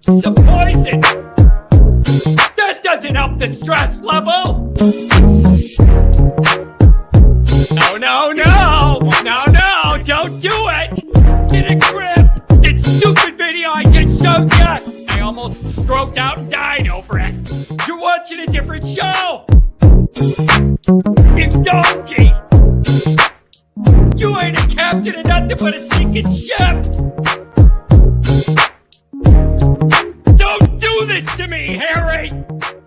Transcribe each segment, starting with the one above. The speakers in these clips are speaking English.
It's a poison. That doesn't help the stress level. No, don't do it. Get a grip. This stupid video I just showed you. I almost stroked out and died over it. You're watching a different show. It's Donkey. You ain't a captain of nothing but a sinking ship. Don't do this to me, Harry.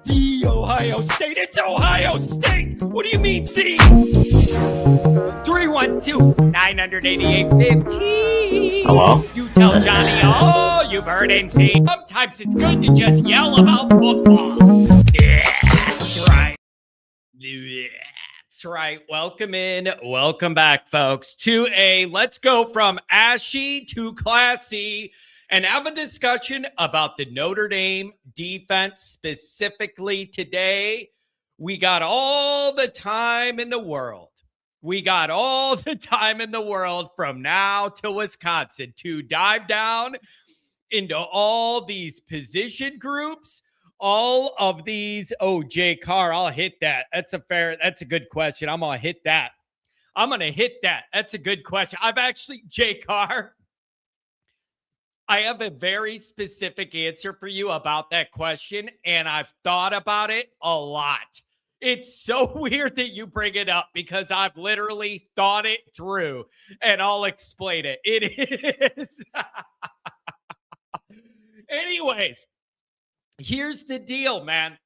The Ohio State. It's Ohio State. What do you mean, the? 312-988-15. Hello? You tell Johnny all you've heard and seen. Sometimes it's good to just yell about football. Yeah, that's right. That's right. Welcome in. Welcome back, folks, to a let's go from ashy to classy and have a discussion about the Notre Dame defense specifically today. We got all the time in the world. We got all the time in the world from now to Wisconsin to dive down into all these position groups, all of these. Oh, Jay Carr, I'll hit that. That's a good question. I'm going to hit that. That's a good question. Jay Carr, I have a very specific answer for you about that question, and I've thought about it a lot. It's so weird that you bring it up because I've literally thought it through, and I'll explain it. It is. Anyways, here's the deal, man.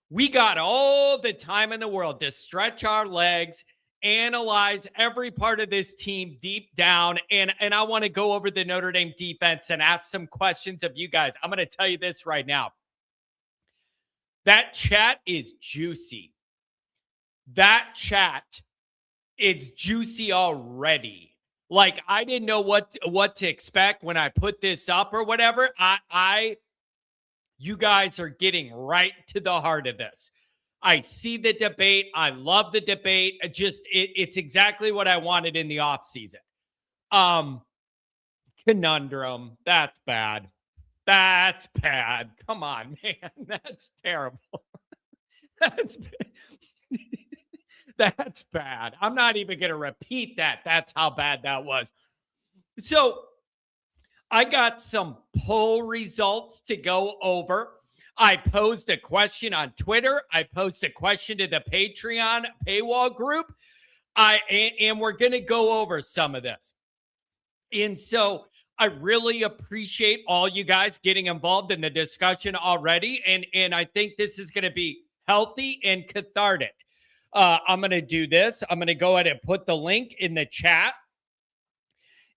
We got all the time in the world to stretch our legs, analyze every part of this team deep down, and I want to go over the Notre Dame defense and ask some questions of you guys. I'm going to tell you this right now. That chat is juicy. It's juicy already. Like, I didn't know what to expect when I put this up or whatever. You guys are getting right to the heart of this. I see the debate. I love the debate. It's exactly what I wanted in the offseason. Conundrum. That's bad. Come on, man. That's terrible. That's bad. I'm not even going to repeat that. That's how bad that was. So I got some poll results to go over. I posed a question on Twitter. I posed a question to the Patreon paywall group. And we're going to go over some of this. And so I really appreciate all you guys getting involved in the discussion already. And I think this is going to be healthy and cathartic. I'm going to do this. I'm going to go ahead and put the link in the chat.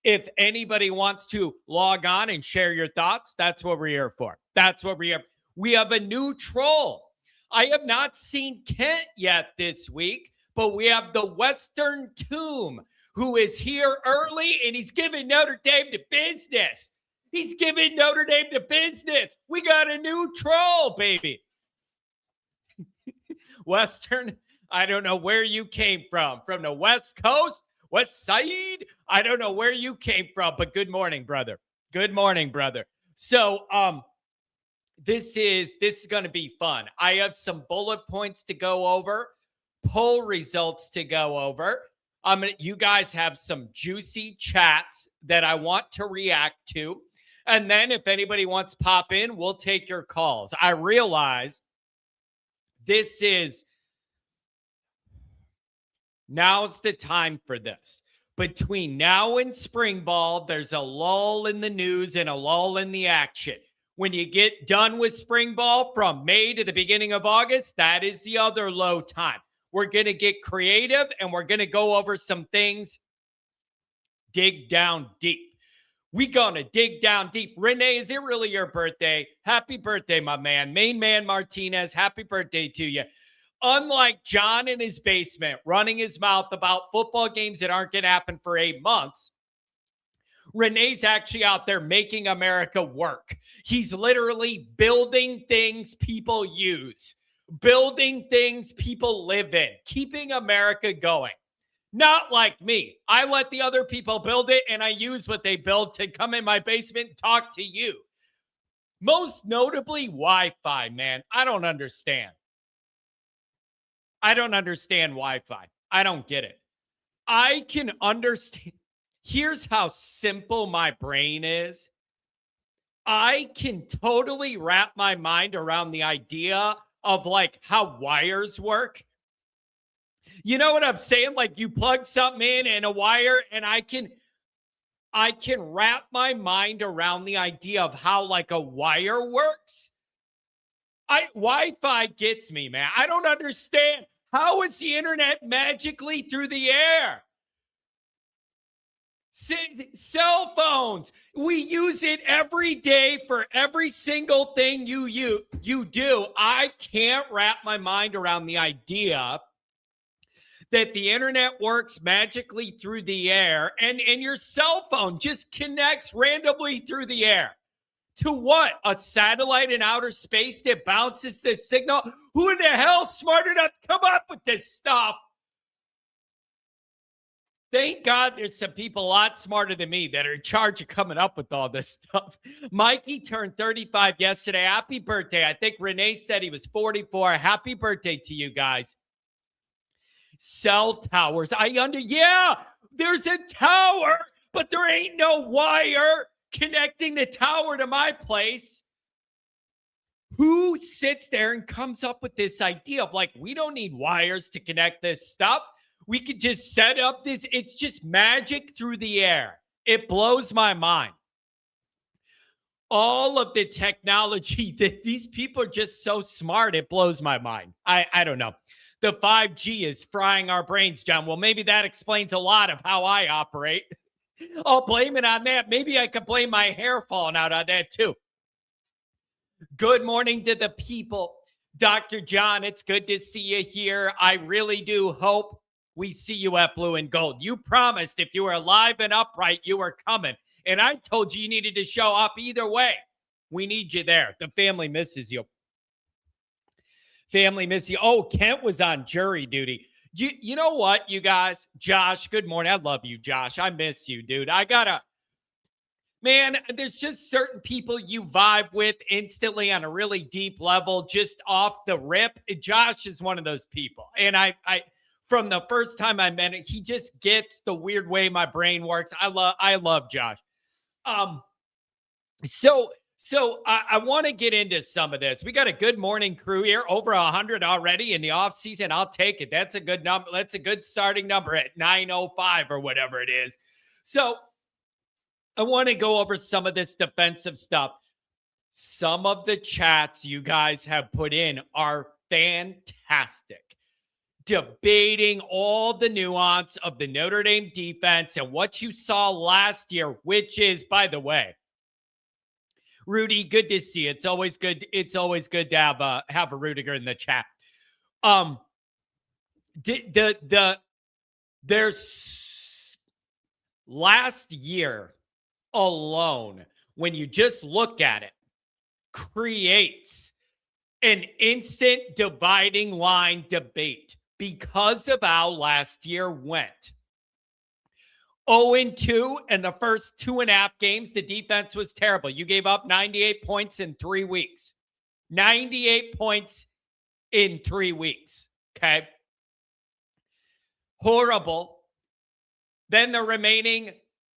If anybody wants to log on and share your thoughts, that's what we're here for. We have a new troll. I have not seen Kent yet this week, but we have the Western Tomb, who is here early, and he's giving Notre Dame to business. We got a new troll, baby. Western, I don't know where you came from the West Coast, West Side. I don't know where you came from, but good morning, brother. So, this is going to be fun. I have some bullet points to go over, poll results to go over. You guys have some juicy chats that I want to react to. And then if anybody wants to pop in, we'll take your calls. I realize now's the time for this. Between now and spring ball, there's a lull in the news and a lull in the action. When you get done with spring ball from May to the beginning of August, that is the other low time. We're going to get creative and we're going to go over some things. Dig down deep. We're going to dig down deep. Renee, is it really your birthday? Happy birthday, my man. Main man Martinez, happy birthday to you. Unlike John in his basement running his mouth about football games that aren't going to happen for 8 months, Renee's actually out there making America work. He's literally building things people use, building things people live in, keeping America going. Not like me. I let the other people build it, and I use what they build to come in my basement and talk to you. Most notably, Wi-Fi, man. I don't understand. I don't understand Wi-Fi. I don't get it. I can understand. Here's how simple my brain is. I can totally wrap my mind around the idea of like how wires work. You know what I'm saying? Like you plug something in and a wire, and I can wrap my mind around the idea of how like a wire works. Wi-Fi gets me, man. I don't understand. How is the internet magically through the air? Cell phones. We use it every day for every single thing you do. I can't wrap my mind around the idea that the internet works magically through the air and your cell phone just connects randomly through the air. To what? A satellite in outer space that bounces the signal? Who in the hell smart enough to come up with this stuff? Thank God there's some people a lot smarter than me that are in charge of coming up with all this stuff. Mikey turned 35 yesterday. Happy birthday. I think Renee said he was 44. Happy birthday to you guys. Cell towers. Yeah, there's a tower, but there ain't no wire connecting the tower to my place. Who sits there and comes up with this idea of like, we don't need wires to connect this stuff. We could just set up this. It's just magic through the air. It blows my mind. All of the technology that these people are just so smart, it blows my mind. I don't know. The 5G is frying our brains, John. Well, maybe that explains a lot of how I operate. I'll blame it on that. Maybe I could blame my hair falling out on that too. Good morning to the people. Dr. John, it's good to see you here. I really do hope we see you at Blue and Gold. You promised if you were alive and upright, you were coming. And I told you needed to show up either way. We need you there. The family misses you. Family miss you. Oh, Kent was on jury duty. You know what, you guys? Josh, good morning. I love you, Josh. I miss you, dude. Man, there's just certain people you vibe with instantly on a really deep level, just off the rip. Josh is one of those people. And I from the first time I met him, he just gets the weird way my brain works. I love Josh. So I want to get into some of this. We got a good morning crew here, over 100 already in the off season. I'll take it. That's a good number. That's a good starting number at 9:05 or whatever it is. So I want to go over some of this defensive stuff. Some of the chats you guys have put in are fantastic. Debating all the nuance of the Notre Dame defense and what you saw last year, which is, by the way, Rudy, good to see you. It's always good. It's always good to have a Rudiger in the chat. There's last year alone, when you just look at it, creates an instant dividing line debate because of how last year went. 0-2 in the first 2.5 games, the defense was terrible. You gave up 98 points in 3 weeks. 98 points in 3 weeks. Okay. Horrible. Then the remaining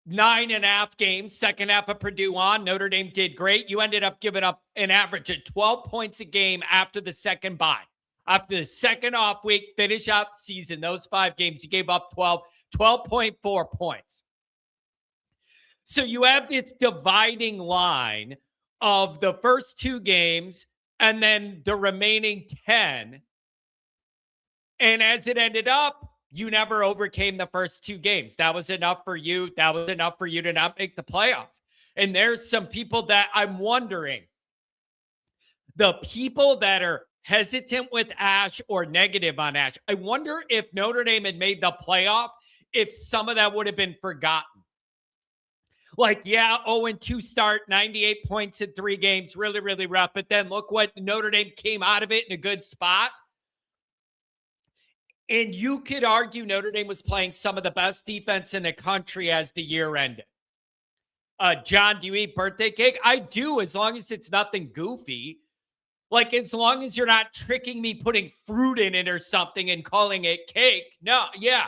9.5 games, second half of Purdue on, Notre Dame did great. You ended up giving up an average of 12 points a game after the second bye. After the second off week, finish out the season, those 5 games, you gave up 12.4 points. So you have this dividing line of the first 2 games and then the remaining 10. And as it ended up, you never overcame the first 2 games. That was enough for you. That was enough for you to not make the playoff. And there's some people that I'm wondering, the people that are hesitant with Ash or negative on Ash, I wonder if Notre Dame had made the playoff, if some of that would have been forgotten. Like, yeah, 0-2 start, 98 points in 3 games, really, really rough. But then look what Notre Dame came out of it in a good spot. And you could argue Notre Dame was playing some of the best defense in the country as the year ended. John, do you eat birthday cake? I do, as long as it's nothing goofy. Like, as long as you're not tricking me putting fruit in it or something and calling it cake. No, yeah.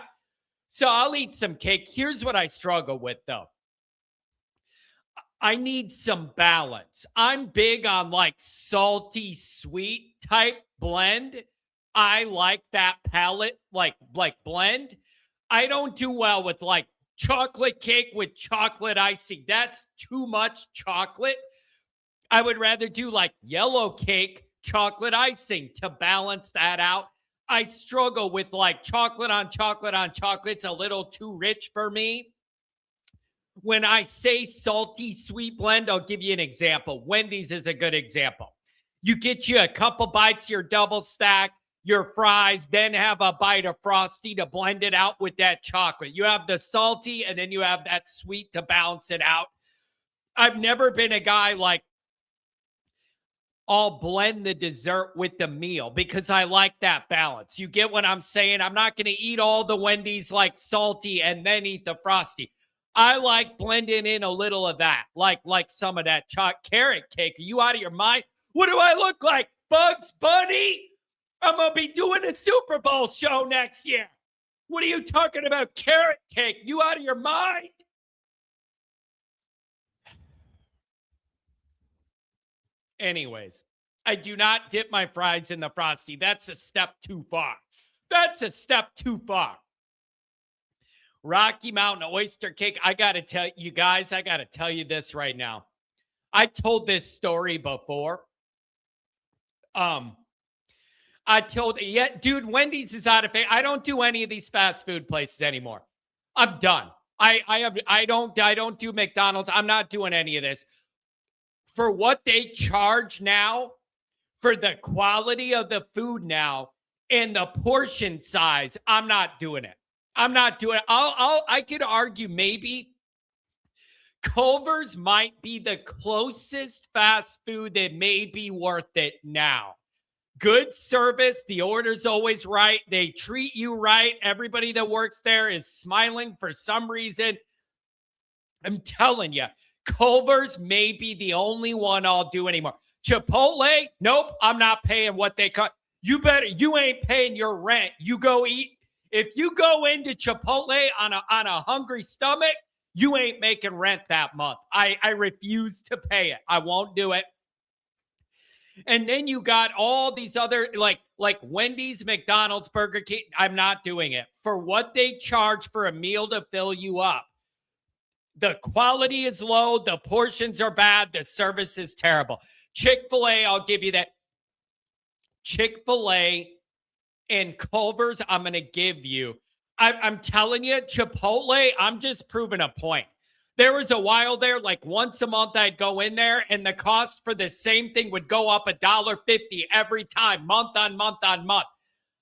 So I'll eat some cake. Here's what I struggle with, though. I need some balance. I'm big on like salty, sweet type blend. I like that palate, like blend. I don't do well with like chocolate cake with chocolate icing. That's too much chocolate. I would rather do like yellow cake, chocolate icing to balance that out. I struggle with like chocolate on chocolate on chocolate. It's a little too rich for me. When I say salty sweet blend, I'll give you an example. Wendy's is a good example. You get you a couple bites, your double stack, your fries, then have a bite of Frosty to blend it out with that chocolate. You have the salty and then you have that sweet to balance it out. I've never been a guy like, I'll blend the dessert with the meal because I like that balance. You get what I'm saying? I'm not going to eat all the Wendy's like salty and then eat the Frosty. I like blending in a little of that, like some of that carrot cake. Are you out of your mind? What do I look like? Bugs Bunny? I'm going to be doing a Super Bowl show next year. What are you talking about? Carrot cake? You out of your mind? Anyways, I do not dip my fries in the Frosty. That's a step too far. That's a step too far. Rocky Mountain oyster cake. I got to tell you guys, I got to tell you this right now. I told this story before. Dude, Wendy's is out of favor. I don't do any of these fast food places anymore. I'm done. I don't do McDonald's. I'm not doing any of this. For what they charge now, for the quality of the food now, and the portion size, I'm not doing it. I'm not doing it. I could argue maybe Culver's might be the closest fast food that may be worth it now. Good service. The order's always right. They treat you right. Everybody that works there is smiling for some reason. I'm telling you, Culver's may be the only one I'll do anymore. Chipotle, nope, I'm not paying what they cut. You ain't paying your rent. You go eat. If you go into Chipotle on a hungry stomach, you ain't making rent that month. I refuse to pay it. I won't do it. And then you got all these other like Wendy's, McDonald's, Burger King. I'm not doing it. For what they charge for a meal to fill you up, the quality is low. The portions are bad. The service is terrible. Chick-fil-A, I'll give you that. Chick-fil-A and Culver's, I'm going to give you. I'm telling you, Chipotle, I'm just proving a point. There was a while there, like once a month, I'd go in there and the cost for the same thing would go up $1.50 every time, month on month on month.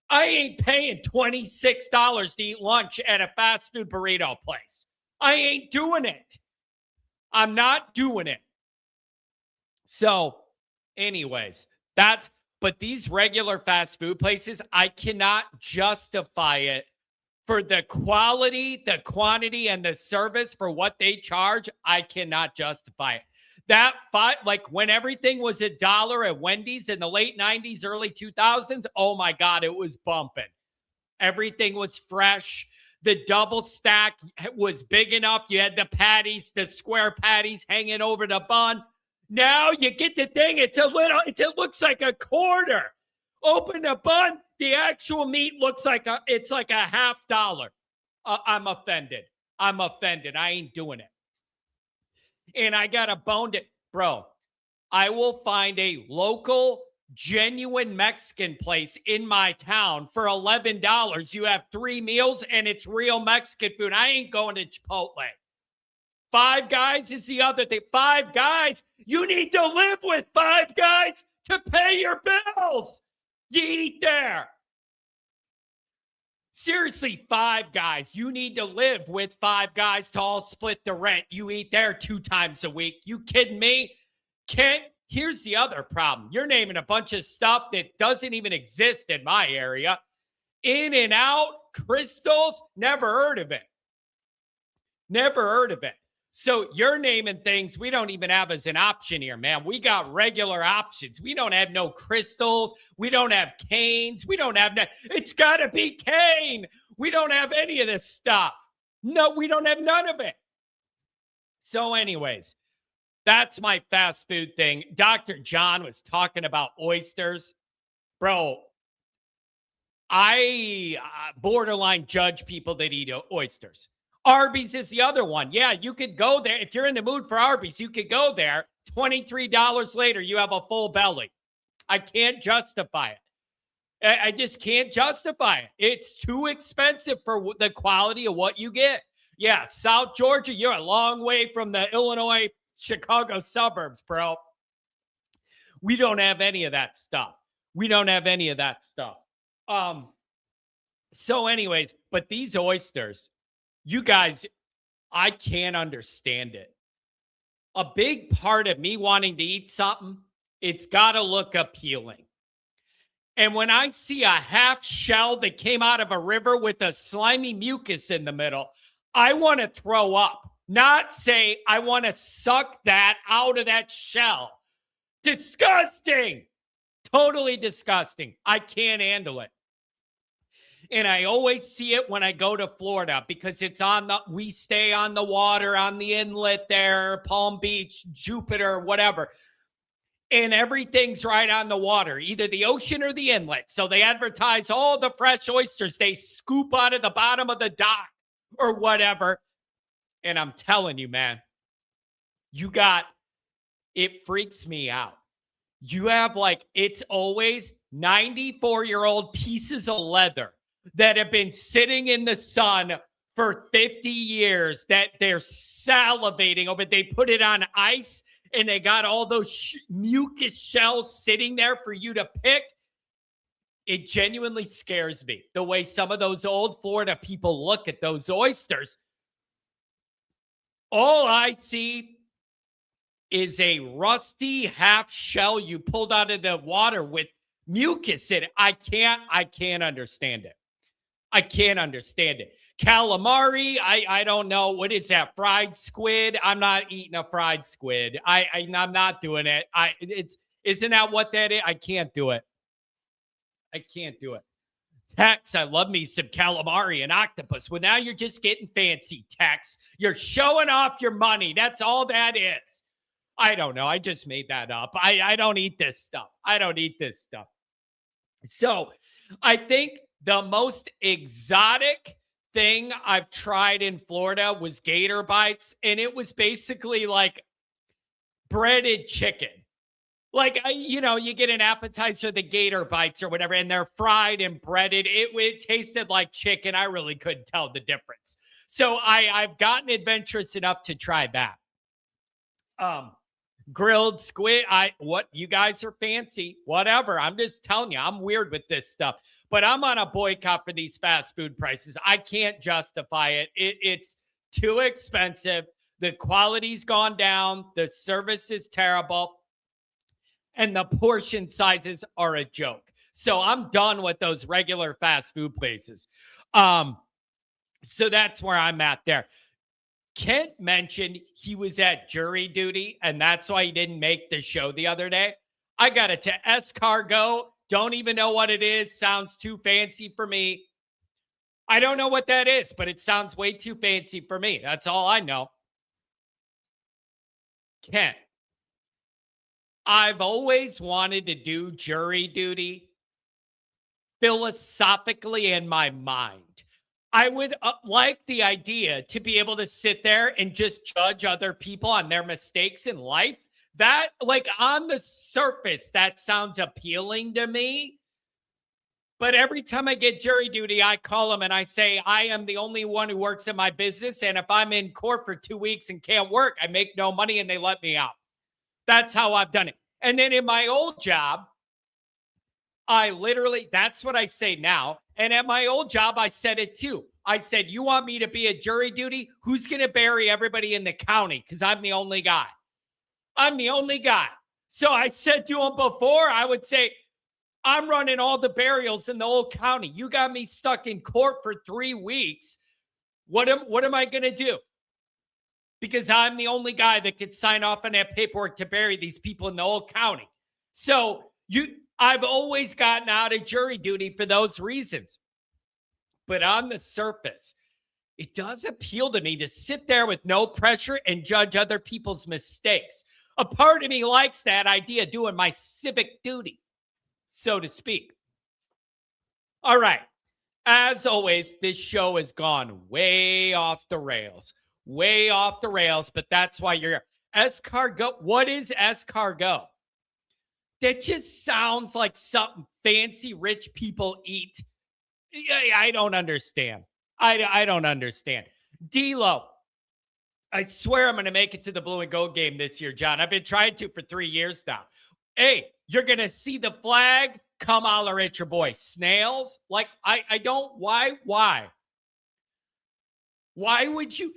I ain't paying $26 to eat lunch at a fast food burrito place. I ain't doing it. I'm not doing it. So, anyways, but these regular fast food places, I cannot justify it for the quality, the quantity, and the service for what they charge. I cannot justify it. Like when everything was $1 at Wendy's in the late 90s, early 2000s, oh my God, it was bumping. Everything was fresh. The double stack was big enough. You had the patties, the square patties hanging over the bun. Now you get the thing. It looks like a quarter. Open the bun. The actual meat looks like it's like a $50. I'm offended. I ain't doing it. And I got a bone to, bro. I will find a local, genuine Mexican place in my town for $11. You have 3 meals and it's real Mexican food. I ain't going to Chipotle. Five Guys is the other thing. Five Guys, you need to live with Five Guys to pay your bills. You eat there. Seriously, Five Guys, you need to live with Five Guys to all split the rent. You eat there 2 times a week. You kidding me? Here's the other problem. You're naming a bunch of stuff that doesn't even exist in my area. In and Out, Crystals, never heard of it. Never heard of it. So you're naming things we don't even have as an option here, man. We got regular options. We don't have no Crystals. We don't have Canes. We don't have, it's got to be Cane. We don't have any of this stuff. No, we don't have none of it. So anyways, that's my fast food thing. Dr. John was talking about oysters. Bro, I borderline judge people that eat oysters. Arby's is the other one. Yeah, you could go there. If you're in the mood for Arby's, you could go there. $23 later, you have a full belly. I can't justify it. I just can't justify it. It's too expensive for the quality of what you get. Yeah, South Georgia, you're a long way from the Illinois, Chicago suburbs, bro. We don't have any of that stuff. So anyways, but these oysters, you guys, I can't understand it. A big part of me wanting to eat something, it's got to look appealing. And when I see a half shell that came out of a river with a slimy mucus in the middle, I want to throw up, not say I want to suck that out of that shell. Disgusting. Totally disgusting. I can't handle it. And I always see it when I go to Florida because we stay on the water, on the inlet there, Palm Beach, Jupiter, whatever. And everything's right on the water, either the ocean or the inlet. So they advertise all the fresh oysters they scoop out of the bottom of the dock or whatever. And I'm telling you, man, it freaks me out. You have it's always 94-year-old pieces of leather that have been sitting in the sun for 50 years that they're salivating over. They put it on ice and they got all those mucus shells sitting there for you to pick. It genuinely scares me the way some of those old Florida people look at those oysters. All I see is a rusty half shell you pulled out of the water with mucus in it. I can't understand it. I can't understand it. Calamari, I don't know. What is that? Fried squid? I'm not eating a fried squid. I'm not doing it. Isn't that what that is? I can't do it. Tex, I love me some calamari and octopus. Well, now you're just getting fancy, Tex. You're showing off your money. That's all that is. I don't know. I just made that up. I don't eat this stuff. So I think the most exotic thing I've tried in Florida was gator bites. And it was basically like breaded chicken. You get an appetizer, the gator bites or whatever, and they're fried and breaded. It tasted like chicken. I really couldn't tell the difference. So I've gotten adventurous enough to try that. Grilled squid. What you guys are fancy, whatever. I'm just telling you, I'm weird with this stuff, but I'm on a boycott for these fast food prices. I can't justify it. It's too expensive. The quality's gone down. The service is terrible. And the portion sizes are a joke. So I'm done with those regular fast food places. So that's where I'm at there. Kent mentioned he was at jury duty, and that's why he didn't make the show the other day. I got it to escargot. Don't even know what it is. Sounds too fancy for me. I don't know what that is, but it sounds way too fancy for me. That's all I know. Kent, I've always wanted to do jury duty philosophically in my mind. I would like the idea to be able to sit there and just judge other people on their mistakes in life. That, on the surface, that sounds appealing to me. But every time I get jury duty, I call them and I say, I am the only one who works in my business. And if I'm in court for 2 weeks and can't work, I make no money and they let me out. That's how I've done it. And then in my old job, that's what I say now. And at my old job, I said it too. I said, you want me to be a jury duty? Who's going to bury everybody in the county? Because I'm the only guy. So I said to him before, I would say, I'm running all the burials in the whole county. You got me stuck in court for 3 weeks. What am I going to do? Because I'm the only guy that could sign off on that paperwork to bury these people in the whole county. So I've always gotten out of jury duty for those reasons. But on the surface, it does appeal to me to sit there with no pressure and judge other people's mistakes. A part of me likes that idea, doing my civic duty, so to speak. All right. As always, this show has gone way off the rails. Way off the rails, but that's why you're here. Escargot. What is escargot? That just sounds like something fancy rich people eat. I don't understand. I don't understand. D-Lo, I swear I'm going to make it to the blue and gold game this year, John. I've been trying to for 3 years now. Hey, you're going to see the flag. Come holler at your boy. Snails? Like, I don't. Why? Why would you?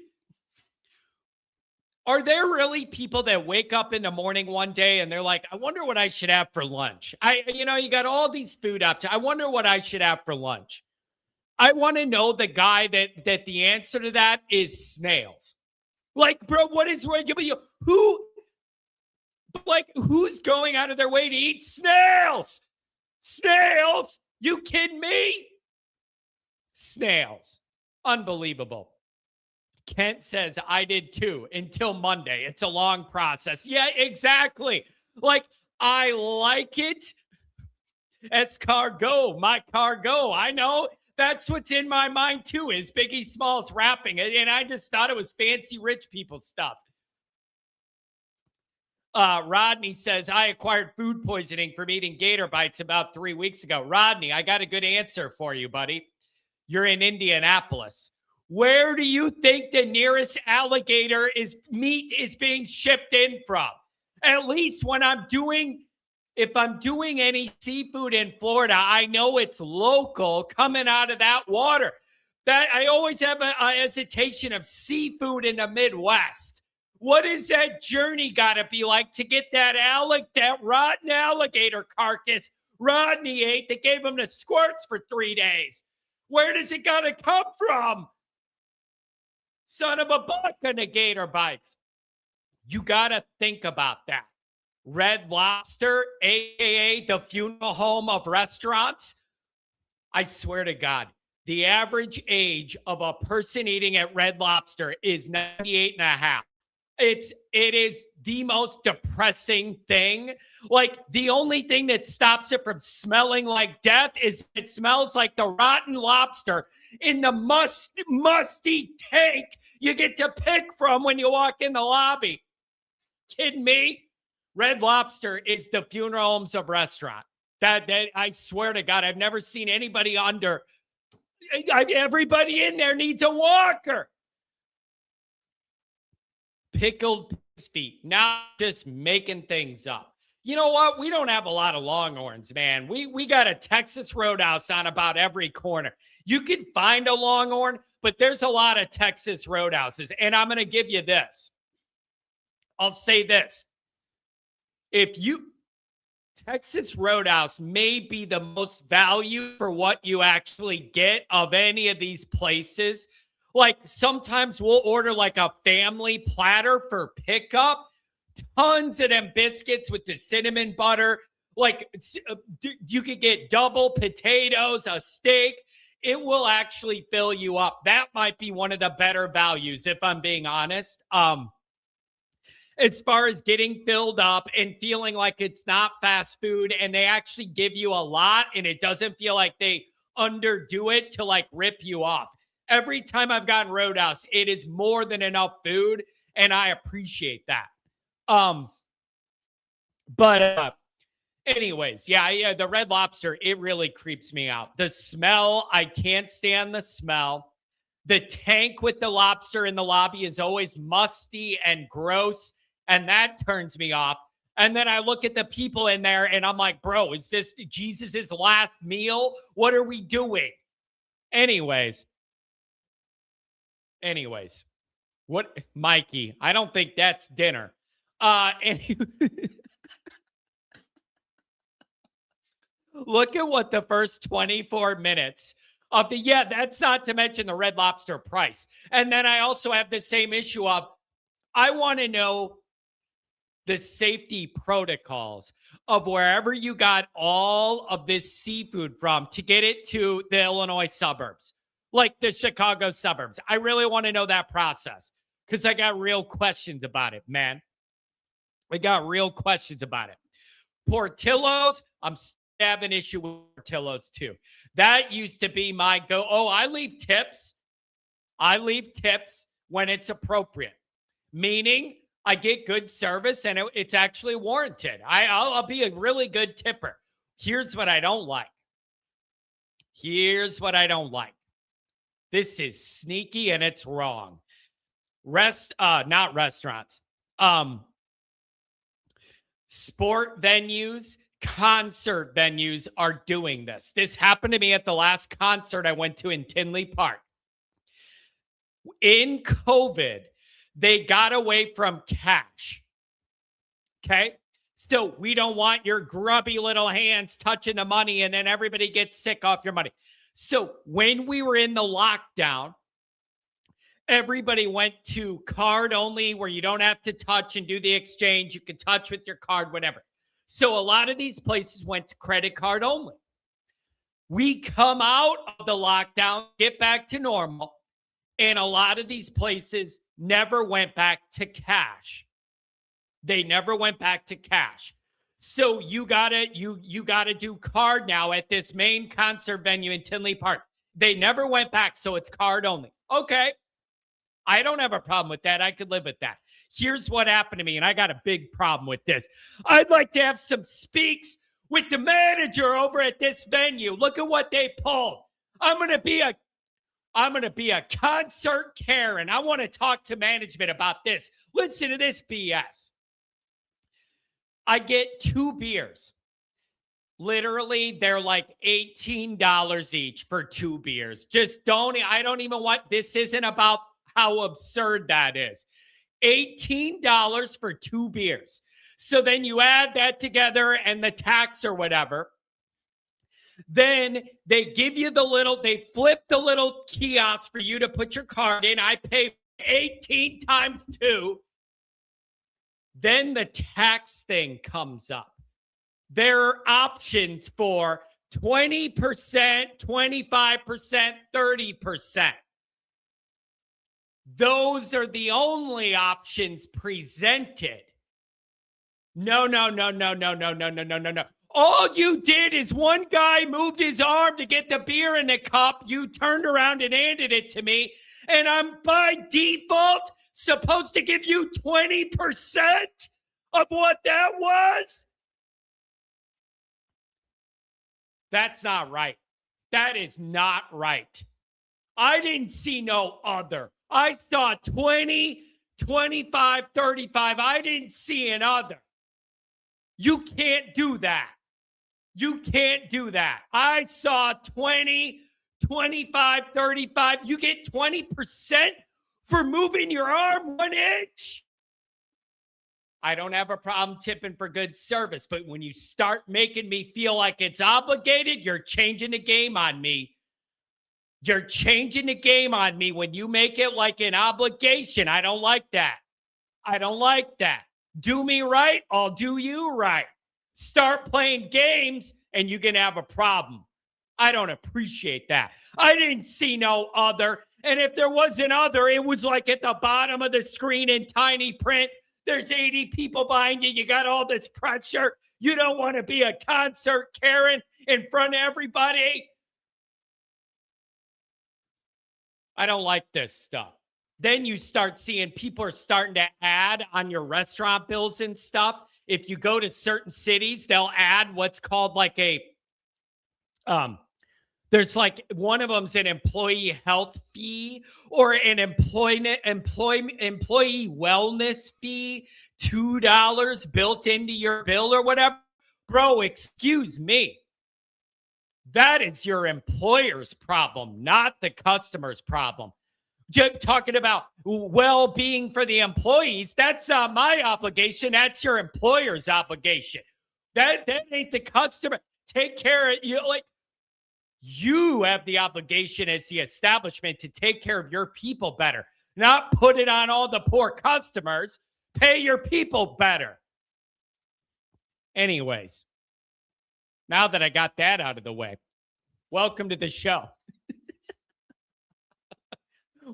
Are there really people that wake up in the morning one day and they're like, I wonder what I should have for lunch? You got all these food options. I wonder what I should have for lunch. I want to know the guy that the answer to that is snails. Like, bro, what is who's going out of their way to eat snails? Snails? You kidding me? Snails. Unbelievable. Kent says, I did too until Monday. It's a long process. Yeah, exactly. Like, I like it. Escargot, my cargo. I know that's what's in my mind too, is Biggie Smalls rapping it. And I just thought it was fancy rich people stuff. Rodney says, I acquired food poisoning from eating gator bites about 3 weeks ago. Rodney, I got a good answer for you, buddy. You're in Indianapolis. Where do you think the nearest alligator meat is being shipped in from? At least if I'm doing any seafood in Florida, I know it's local coming out of that water. That I always have a hesitation of seafood in the Midwest. What is that journey got to be like to get that rotten alligator carcass Rodney ate that gave him the squirts for 3 days? Where does it got to come from? Son of a buck on the gator bites. You got to think about that. Red Lobster, a.k.a. the funeral home of restaurants. I swear to God, the average age of a person eating at Red Lobster is 98 and a half. It is the most depressing thing. Like, the only thing that stops it from smelling like death is it smells like the rotten lobster in the musty tank you get to pick from when you walk in the lobby. Kidding me? Red Lobster is the funeral homes of restaurant. That I swear to God, I've never seen anybody everybody in there needs a walker. Pickled pig's feet. Now just making things up. You know what? We don't have a lot of Longhorns, man. We got a Texas Roadhouse on about every corner. You can find a Longhorn, but there's a lot of Texas Roadhouses. And I'm going to give you this. I'll say this. Texas Roadhouse may be the most value for what you actually get of any of these places. Like, sometimes we'll order like a family platter for pickup. Tons of them biscuits with the cinnamon butter. Like, you could get double potatoes, a steak. It will actually fill you up. That might be one of the better values, if I'm being honest. As far as getting filled up and feeling like it's not fast food, and they actually give you a lot and it doesn't feel like they underdo it to like rip you off. Every time I've gotten Roadhouse, it is more than enough food, and I appreciate that. Anyways, yeah, the Red Lobster, it really creeps me out. The smell, I can't stand the smell. The tank with the lobster in the lobby is always musty and gross, and that turns me off. And then I look at the people in there, and I'm like, bro, is this Jesus's last meal? What are we doing? Anyways, what, Mikey? I don't think that's dinner. Look at what the first 24 minutes of that's not to mention the Red Lobster price. And then I also have the same issue of, I want to know the safety protocols of wherever you got all of this seafood from to get it to the Illinois suburbs, like the Chicago suburbs. I really want to know that process because I got real questions about it, man. I got real questions about it. Portillo's, I'm having an issue with Portillo's too. That used to be my go. Oh, I leave tips. I leave tips when it's appropriate, meaning I get good service and it's actually warranted. I'll be a really good tipper. Here's what I don't like. Here's what I don't like. This is sneaky and it's wrong. Not restaurants. Sport venues, concert venues are doing this. This happened to me at the last concert I went to in Tinley Park. In COVID, they got away from cash. Okay? So we don't want your grubby little hands touching the money and then everybody gets sick off your money. So when we were in the lockdown, everybody went to card only where you don't have to touch and do the exchange. You can touch with your card, whatever. So a lot of these places went to credit card only. We come out of the lockdown, get back to normal, and a lot of these places never went back to cash. They never went back to cash. So you gotta do card now at this main concert venue in Tinley Park. They never went back, so it's card only. Okay. I don't have a problem with that. I could live with that. Here's what happened to me, and I got a big problem with this. I'd like to have some speaks with the manager over at this venue. Look at what they pulled. I'm gonna be a concert Karen. I want to talk to management about this. Listen to this BS. I get 2 beers. Literally, they're like $18 each for 2 beers. I don't even want, this isn't about how absurd that is. $18 for 2 beers. So then you add that together and the tax or whatever. Then they give you they flip the little kiosk for you to put your card in. I pay 18 times 2. Then the tax thing comes up. There are options for 20%, 25%, 30%. Those are the only options presented. No. All you did is one guy moved his arm to get the beer in the cup. You turned around and handed it to me. And I'm by default supposed to give you 20% of what that was? That's not right. That is not right. I didn't see no other. I saw 20, 25, 35. I didn't see an other. You can't do that. You can't do that. I saw 20, 25, 35. You get 20% for moving your arm 1 inch. I don't have a problem tipping for good service, but when you start making me feel like it's obligated, you're changing the game on me. You're changing the game on me when you make it like an obligation. I don't like that. I don't like that. Do me right, I'll do you right. Start playing games and you're going to have a problem. I don't appreciate that. I didn't see no other. And if there was an other, it was like at the bottom of the screen in tiny print. There's 80 people behind you. You got all this pressure. You don't want to be a concert Karen in front of everybody. I don't like this stuff. Then you start seeing people are starting to add on your restaurant bills and stuff. If you go to certain cities, they'll add what's called like there's like one of them's an employee health fee or an employee wellness fee, $2 built into your bill or whatever. Bro, excuse me. That is your employer's problem, not the customer's problem. Just talking about well-being for the employees, that's not my obligation. That's your employer's obligation. That ain't the customer. Take care of you. Like, you have the obligation as the establishment to take care of your people better, not put it on all the poor customers. Pay your people better. Anyways, now that I got that out of the way, welcome to the show.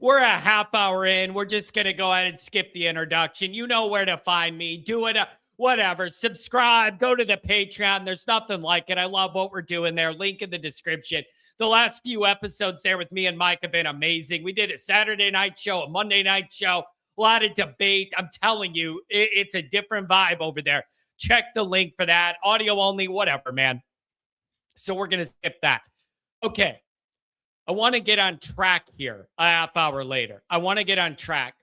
We're a half hour in. We're just going to go ahead and skip the introduction. You know where to find me. Do it. Whatever. Subscribe. Go to the Patreon. There's nothing like it. I love what we're doing there. Link in the description. The last few episodes there with me and Mike have been amazing. We did a Saturday night show, a Monday night show, a lot of debate. I'm telling you, it's a different vibe over there. Check the link for that. Audio only, whatever, man. So we're going to skip that. Okay. I want to get on track here a half hour later. I want to get on track.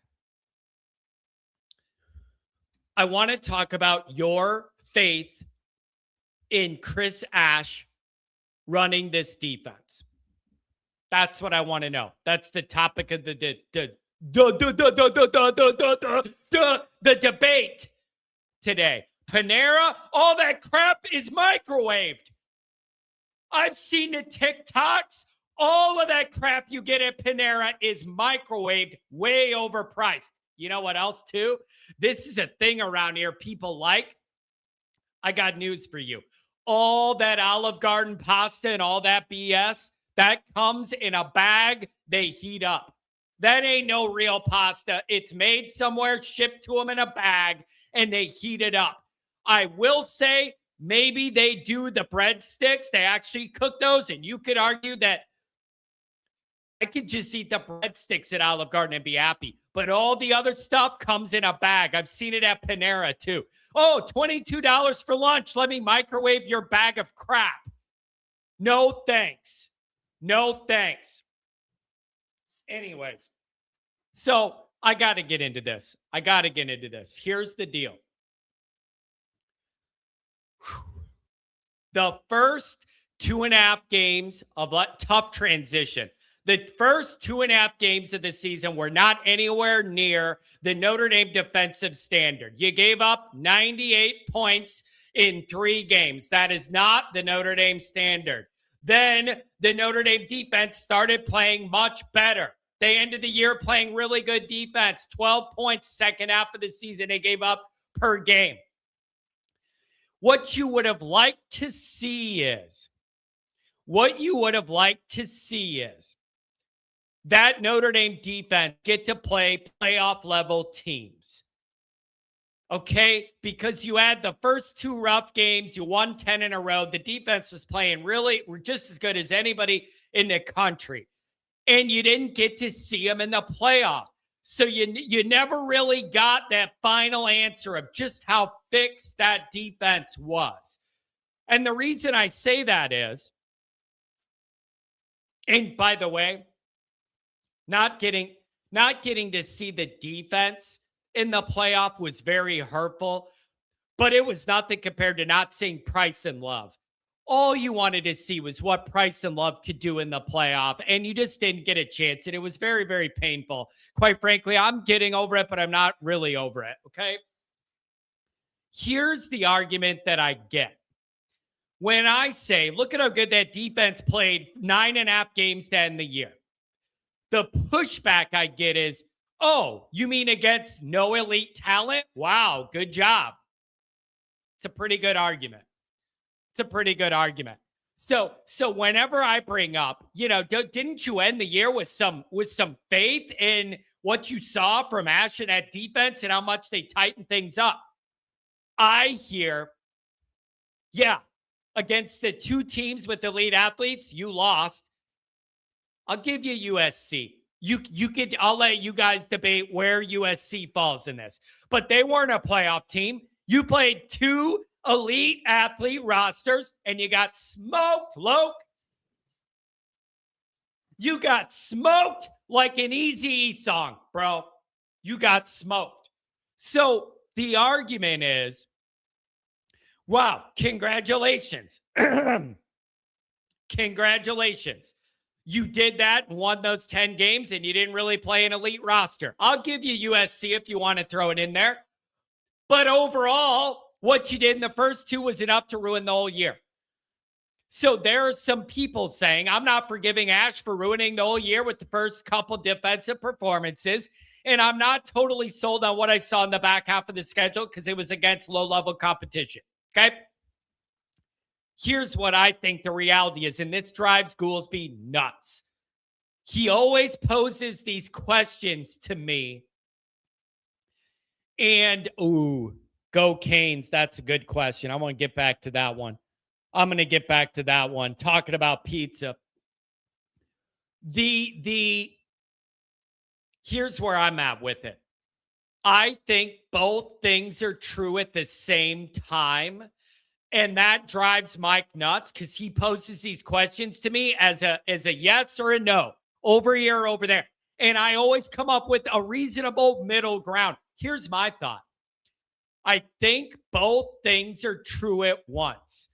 I want to talk about your faith in Chris Ash running this defense. That's what I want to know. That's the topic of the debate today. Panera, all that crap is microwaved. I've seen the TikToks. All of that crap you get at Panera is microwaved, way overpriced. You know what else, too? This is a thing around here people like. I got news for you. All that Olive Garden pasta and all that BS, that comes in a bag they heat up. That ain't no real pasta. It's made somewhere, shipped to them in a bag, and they heat it up. I will say maybe they do the breadsticks. They actually cook those, and you could argue that I could just eat the breadsticks at Olive Garden and be happy. But all the other stuff comes in a bag. I've seen it at Panera, too. Oh, $22 for lunch. Let me microwave your bag of crap. No thanks. No thanks. Anyways, so I got to get into this. Here's the deal. The first 2.5 games of tough transition. The first 2.5 games of the season were not anywhere near the Notre Dame defensive standard. You gave up 98 points in 3 games. That is not the Notre Dame standard. Then the Notre Dame defense started playing much better. They ended the year playing really good defense. 12 points second half of the season they gave up per game. What you would have liked to see is that Notre Dame defense get to play playoff level teams. Okay? Because you had the first 2 rough games, you won 10 in a row. The defense was playing really just as good as anybody in the country. And you didn't get to see them in the playoff. So you never really got that final answer of just how fixed that defense was. And the reason I say that is, and by the way, not getting to see the defense in the playoff was very hurtful, but it was nothing compared to not seeing Price and Love. All you wanted to see was what Price and Love could do in the playoff, and you just didn't get a chance, and it was very, very painful. Quite frankly, I'm getting over it, but I'm not really over it, okay? Here's the argument that I get. When I say, look at how good that defense played 9.5 games to end the year. The pushback I get is, oh, you mean against no elite talent? Wow, good job. It's a pretty good argument. So whenever I bring up, didn't you end the year with some faith in what you saw from Ash and that defense and how much they tightened things up? I hear, yeah, against the 2 teams with elite athletes, you lost. I'll give you USC. I'll let you guys debate where USC falls in this. But they weren't a playoff team. You played 2 elite athlete rosters, and you got smoked, Loke. You got smoked like an Eazy-E song, bro. You got smoked. So the argument is, wow, congratulations. Congratulations. You did that and won those 10 games, and you didn't really play an elite roster. I'll give you USC if you want to throw it in there. But overall, what you did in the first 2 was enough to ruin the whole year. So there are some people saying, I'm not forgiving Ash for ruining the whole year with the first couple defensive performances. And I'm not totally sold on what I saw in the back half of the schedule because it was against low-level competition. Okay? Here's what I think the reality is, and this drives Goolsby nuts. He always poses these questions to me. And, go Canes. That's a good question. I want to get back to that one. I'm going to get back to that one. Talking about pizza. Here's where I'm at with it. I think both things are true at the same time. And that drives Mike nuts because he poses these questions to me as a yes or a no, over here or over there. And I always come up with a reasonable middle ground. Here's my thought. I think both things are true at once.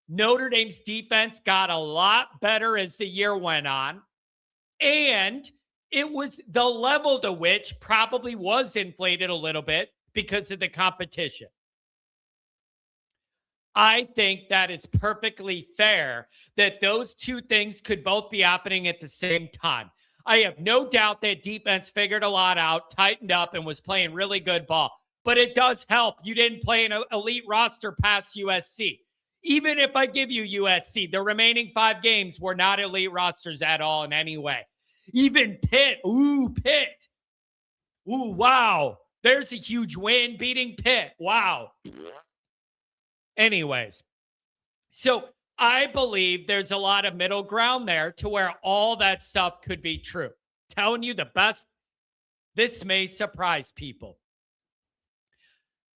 Notre Dame's defense got a lot better as the year went on. And it was the level to which probably was inflated a little bit because of the competition. I think that is perfectly fair that those two things could both be happening at the same time. I have no doubt that defense figured a lot out, tightened up, and was playing really good ball. But it does help. You didn't play an elite roster past USC. Even if I give you USC, the remaining 5 games were not elite rosters at all in any way. Even Pitt. Pitt. Wow. There's a huge win beating Pitt. Wow. Anyways, so I believe there's a lot of middle ground there to where all that stuff could be true. Telling you the best, this may surprise people.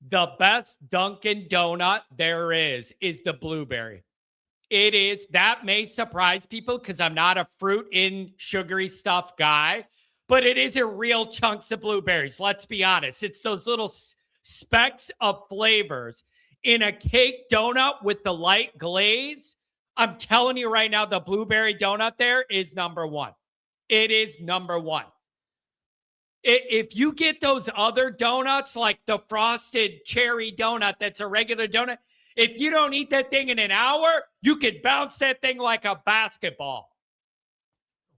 The best Dunkin Donut there is the blueberry. It is. That may surprise people because I'm not a fruit in sugary stuff guy, but it isn't real chunks of blueberries. Let's be honest. It's those little specks of flavors in a cake donut with the light glaze. I'm telling you right now, the blueberry donut there is number one. It is number one. If you get those other donuts, like the frosted cherry donut that's a regular donut, if you don't eat that thing in an hour, you could bounce that thing like a basketball.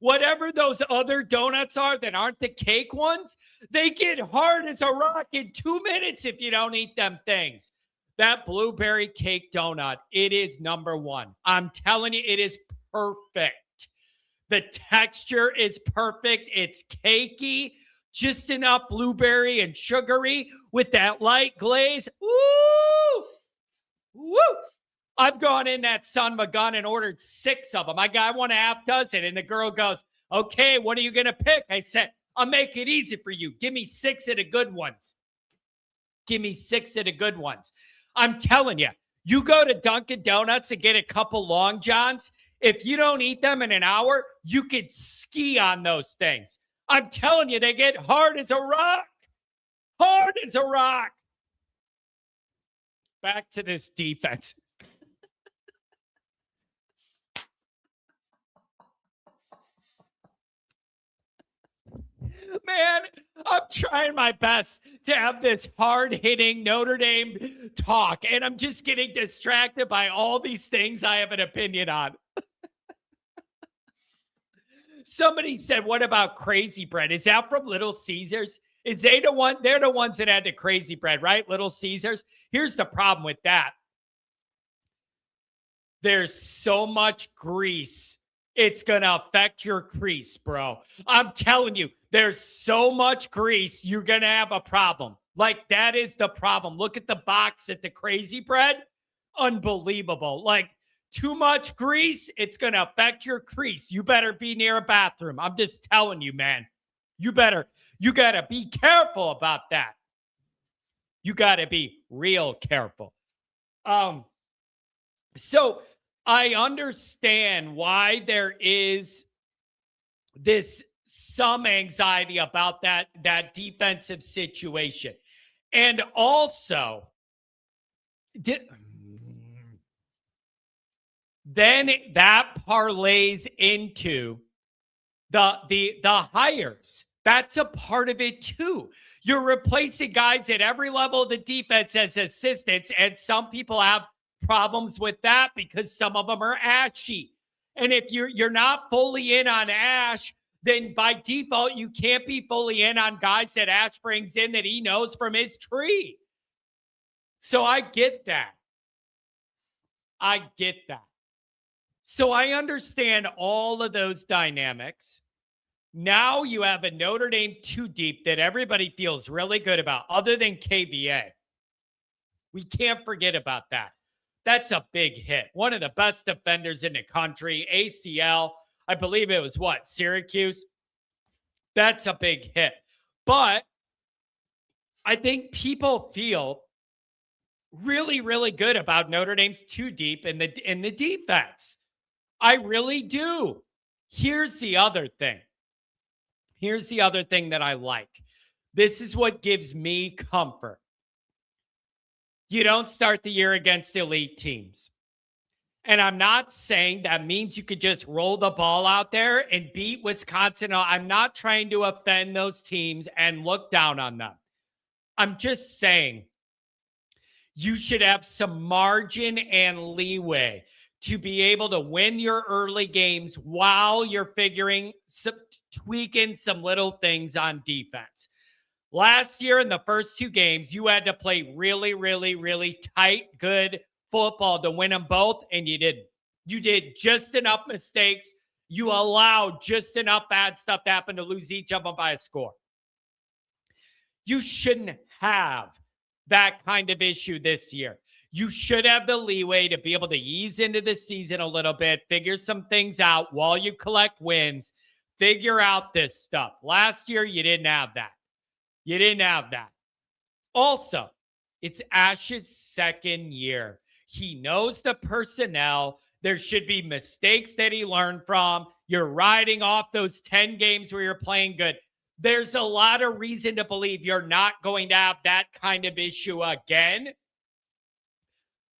Whatever those other donuts are that aren't the cake ones, they get hard as a rock in 2 minutes if you don't eat them things. That blueberry cake donut, it is number one. I'm telling you, it is perfect. The texture is perfect. It's cakey. Just enough blueberry and sugary with that light glaze. Woo! Woo! I've gone in that son of a gun and ordered 6 of them. I want a half dozen. And the girl goes, okay, what are you going to pick? I said, I'll make it easy for you. Give me 6 of the good ones. Give me 6 of the good ones. I'm telling you, you go to Dunkin Donuts and get a couple Long Johns. If you don't eat them in an hour, you could ski on those things. I'm telling you, they get hard as a rock. Hard as a rock. Back to this defense. Man, I'm trying my best to have this hard-hitting Notre Dame talk, and I'm just getting distracted by all these things I have an opinion on. Somebody said, what about Crazy Bread? Is that from Little Caesars? Is they the one? They're the ones that had the Crazy Bread, right? Little Caesars. Here's the problem with that. There's so much grease. It's going to affect your crease, bro. I'm telling you, there's so much grease, you're going to have a problem. Like, that is the problem. Look at the box at the Crazy Bread. Unbelievable. Like, too much grease, it's going to affect your crease. You better be near a bathroom. I'm just telling you, man. You got to be careful about that. You got to be real careful. So I understand why there is this some anxiety about that defensive situation. And also, then that parlays into the hires. That's a part of it too. You're replacing guys at every level of the defense as assistants, and some people have problems with that because some of them are ashy. And if you're not fully in on Ash, then by default, you can't be fully in on guys that Ash brings in that he knows from his tree. So I get that. I get that. So I understand all of those dynamics. Now you have a Notre Dame 2 deep that everybody feels really good about, other than KVA. We can't forget about that. That's a big hit. One of the best defenders in the country, ACL. I believe it was Syracuse? That's a big hit. But I think people feel really, really good about Notre Dame's 2 deep in the defense. I really do. Here's the other thing. Here's the other thing that I like. This is what gives me comfort. You don't start the year against elite teams. And I'm not saying that means you could just roll the ball out there and beat Wisconsin. I'm not trying to offend those teams and look down on them. I'm just saying you should have some margin and leeway to be able to win your early games while you're tweaking some little things on defense. Last year in the first 2 games, you had to play really, really, really tight, good football to win them both, and you didn't. You did just enough mistakes. You allowed just enough bad stuff to happen to lose each of them by a score. You shouldn't have that kind of issue this year. You should have the leeway to be able to ease into the season a little bit, figure some things out while you collect wins, figure out this stuff. Last year, you didn't have that. You didn't have that. Also, it's Ash's second year. He knows the personnel. There should be mistakes that he learned from. You're riding off those 10 games where you're playing good. There's a lot of reason to believe you're not going to have that kind of issue again.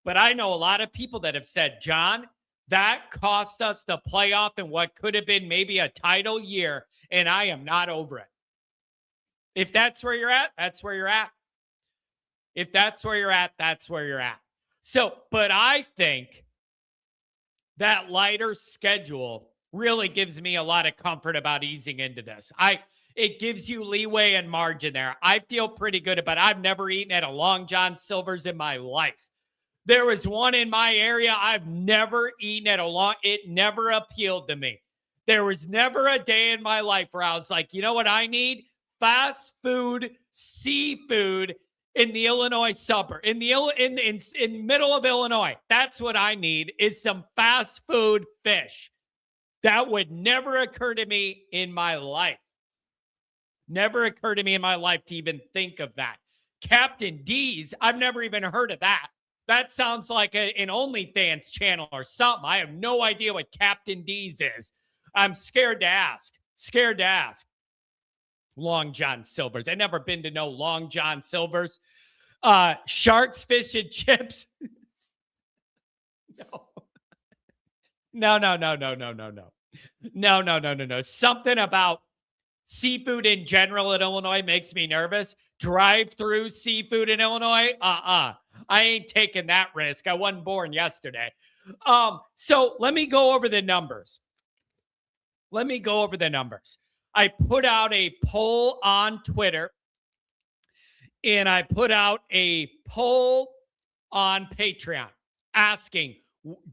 But I know a lot of people that have said, John, that cost us the playoff in what could have been maybe a title year, and I am not over it. If that's where you're at, that's where you're at. If that's where you're at, that's where you're at. So, but I think that lighter schedule really gives me a lot of comfort about easing into this. It gives you leeway and margin there. I feel pretty good about it. I've never eaten at a Long John Silver's in my life. There was one in my area. I've never eaten at it never appealed to me. There was never a day in my life where I was like, you know what I need? Fast food, seafood in the Illinois suburb, in middle of Illinois. That's what I need, is some fast food fish. That would never occur to me in my life. Never occurred to me in my life to even think of that. Captain D's, I've never even heard of that. That sounds like an OnlyFans channel or something. I have no idea what Captain D's is. I'm scared to ask. Long John Silver's. I've never been to no Long John Silver's. Sharks, fish, and chips. No. Something about seafood in general in Illinois makes me nervous. Drive-through seafood in Illinois? I ain't taking that risk. I wasn't born yesterday. So let me go over the numbers. I put out a poll on Twitter, and I put out a poll on Patreon asking,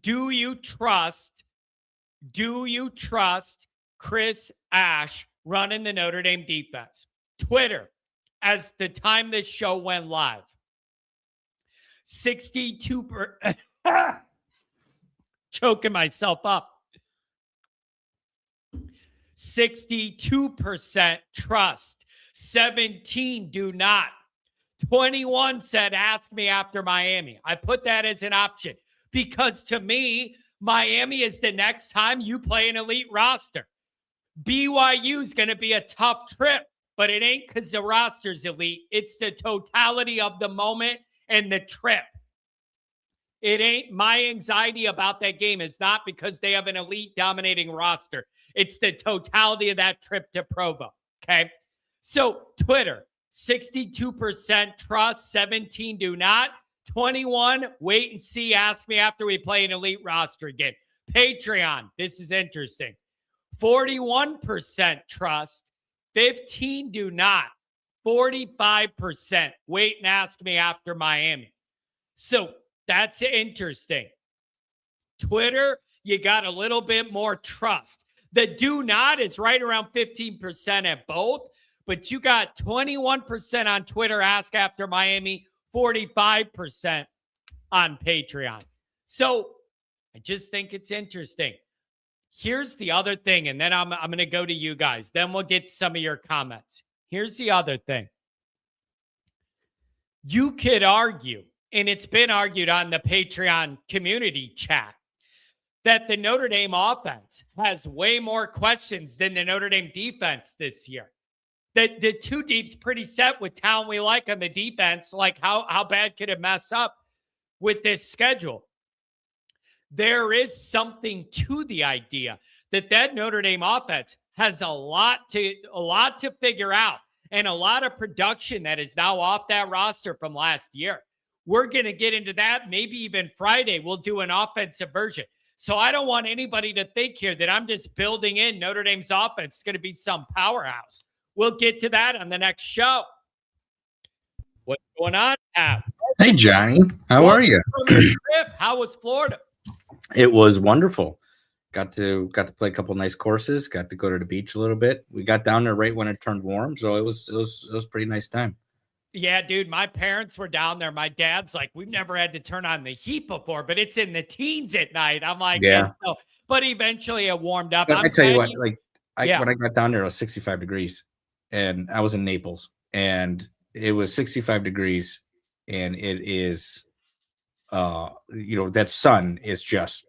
do you trust Chris Ash running the Notre Dame defense? Twitter, as the time this show went live, 62%, choking myself up. 62% trust. 17 do not. 21 said, ask me after Miami. I put that as an option because to me, Miami is the next time you play an elite roster. BYU is going to be a tough trip, but it ain't because the roster's elite. It's the totality of the moment and the trip. It ain't my anxiety about that game. It's not because they have an elite dominating roster. It's the totality of that trip to Provo. Okay. So Twitter, 62% trust, 17 do not. 21, wait and see. Ask me after we play an elite roster game. Patreon, this is interesting. 41% trust, 15 do not, 45% wait and ask me after Miami. So that's interesting. Twitter, you got a little bit more trust. The do not is right around 15% at both, but you got 21% on Twitter, ask after Miami, 45% on Patreon. So I just think it's interesting. Here's the other thing, and then I'm going to go to you guys. Then we'll get some of your comments. Here's the other thing. You could argue, and it's been argued on the Patreon community chat, that the Notre Dame offense has way more questions than the Notre Dame defense this year. The two deep's pretty set with talent we like on the defense. Like, how bad could it mess up with this schedule? There is something to the idea that Notre Dame offense has a lot to figure out, and a lot of production that is now off that roster from last year. We're going to get into that. Maybe even Friday we'll do an offensive version. So I don't want anybody to think here that I'm just building in Notre Dame's offense. It's going to be some powerhouse. We'll get to that on the next show. What's going on, Pat? Hey, Johnny. How are you? From your trip? How was Florida? It was wonderful. Got to play a couple nice courses. Got to go to the beach a little bit. We got down there right when it turned warm, so it was a pretty nice time. Yeah, dude, my parents were down there. My dad's like, we've never had to turn on the heat before, but it's in the teens at night. I'm like, yeah. So, but eventually it warmed up. I tell you what, when I got down there, it was 65 degrees, and I was in Naples, and it was 65 degrees, and it is, that sun is just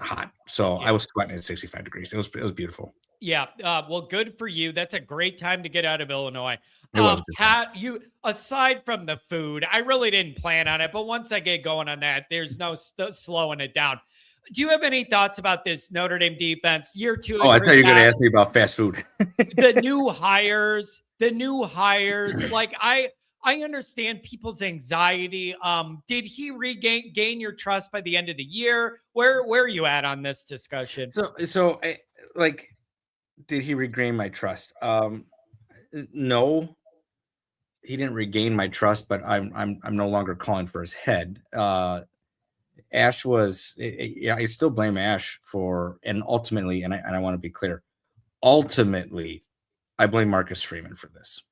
hot. So I was sweating at 65 degrees. It was beautiful. Yeah. Well, good for you. That's a great time to get out of Illinois. It was Pat, you, aside from the food, I really didn't plan on it, but once I get going on that, there's no slowing it down. Do you have any thoughts about this Notre Dame defense year 2? Oh, I thought you were going to ask me about fast food. the new hires, like I understand people's anxiety. Did he gain your trust by the end of the year? Where are you at on this discussion? So did he regain my trust? No, he didn't regain my trust, but I'm no longer calling for his head. Ash was, I still blame Ash and ultimately, and I want to be clear, ultimately, I blame Marcus Freeman for this.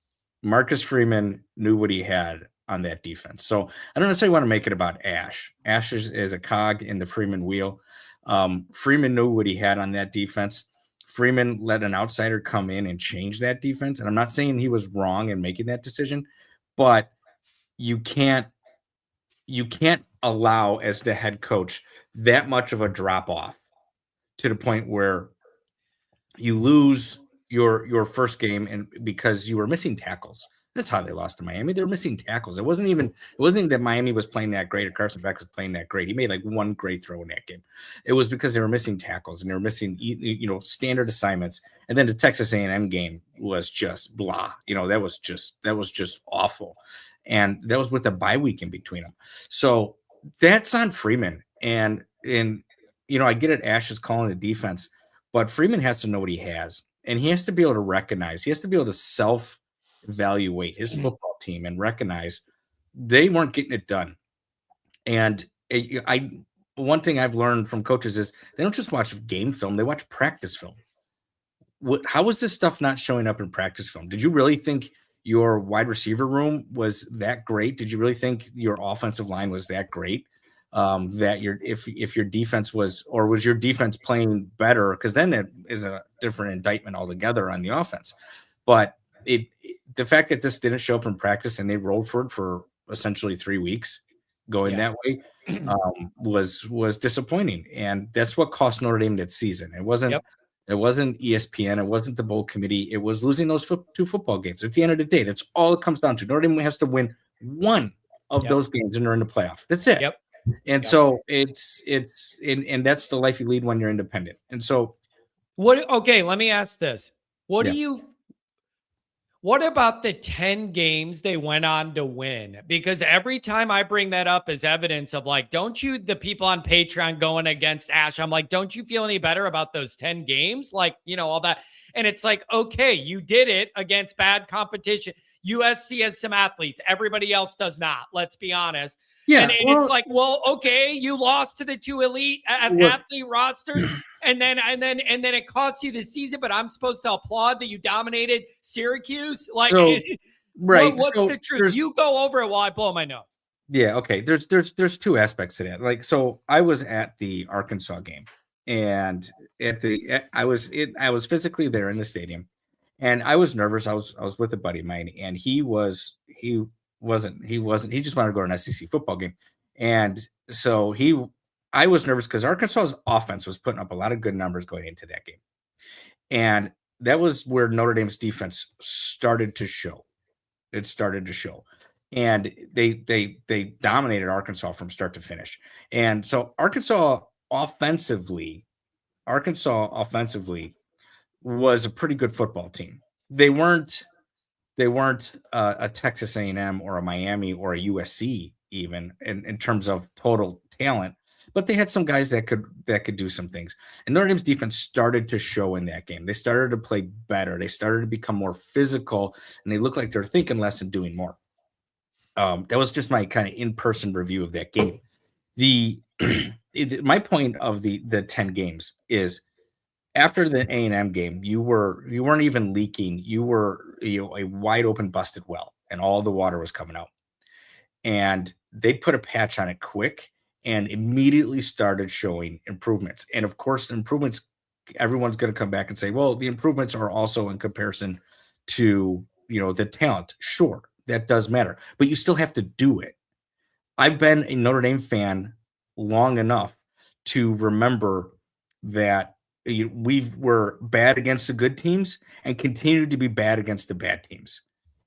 Marcus Freeman knew what he had on that defense. So I don't necessarily want to make it about Ash. Ash is a cog in the Freeman wheel. Freeman knew what he had on that defense. Freeman let an outsider come in and change that defense. And I'm not saying he was wrong in making that decision, but you can't allow, as the head coach, that much of a drop off to the point where you lose your first game and because you were missing tackles. That's how they lost to Miami. They were missing tackles. It wasn't even that Miami was playing that great or Carson Beck was playing that great. He made like one great throw in that game. It was because they were missing tackles and they were missing, standard assignments. And then the Texas A&M game was just blah. That was just awful. And that was with a bye week in between them. So that's on Freeman. And I get it. Ash is calling the defense, but Freeman has to know what he has, and he has to be able to recognize. He has to be able to self-evaluate his football team and recognize they weren't getting it done. And one thing I've learned from coaches is they don't just watch game film; they watch practice film. How was this stuff not showing up in practice film? Did you really think your wide receiver room was that great? Did you really think your offensive line was that great? That if your defense was your defense playing better? Because then it is a different indictment altogether on the offense. But the fact that this didn't show up in practice and they rolled for it for essentially 3 weeks going that way was disappointing. And that's what cost Notre Dame that season. It wasn't ESPN. It wasn't the bowl committee. It was losing those 2 football games. At the end of the day, that's all it comes down to. Notre Dame has to win one of those games and they're in the playoff. That's it. Yep. And so it's that's the life you lead when you're independent. And so let me ask this. What about the 10 games they went on to win? Because every time I bring that up as evidence of like, don't you, the people on Patreon going against Ash, I'm like, don't you feel any better about those 10 games? Like, all that. And it's like, okay, you did it against bad competition. USC has some athletes. Everybody else does not. Let's be honest. Yeah, And it's like, well, okay, you lost to the two elite athlete rosters, and then it costs you the season. But I'm supposed to applaud that you dominated Syracuse. Like, right? What's the truth? You go over it while I blow my nose. Yeah. Okay. There's two aspects to that. Like, so I was at the Arkansas game, and I was physically there in the stadium, and I was nervous. I was with a buddy of mine, and he just wanted to go to an SEC football game. And so I was nervous because Arkansas's offense was putting up a lot of good numbers going into that game. And that was where Notre Dame's defense started to show. It started to show. And they dominated Arkansas from start to finish. And so Arkansas offensively was a pretty good football team. They weren't a Texas A&M or a Miami or a USC even in terms of total talent, but they had some guys that could do some things. And Notre Dame's defense started to show in that game. They started to play better. They started to become more physical, and they looked like they're thinking less and doing more. That was just my kind of in-person review of that game. My point of the 10 games is, after the A&M game, you weren't even leaking. You were a wide open busted well, and all the water was coming out. And they put a patch on it quick and immediately started showing improvements. And of course, the improvements, everyone's going to come back and say, well, the improvements are also in comparison to the talent. Sure, that does matter, but you still have to do it. I've been a Notre Dame fan long enough to remember that we were bad against the good teams and continued to be bad against the bad teams.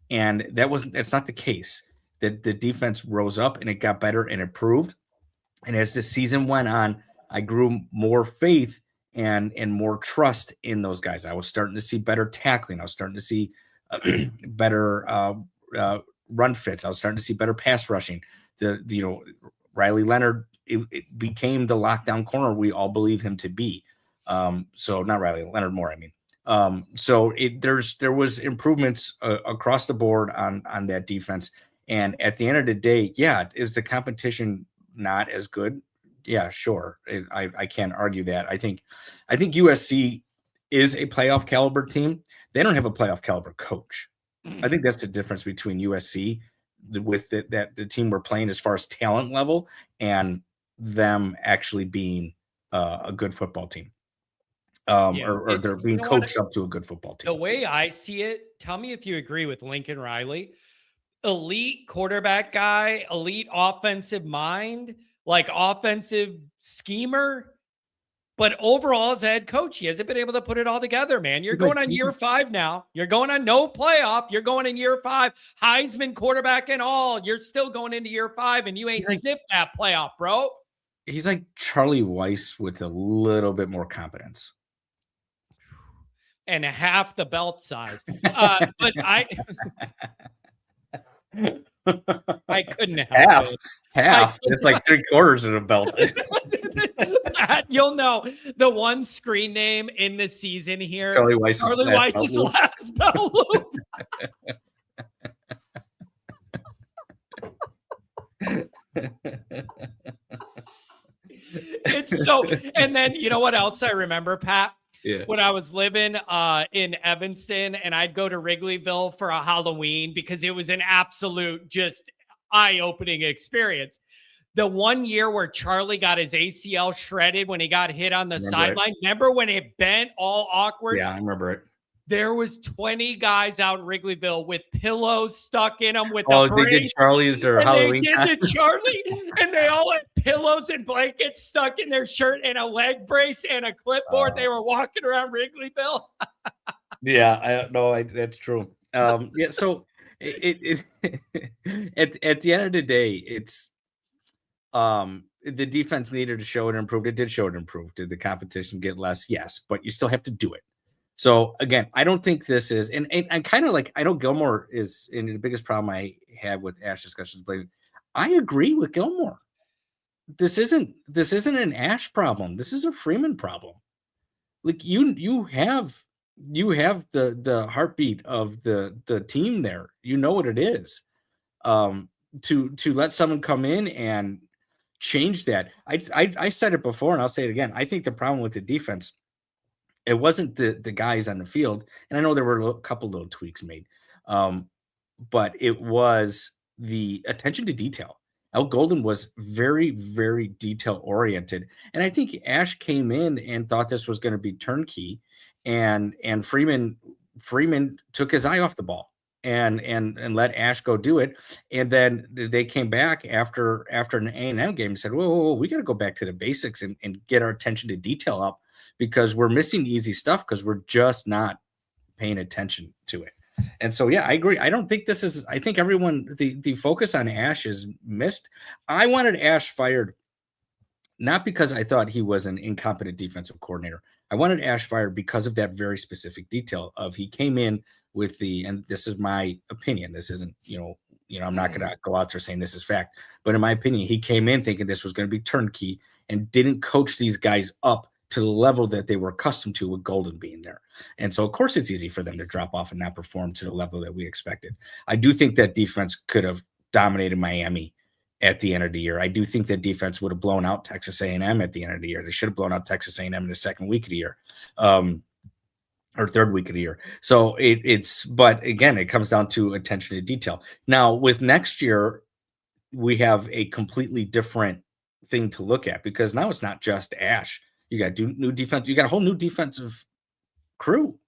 And that's not the case. That the defense rose up and it got better and improved. And as the season went on, I grew more faith and more trust in those guys. I was starting to see better tackling. I was starting to see better run fits. I was starting to see better pass rushing. Riley Leonard, it became the lockdown corner we all believe him to be. So not Riley Leonard Moore, I mean. So there was improvements across the board on that defense. And at the end of the day, yeah, is the competition not as good? Yeah, sure. I can't argue that. I think USC is a playoff caliber team. They don't have a playoff caliber coach. I think that's the difference between USC with the team we're playing as far as talent level and them actually being a good football team. Or they're being coached up to a good football team. The way I see it, tell me if you agree with Lincoln Riley. Elite quarterback guy, elite offensive mind, like offensive schemer. But overall, as a head coach, he hasn't been able to put it all together, man. You're going on year 5 now. You're going on no playoff. You're going in year 5. Heisman quarterback and all. You're still going into year 5, and you ain't sniffed that playoff, bro. He's like Charlie Weiss with a little bit more competence. And half the belt size. But I couldn't help it. Half. It's like 3/4 of a belt. You'll know the one screen name in the season here. Charlie Weiss's last belt loop. It's so, and then you know what else I remember, Pat? Yeah. When I was living in Evanston, and I'd go to Wrigleyville for a Halloween because it was an absolute just eye-opening experience. The one year where Charlie got his ACL shredded when he got hit on the sideline. Remember when it bent all awkward? Yeah, I remember it. There was 20 guys out in Wrigleyville with pillows stuck in them with the brace. They did Charlie's or Halloween. They did the Charlie, and they all had pillows and blankets stuck in their shirt and a leg brace and a clipboard. They were walking around Wrigleyville. Yeah, that's true. Yeah, so it at the end of the day, it's the defense needed to show it improved. It did show it improved. Did the competition get less? Yes, but you still have to do it. So again, I don't think this is, and kind of like, I know Gilmore is, and the biggest problem I have with Ash discussions, but I agree with Gilmore. This isn't an Ash problem. This is a Freeman problem. Like you have the heartbeat of the team there. You know what it is. To let someone come in and change that. I said it before and I'll say it again. I think the problem with the defense, it wasn't the guys on the field, and I know there were a couple little tweaks made, but it was the attention to detail. Al Golden was very, very detail oriented, and I think Ash came in and thought this was going to be turnkey, and Freeman took his eye off the ball and let Ash go do it, and then they came back after an A&M game and said, whoa, we got to go back to the basics and get our attention to detail up, because we're missing easy stuff because we're just not paying attention to it. And so, yeah, I agree. I don't think this is, I think everyone, the focus on Ash is missed. I wanted Ash fired, not because I thought he was an incompetent defensive coordinator. I wanted Ash fired because of that very specific detail of, he came in with and this is my opinion. This isn't, I'm not going to go out there saying this is fact, but in my opinion, he came in thinking this was going to be turnkey and didn't coach these guys up to the level that they were accustomed to with Golden being there. And so, of course, it's easy for them to drop off and not perform to the level that we expected. I do think that defense could have dominated Miami at the end of the year. I do think that defense would have blown out Texas A&M at the end of the year. They should have blown out Texas A&M in the second week of the year, or third week of the year. So but again, it comes down to attention to detail. Now, with next year, we have a completely different thing to look at, because now it's not just Ash. You got new defense. You got a whole new defensive crew.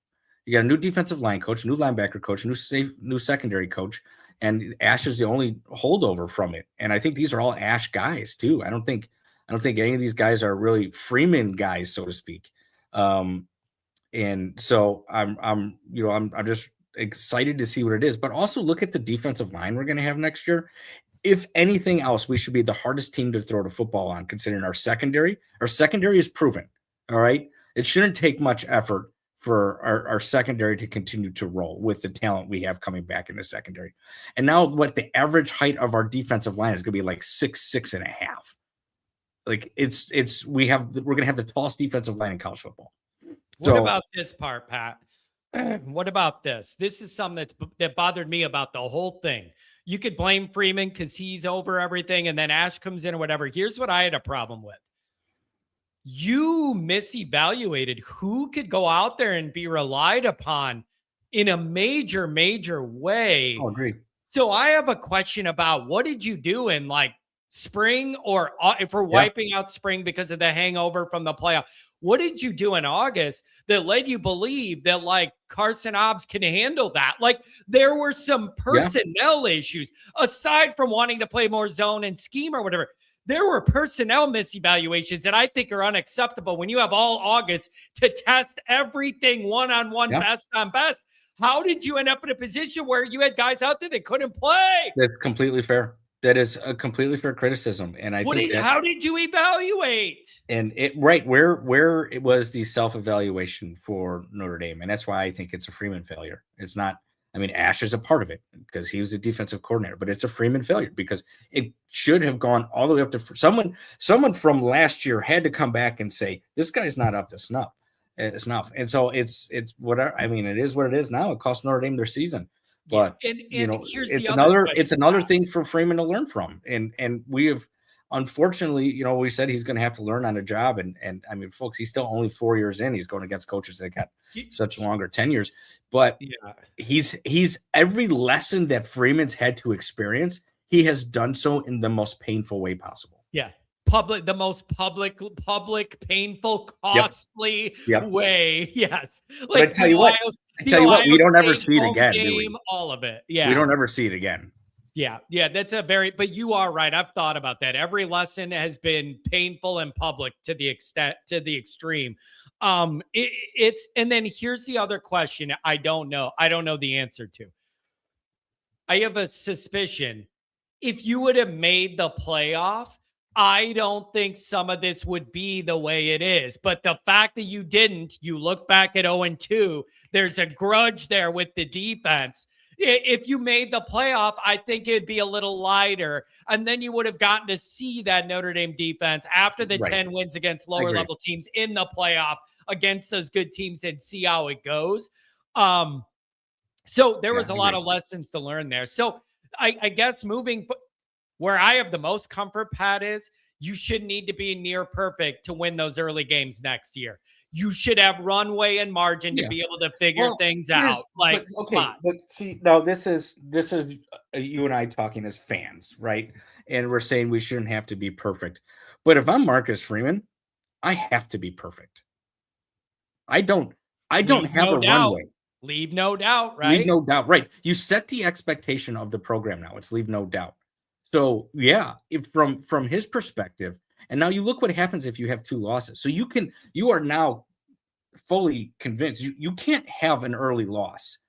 You got a new defensive line coach, new linebacker coach, new secondary coach, and Ash is the only holdover from it. And I think these are all Ash guys too. I don't think any of these guys are really Freeman guys, so to speak. And so I'm just excited to see what it is. But also look at the defensive line we're going to have next year. If anything else, we should be the hardest team to throw the football on, considering our secondary. Our secondary is proven. All right. It shouldn't take much effort for our secondary to continue to roll with the talent we have coming back in the secondary. And now what the average height of our defensive line is going to be like 6'6.5". Like we're going to have the tallest defensive line in college football. What about this part, Pat? What about this? This is something that bothered me about the whole thing. You could blame Freeman because he's over everything, and then Ash comes in or whatever. Here's what I had a problem with. You misevaluated who could go out there and be relied upon in a major, major way. Oh, agreed. So I have a question about, what did you do in like spring, or if we're wiping out spring because of the hangover from the playoff? What did you do in August that led you believe that like Carson Hobbs can handle that? Like there were some personnel issues aside from wanting to play more zone and scheme or whatever. There were personnel misevaluations that I think are unacceptable when you have all August to test everything one-on-one, best on best. How did you end up in a position where you had guys out there that couldn't play? That's completely fair. That is a completely fair criticism. And how did you evaluate? And where it was the self-evaluation for Notre Dame. And that's why I think it's a Freeman failure. It's not, I mean, Ash is a part of it because he was the defensive coordinator, but it's a Freeman failure because it should have gone all the way up to someone from last year had to come back and say, this guy's not up to snuff. And so it's whatever. I mean, it is what it is now. It cost Notre Dame their season. But it's another thing for Freeman to learn from. And we have, unfortunately, we said he's going to have to learn on a job. And I mean, folks, he's still only 4 years in. He's going against coaches that got such longer tenures. But he's every lesson that Freeman's had to experience, he has done so in the most painful way possible. Yeah. The most public, painful, costly way. Yes. Like, but I tell you what, we don't ever see it again. Game, all of it. Yeah. We don't ever see it again. Yeah. Yeah. That's but you are right. I've thought about that. Every lesson has been painful and public to the extreme. And then here's the other question. I don't know the answer to. I have a suspicion if you would have made the playoff, I don't think some of this would be the way it is. But the fact that you didn't, you look back at 0-2, there's a grudge there with the defense. If you made the playoff, I think it'd be a little lighter. And then you would have gotten to see that Notre Dame defense after the 10 wins against lower level teams in the playoff against those good teams and see how it goes. So there was a lot of lessons to learn there. So I guess moving where I have the most comfort, Pat, is you should need to be near perfect to win those early games next year. You should have runway and margin to be able to figure things out. Like, but see, no, this is you and I talking as fans, right? And we're saying we shouldn't have to be perfect. But if I'm Marcus Freeman, I have to be perfect. I don't have a runway. Leave no doubt, right? Leave no doubt, right? You set the expectation of the program now. It's leave no doubt. So yeah, if from his perspective, and now you look what happens if you have 2 losses. So you are now fully convinced you can't have an early loss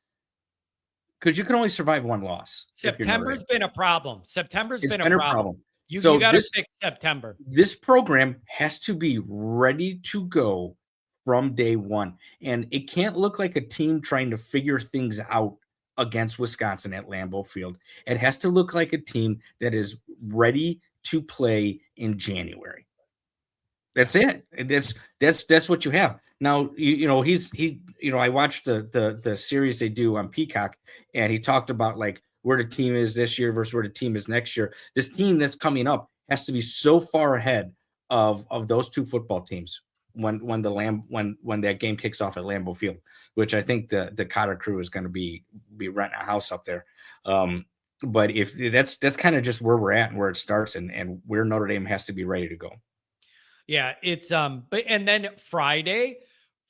because you can only survive 1 loss. September's been a problem. September's been a problem. You got to fix September. This program has to be ready to go from day one, and it can't look like a team trying to figure things out against Wisconsin at Lambeau Field. It has to look like a team that is ready to play in January. That's it. That's what you have. Now, I watched the series they do on Peacock, and he talked about like where the team is this year versus where the team is next year. This team that's coming up has to be so far ahead of those 2 football teams when that game kicks off at Lambeau Field, which I think the Cotter crew is going to be renting a house up there. But if that's kind of just where we're at and where it starts and where Notre Dame has to be ready to go. Yeah, it's but and then Friday,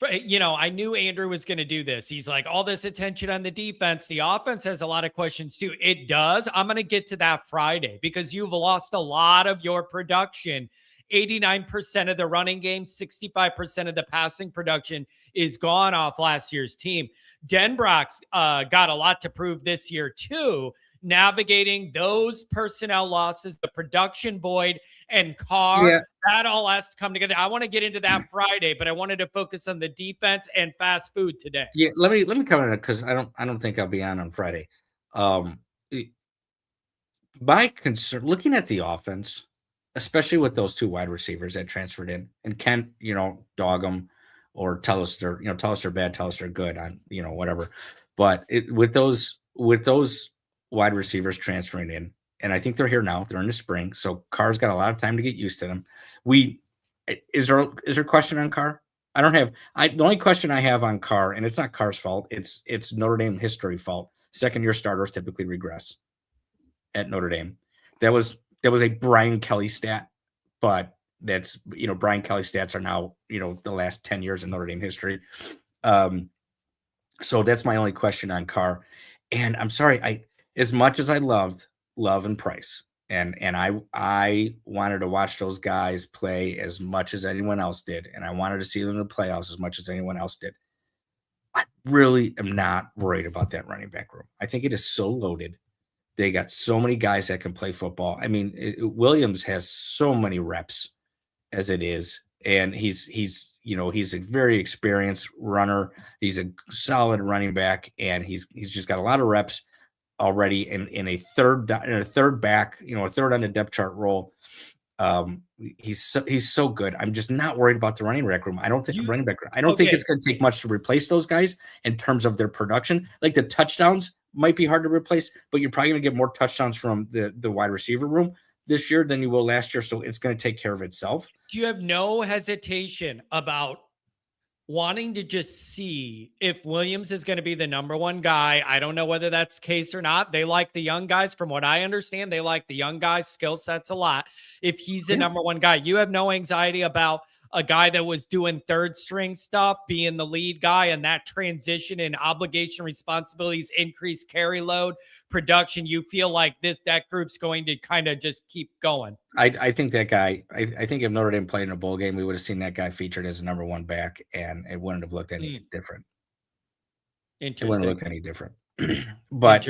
I knew Andrew was going to do this. He's like, all this attention on the defense. The offense has a lot of questions too. It does. I'm going to get to that Friday because you've lost a lot of your production. 89% of the running game, 65% of the passing production is gone off last year's team. Denbrock's got a lot to prove this year too, navigating those personnel losses, the production void, and Carr. Yeah. That all has to come together. I want to get into that Friday, but I wanted to focus on the defense and fast food today. Yeah, let me come in because I don't think I'll be on Friday. My concern, looking at the offense, especially with those 2 wide receivers that transferred in, and Kent, dog them or tell us they're bad, tell us they're good on, whatever. But with those wide receivers transferring in, and I think they're here now. They're in the spring, so Carr's got a lot of time to get used to them. Is there a question on Carr? The only question I have on Carr, and it's not Carr's fault. It's Notre Dame history fault. Second-year starters typically regress at Notre Dame. That was a Brian Kelly stat, but that's, Brian Kelly stats are now, the last 10 years in Notre Dame history. So that's my only question on Carr. And I'm sorry, as much as I loved Love and Price, and I wanted to watch those guys play as much as anyone else did, and I wanted to see them in the playoffs as much as anyone else did, I really am not worried about that running back room. I think it is so loaded. They got so many guys that can play football. I mean, Williams has so many reps as it is, and he's a very experienced runner. He's a solid running back, and he's just got a lot of reps already in a third back, a third on the depth chart role. He's so good. I'm just not worried about the running back room. I don't think think it's going to take much to replace those guys in terms of their production. Like the touchdowns might be hard to replace, but you're probably going to get more touchdowns from the wide receiver room this year than you will last year. So it's going to take care of itself. Do you have no hesitation about wanting to just see if Williams is going to be the number 1 guy? I don't know whether that's the case or not. They like the young guys. From what I understand, they like the young guys' skill sets a lot. If he's the number 1 guy, you have no anxiety about a guy that was doing third string stuff being the lead guy, and that transition and obligation responsibilities, increased carry load, production. You feel like that group's going to kind of just keep going. I think that guy, I think if Notre Dame played in a bowl game, we would have seen that guy featured as a number 1 back, and it wouldn't have looked any different. Interesting. It wouldn't have looked any different. But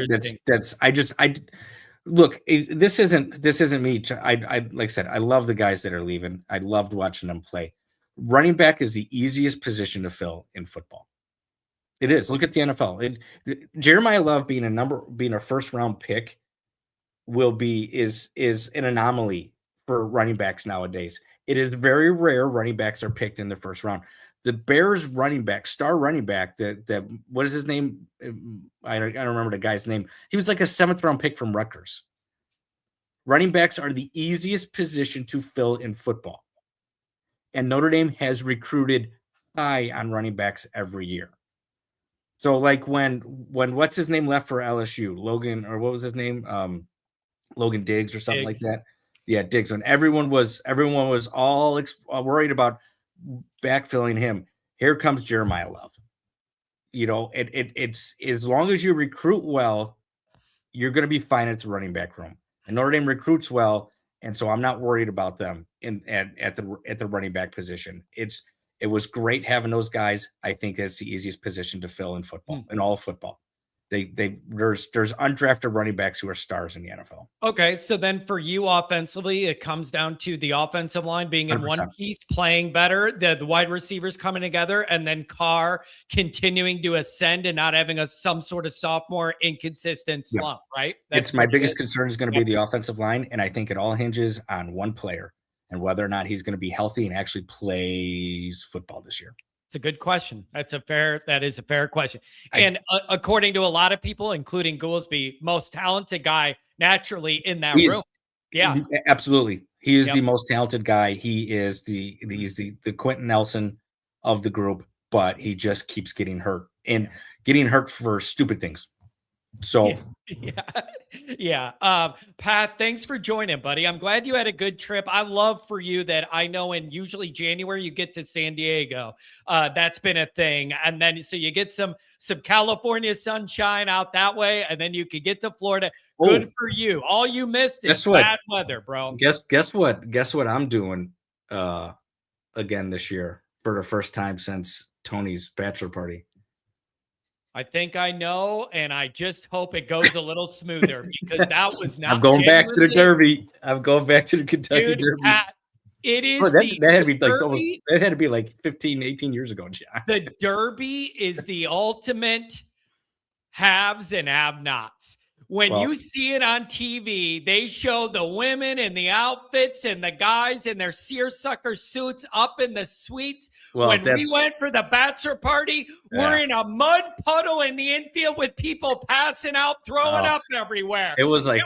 Look, this isn't me. I like I said, I love the guys that are leaving. I loved watching them play. Running back is the easiest position to fill in football. It is. Look at the NFL. Jeremiah Love being a first round pick is an anomaly for running backs nowadays. It is very rare running backs are picked in the first round. The Bears star running back, what is his name? I don't remember the guy's name. He was like a 7th round pick from Rutgers. Running backs are the easiest position to fill in football. And Notre Dame has recruited high on running backs every year. So like when what's his name left for LSU, Logan, or what was his name? Logan Diggs or something like that. Yeah, Diggs. When everyone was all worried about backfilling him. Here comes Jeremiah Love. It's as long as you recruit well, you're going to be fine at the running back room. And Notre Dame recruits well, and so I'm not worried about them at the running back position. It was great having those guys. I think that's the easiest position to fill in football, in all of football. There's undrafted running backs who are stars in the NFL. Okay, so then for you offensively, it comes down to the offensive line being in 100%. one piece, playing better, the wide receivers coming together, and then Carr continuing to ascend and not having some sort of sophomore inconsistent slump, right? It's my biggest concern is going to be the offensive line, and I think it all hinges on one player and whether or not he's going to be healthy and actually plays football this year. It's a good question. That is a fair question. And according to a lot of people, including Goolsby, most talented guy naturally in that room. Yeah, absolutely. He is the most talented guy. He's the Quentin Nelson of the group, but he just keeps getting hurt and getting hurt for stupid things. So Pat, thanks for joining, buddy. I'm glad you had a good trip. I love for you that I know in usually January you get to San Diego. That's been a thing. And then so you get some California sunshine out that way, and then you could get to Florida. Good for you. All you missed is bad weather, bro. Guess what I'm doing again this year for the first time since Tony's bachelor party. I think I know, and I just hope it goes a little smoother because that was not. I'm going back to the Derby. I'm going back to the Kentucky Derby. It is that had to be like 15, 18 years ago, John. The Derby is the ultimate haves and have-nots. When you see it on TV, they show the women in the outfits and the guys in their seersucker suits up in the suites. When we went for the bachelor party, we're in a mud puddle in the infield with people passing out, throwing up everywhere. It was like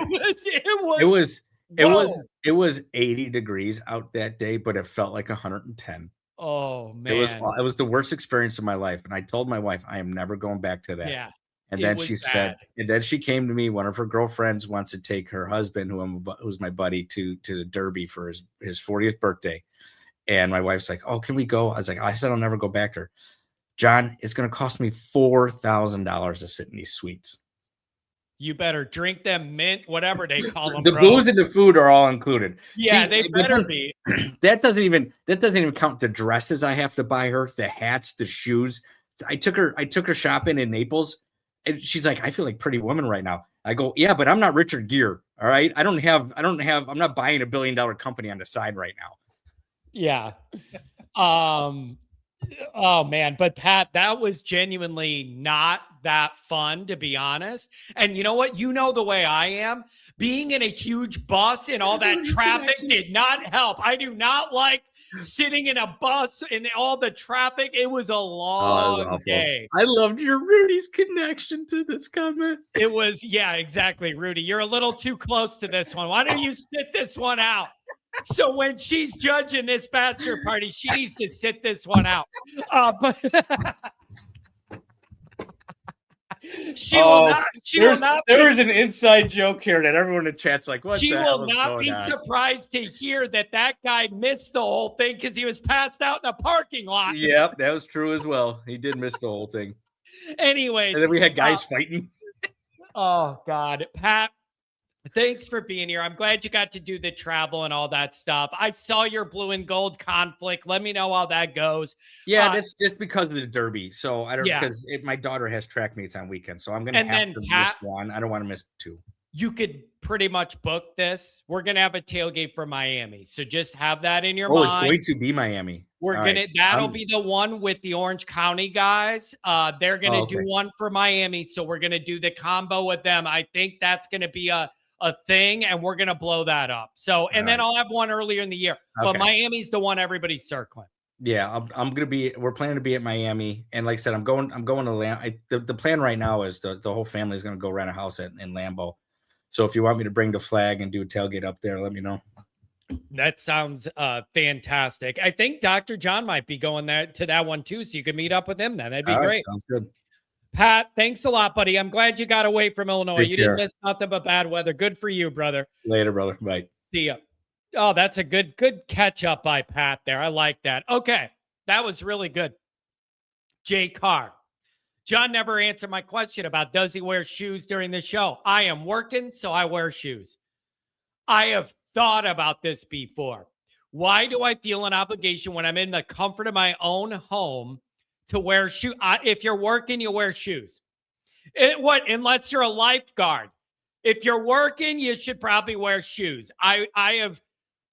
it was 80 degrees out that day, but it felt like 110. Oh man, it was the worst experience of my life, and I told my wife I am never going back to that. Yeah. And then she said, and then she came to me. One of her girlfriends wants to take her husband, who's my buddy, to the Derby for his 40th birthday. And my wife's like, "Oh, can we go?" I said, "I'll never go back there." John, it's going to cost me $4,000 to sit in these suites. You better drink them mint, whatever they call them. The booze and the food are all included. Yeah, they better be. That doesn't even count the dresses I have to buy her, the hats, the shoes. I took her shopping in Naples. And she's like, "I feel like Pretty Woman right now." I go, "Yeah, but I'm not Richard Gere. All right. I'm not buying $1 billion company on the side right now." Yeah. Oh man. But Pat, that was genuinely not that fun, to be honest. And you know what? You know the way I am. Being in a huge bus and all that traffic did not help. I do not like sitting in a bus in all the traffic. It was a long day. I loved your Rudy's connection to this comment. It was, yeah, exactly. Rudy, you're a little too close to this one. Why don't you sit this one out? So when she's judging this bachelor party, she needs to sit this one out. But there is an inside joke here that everyone in chat's like, "What?" She will not be surprised to hear that guy missed the whole thing because he was passed out in a parking lot. Yep, that was true as well. He did miss the whole thing. Anyways, and then we had guys fighting. Oh God, Pat. Thanks for being here. I'm glad you got to do the travel and all that stuff. I saw your blue and gold conflict. Let me know how that goes. Yeah, that's just because of the Derby. So I don't because my daughter has track meets on weekends, so I'm going to have to miss one. I don't want to miss two. you could pretty much book this. We're going to have a tailgate for Miami. So just have that in your Oh, it's mind. going to be Miami. That'll be the one with the Orange County guys. They're going to do one for Miami. So we're going to do the combo with them. I think that's going to be a thing, and we're going to blow that up. So, and then I'll have one earlier in the year. But Miami's the one everybody's circling. Yeah, we're planning to be at Miami. And like I said, I'm going to the plan right now is the whole family is going to go rent a house in Lambeau. So if you want me to bring the flag and do a tailgate up there, let me know. That sounds fantastic. I think Dr. John might be going there to that one too, so you could meet up with him then. That'd be great. Sounds good. Pat, thanks a lot, buddy. I'm glad you got away from Illinois. Take you care. Didn't miss nothing but bad weather. Good for you, brother. Later, brother. Bye. See ya. Oh, that's a good catch up by Pat there. I like that. Okay, that was really good. Jay Carr. John never answered my question about does he wear shoes during the show. I am working, so I wear shoes. I have thought about this before. Why do I feel an obligation when I'm in the comfort of my own home to wear shoes? If you're working, you wear shoes. Unless you're a lifeguard. If you're working, you should probably wear shoes. I have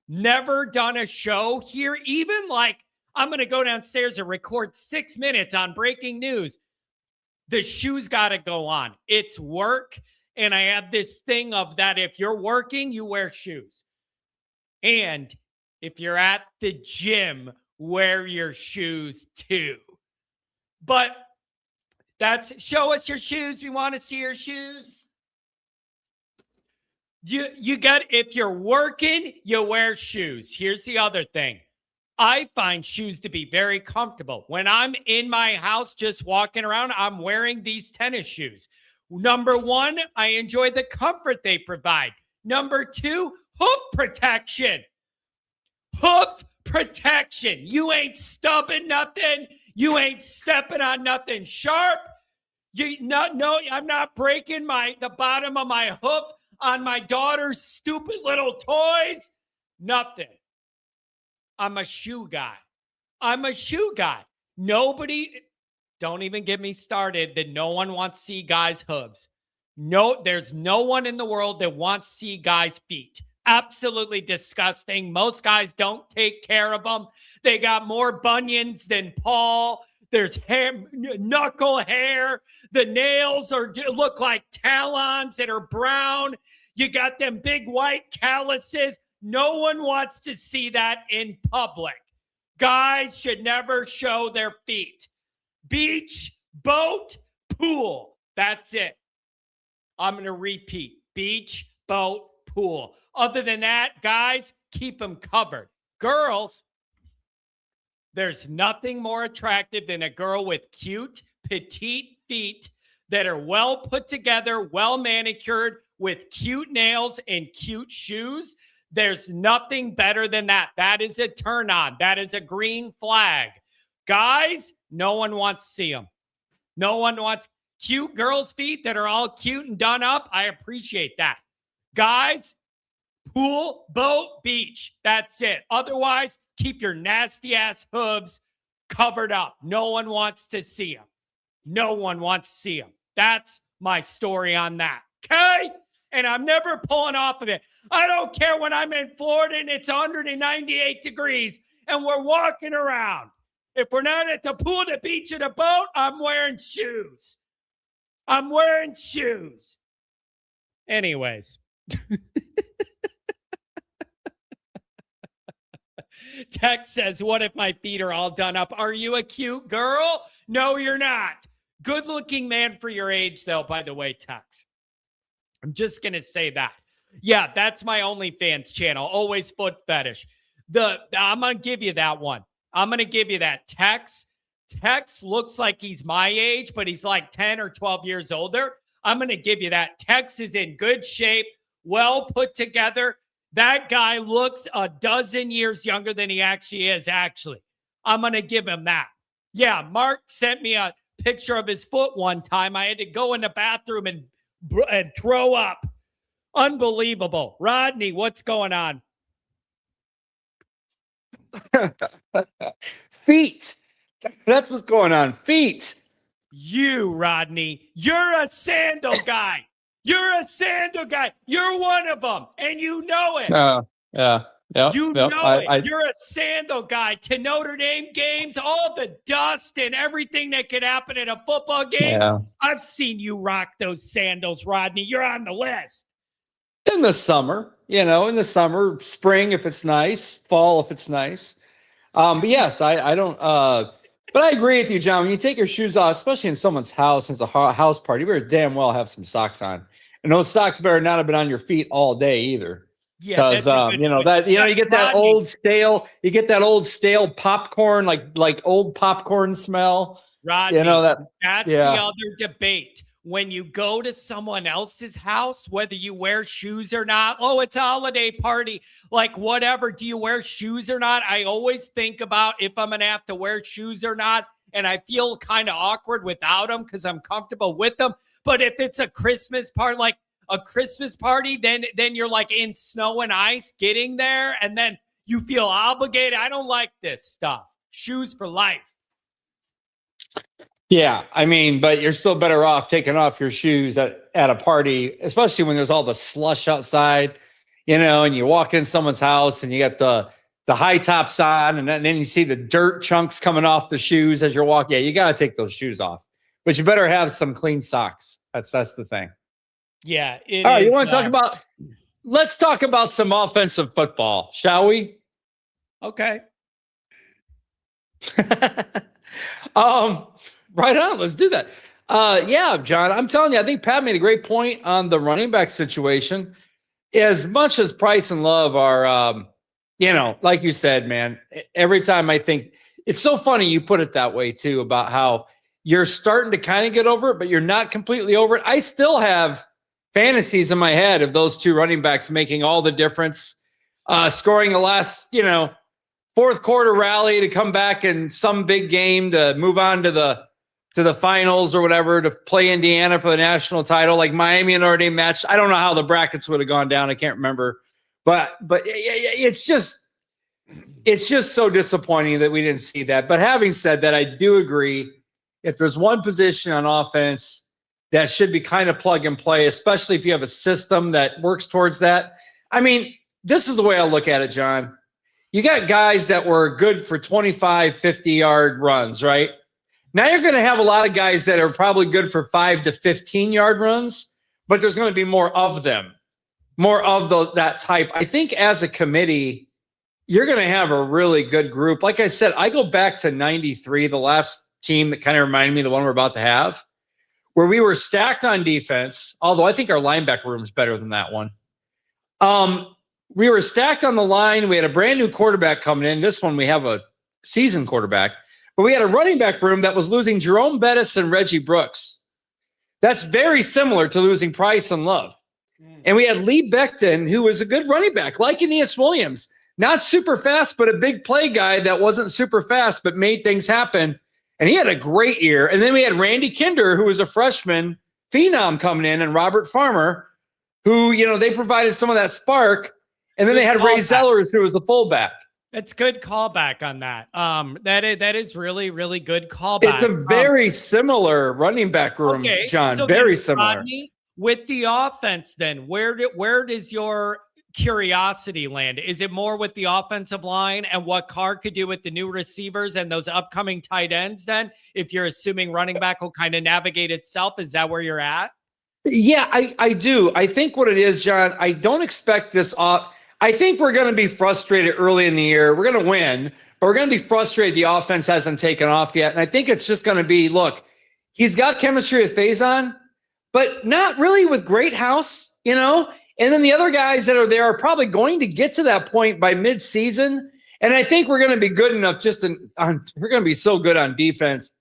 never done a show here, even like I'm going to go downstairs and record 6 minutes on breaking news. The shoes got to go on. It's work. And I have this thing of that if you're working, you wear shoes. And if you're at the gym, wear your shoes too. But show us your shoes. We want to see your shoes. If you're working, you wear shoes. Here's the other thing. I find shoes to be very comfortable. When I'm in my house just walking around, I'm wearing these tennis shoes. Number one, I enjoy the comfort they provide. Number two, hoof protection. Hoof protection. You ain't stubbing nothing. You ain't stepping on nothing sharp. I'm not breaking the bottom of my hoof on my daughter's stupid little toys. Nothing. I'm a shoe guy. Don't even get me started that no one wants to see guys' hooves. No, there's no one in the world that wants to see guys' feet. Absolutely disgusting. Most guys don't take care of them. They got more bunions than Paul. There's hair, knuckle hair. The nails look like talons that are brown. You got them big white calluses. No one wants to see that in public. Guys should never show their feet. Beach, boat, pool. That's it. I'm going to repeat. Beach, boat, pool. Other than that, guys, keep them covered. Girls, there's nothing more attractive than a girl with cute, petite feet that are well put together, well manicured, with cute nails and cute shoes. There's nothing better than that. That is a turn on. That is a green flag. Guys, no one wants to see them. No one wants cute girls' feet that are all cute and done up. I appreciate that. Guys, pool, boat, beach. That's it. Otherwise, keep your nasty ass hooves covered up. No one wants to see them. No one wants to see them. That's my story on that. Okay? And I'm never pulling off of it. I don't care when I'm in Florida and it's 198 degrees and we're walking around. If we're not at the pool, the beach, or the boat, I'm wearing shoes. I'm wearing shoes. Anyways. Tex says, what if my feet are all done up? Are you a cute girl? No, you're not. Good looking man for your age, though, by the way, Tex. I'm just going to say that. Yeah, that's my OnlyFans channel. Always foot fetish. I'm going to give you that one. I'm going to give you that. Tex looks like he's my age, but he's like 10 or 12 years older. I'm going to give you that. Tex is in good shape, well put together. That guy looks a dozen years younger than he actually is, actually. I'm going to give him that. Yeah, Mark sent me a picture of his foot one time. I had to go in the bathroom and throw up. Unbelievable. Rodney, what's going on? Feet. That's what's going on. Feet. You, Rodney, you're a sandal guy. You're a sandal guy. You're one of them, and you know it. Yeah. You know it. You're a sandal guy to Notre Dame games, all the dust and everything that could happen at a football game. Yeah. I've seen you rock those sandals, Rodney. You're on the list. In the summer, spring if it's nice, fall if it's nice. But yes, I don't. But I agree with you, John. When you take your shoes off, especially in someone's house, it's a house party, you better damn well have some socks on, and those socks better not have been on your feet all day either. Yeah, because you get that old stale popcorn, like old popcorn smell. Rodney, that's the other debate. When you go to someone else's house, whether you wear shoes or not, it's a holiday party, like whatever, do you wear shoes or not? I always think about if I'm going to have to wear shoes or not, and I feel kind of awkward without them because I'm comfortable with them. But if it's a Christmas party, like a Christmas party, then you're like in snow and ice getting there, and then you feel obligated. I don't like this stuff. Shoes for life. Yeah, I mean, but you're still better off taking off your shoes at a party, especially when there's all the slush outside, and you walk in someone's house and you got the high tops on, and then you see the dirt chunks coming off the shoes as you're walking. Yeah, you got to take those shoes off, but you better have some clean socks. That's the thing. Yeah. All right, you want to talk about? Let's talk about some offensive football, shall we? Okay. Right on. Let's do that. Yeah, John, I'm telling you, I think Pat made a great point on the running back situation. As much as Price and Love are, like you said, man, every time I think it's so funny you put it that way too, about how you're starting to kind of get over it, but you're not completely over it. I still have fantasies in my head of those two running backs making all the difference, scoring the last, fourth quarter rally to come back in some big game to move on to the finals or whatever, to play Indiana for the national title, like Miami and Notre Dame match. I don't know how the brackets would have gone down. I can't remember, but it's just so disappointing that we didn't see that. But having said that, I do agree. If there's one position on offense that should be kind of plug and play, especially if you have a system that works towards that. I mean, this is the way I look at it, John. You got guys that were good for 25, 50-yard runs, right? Now you're going to have a lot of guys that are probably good for 5 to 15-yard runs, but there's going to be more of them, more of that type. I think as a committee, you're going to have a really good group. Like I said, I go back to 93, the last team that kind of reminded me of the one we're about to have, where we were stacked on defense, although I think our linebacker room is better than that one. We were stacked on the line. We had a brand new quarterback coming in. This one, we have a seasoned quarterback. But we had a running back room that was losing Jerome Bettis and Reggie Brooks. That's very similar to losing Price and Love. And we had Lee Becton, who was a good running back, like Aeneas Williams. Not super fast, but a big play guy that wasn't super fast, but made things happen. And he had a great year. And then we had Randy Kinder, who was a freshman phenom coming in, and Robert Farmer, who, they provided some of that spark. And then they had Ray Zellers, who was the fullback. It's good callback on that. That is really, really good callback. It's a very similar running back room, John. So very similar. Rodney, with the offense, then where does your curiosity land? Is it more with the offensive line and what Carr could do with the new receivers and those upcoming tight ends? Then, if you're assuming running back will kind of navigate itself, is that where you're at? Yeah, I do. I think what it is, John, I don't expect this off. I think we're going to be frustrated early in the year. We're going to win, but we're going to be frustrated the offense hasn't taken off yet. And I think it's just going to be, look, he's got chemistry with Faison, but not really with Greathouse, And then the other guys that are there are probably going to get to that point by midseason. And I think we're going to be good enough we're going to be so good on defense.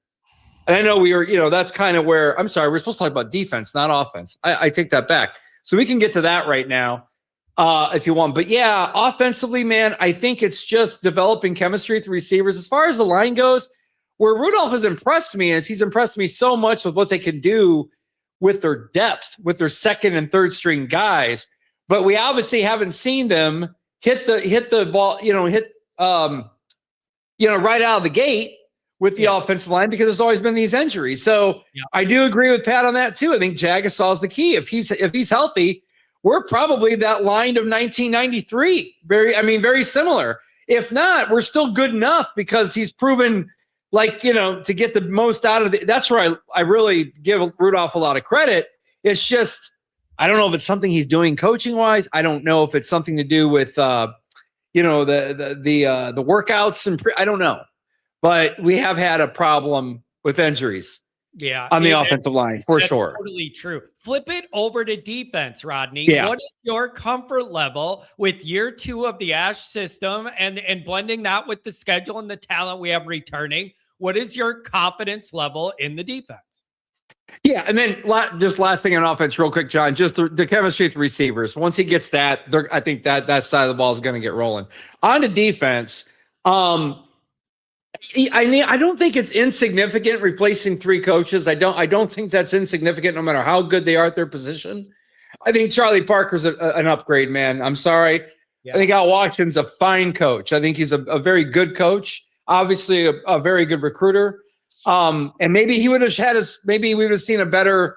And I know we were, that's kind of where, I'm sorry, we're supposed to talk about defense, not offense. I take that back. So we can get to that right now. If you want. But yeah, offensively, man, I think it's just developing chemistry with receivers. As far as the line goes, where Rudolph has impressed me is he's impressed me so much with what they can do with their depth, with their second and third string guys. But we obviously haven't seen them hit the ball, right out of the gate with the offensive line because there's always been these injuries. So I do agree with Pat on that too. I think Jagasaw is the key. If he's healthy, we're probably that line of 1993. Very similar. If not, we're still good enough because he's proven to get the most out of it. That's where I really give Rudolph a lot of credit. It's just, I don't know if it's something he's doing coaching wise. I don't know if it's something to do with, the workouts and I don't know. But we have had a problem with injuries on the offensive line, for sure. That's totally true. Flip it over to defense, Rodney. Yeah. What is your comfort level with year 2 of the Ash system and blending that with the schedule and the talent we have returning? What is your confidence level in the defense? Yeah, and then just last thing on offense real quick, John, just the chemistry with the receivers. Once he gets that, I think that side of the ball is going to get rolling. On to defense, I don't think it's insignificant replacing 3 coaches. I don't think that's insignificant no matter how good they are at their position. I think Charlie Parker's an upgrade, man. I'm sorry. Yeah. I think Al Washington's a fine coach. I think he's a very good coach, obviously a very good recruiter. And maybe he would have maybe we would have seen a better,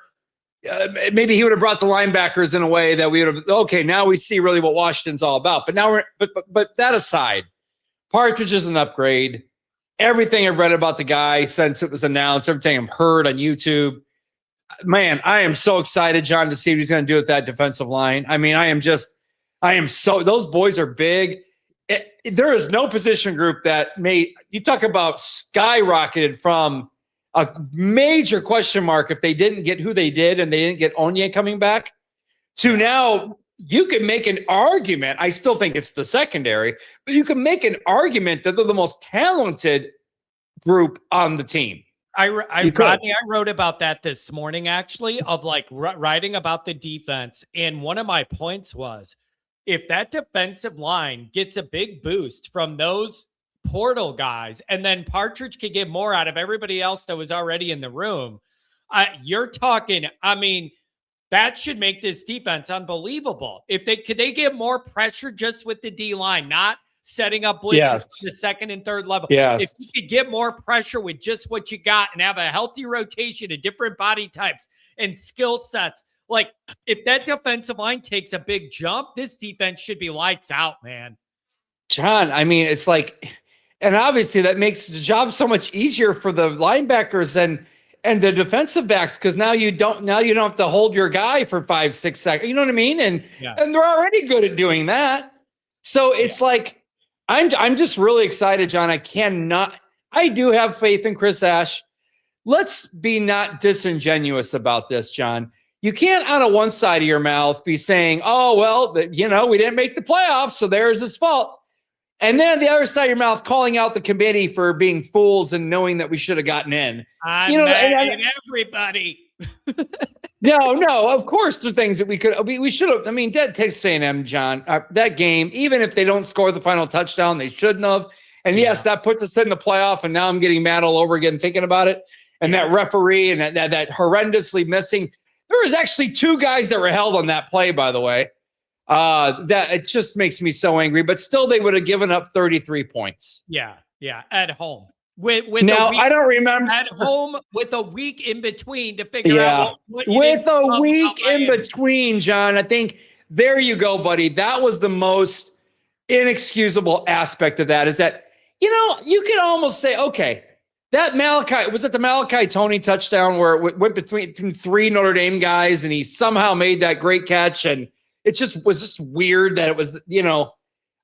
maybe he would have brought the linebackers in a way that we would have, okay, now we see really what Washington's all about. But now but that aside, Partridge is an upgrade. Everything I've read about the guy since it was announced, everything I've heard on YouTube, man, I am so excited, John, to see what he's going to do with that defensive line. I mean, those boys are big. There is no position group that you talk about skyrocketed from a major question mark if they didn't get who they did and they didn't get Onye coming back to now you can make an argument. I still think it's the secondary, but you can make an argument that they're the most talented group on the team. Rodney, I wrote about that this morning, actually, of writing about the defense. And one of my points was, if that defensive line gets a big boost from those portal guys, and then Partridge could get more out of everybody else that was already in the room, you're talking, that should make this defense unbelievable. Could they get more pressure just with the D line, not setting up blitzes to the second and third level? Yes. If you could get more pressure with just what you got and have a healthy rotation of different body types and skill sets, if that defensive line takes a big jump, this defense should be lights out, man. John, it's and obviously that makes the job so much easier for the linebackers and the defensive backs, because now you don't have to hold your guy for 5-6 seconds. You know what I mean? And they're already good at doing that. So it's I'm just really excited, John. I do have faith in Chris Ash. Let's be not disingenuous about this, John. You can't out of one side of your mouth be saying, oh, well, we didn't make the playoffs, so there's his fault. And then the other side of your mouth calling out the committee for being fools and knowing that we should have gotten in. And everybody. No, of course there are things that we should have. That Texas A&M, John, that game, even if they don't score the final touchdown, they shouldn't have. And yes, that puts us in the playoff, and now I'm getting mad all over again thinking about it. And that referee and that horrendously missing. There was actually 2 guys that were held on that play, by the way. That it just makes me so angry, but still they would have given up 33 points. Yeah. At home. I don't remember. At home with a week in between to figure out what with a week in between, John. I think there you go, buddy. That was the most inexcusable aspect of that, is that, you can almost say, okay, that the Malachi Tony touchdown where it went between 3 Notre Dame guys and he somehow made that great catch, and it was just weird that it was,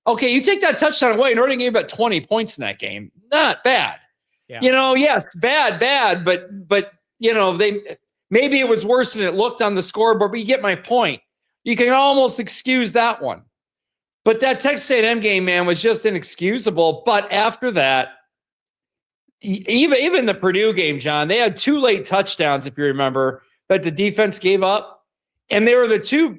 okay, you take that touchdown away, Notre Dame gave about 20 points in that game. Not bad. Yeah. Yes, bad, but maybe it was worse than it looked on the scoreboard, but you get my point. You can almost excuse that one. But that Texas A&M game, man, was just inexcusable. But after that, even the Purdue game, John, they had 2 late touchdowns, if you remember, that the defense gave up. And they were the 2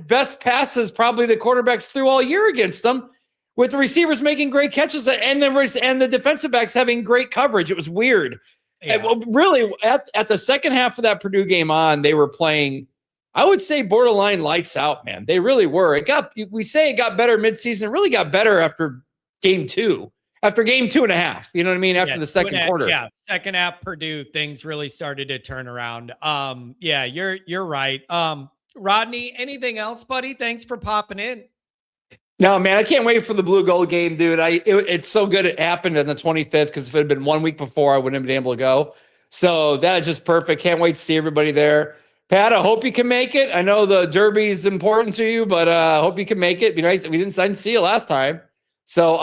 best passes probably the quarterbacks threw all year against them, with the receivers making great catches and the defensive backs having great coverage. It was weird. Yeah. Really, at the second half of that Purdue game on, they were playing, I would say, borderline lights out, man. They really were. We say it got better midseason. It really got better after game 2. after game 2.5. You know what I mean? After the second quarter. Yeah, second half Purdue, things really started to turn around. Yeah, you're right. Rodney, anything else, buddy? Thanks for popping in. No, man, I can't wait for the blue gold game, dude. It's so good it happened on the 25th, because if it had been 1 week before, I wouldn't have been able to go. So that is just perfect. Can't wait to see everybody there. Pat, I hope you can make it. I know the Derby is important to you, but I hope you can make it. Be nice. We didn't see you last time. So,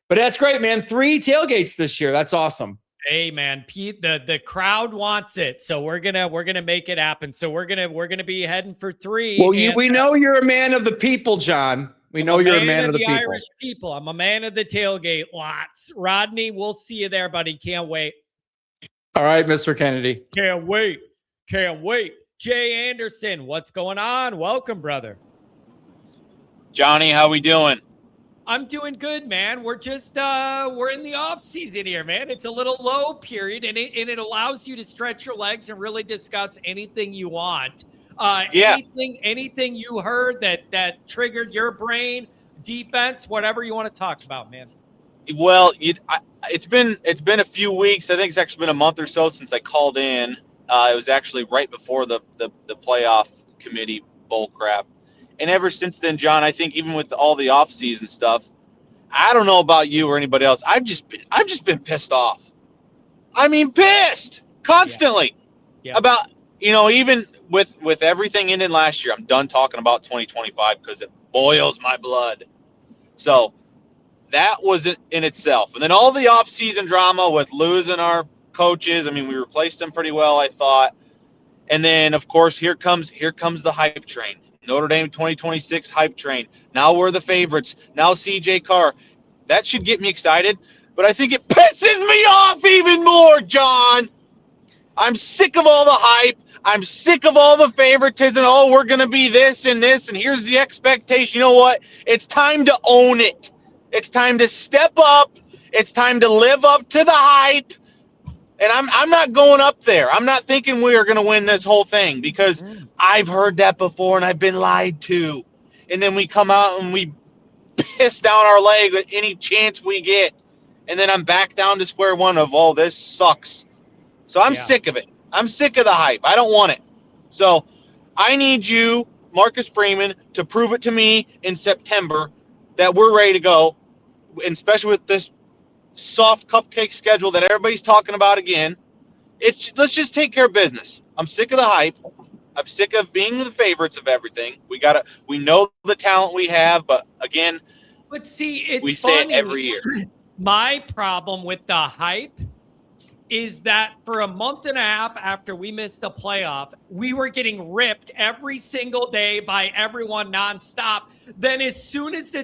but that's great, man. 3 tailgates this year. That's awesome. Hey, man, Pete, the crowd wants it, so we're gonna make it happen. So we're gonna be heading for 3. Well, we know you're a man of the people, John. We know you're a man of the people. Irish people. I'm a man of the tailgate lots. Rodney, we'll see you there, buddy. Can't wait. All right, Mr. Kennedy. Can't wait. Can't wait. Jay Anderson, what's going on? Welcome, brother. Johnny, how we doing? I'm doing good, man. We're just we're in the off season here, man. It's a little low period, and it allows you to stretch your legs and really discuss anything you want. Anything you heard that triggered your brain, defense, whatever you want to talk about, man. Well, it's been a few weeks. I think it's actually been a month or so since I called in. It was actually right before the playoff committee bull crap. And ever since then, John, I think even with all the off-season stuff, I don't know about you or anybody else. I've just been pissed off. I mean, pissed constantly about, even with everything ending last year. I'm done talking about 2025 because it boils my blood. So that was it in itself. And then all the off-season drama with losing our coaches. I mean, we replaced them pretty well, I thought. And then, of course, here comes the hype train. Notre Dame 2026 hype train. Now we're the favorites. Now CJ Carr. That should get me excited. But I think it pisses me off even more, John. I'm sick of all the hype. I'm sick of all the favoritism. Oh, we're going to be this, and here's the expectation. You know what? It's time to own it. It's time to step up. It's time to live up to the hype. And I'm not going up there. I'm not thinking we are going to win this whole thing because I've heard that before and I've been lied to. And then we come out and we piss down our leg at any chance we get. And then I'm back down to square one of, oh, this sucks. So I'm sick of it. I'm sick of the hype. I don't want it. So I need you, Marcus Freeman, to prove it to me in September that we're ready to go, and especially with this soft cupcake schedule that everybody's talking about again. Let's just take care of business. I'm sick of the hype. I'm sick of being the favorites of everything. We know the talent we have, but again, we say it every year. My problem with the hype is that for a month and a half after we missed the playoff, we were getting ripped every single day by everyone nonstop. Then as soon as the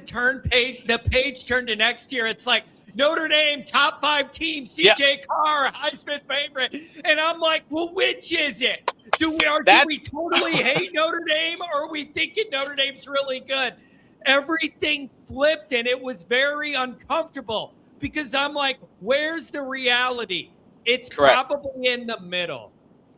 page turned to next year, it's like Notre Dame, top 5 team, CJ Carr, Heisman favorite. And I'm like, well, which is it? Do we totally hate Notre Dame, or are we thinking Notre Dame's really good? Everything flipped, and it was very uncomfortable because I'm like, where's the reality? It's probably in the middle.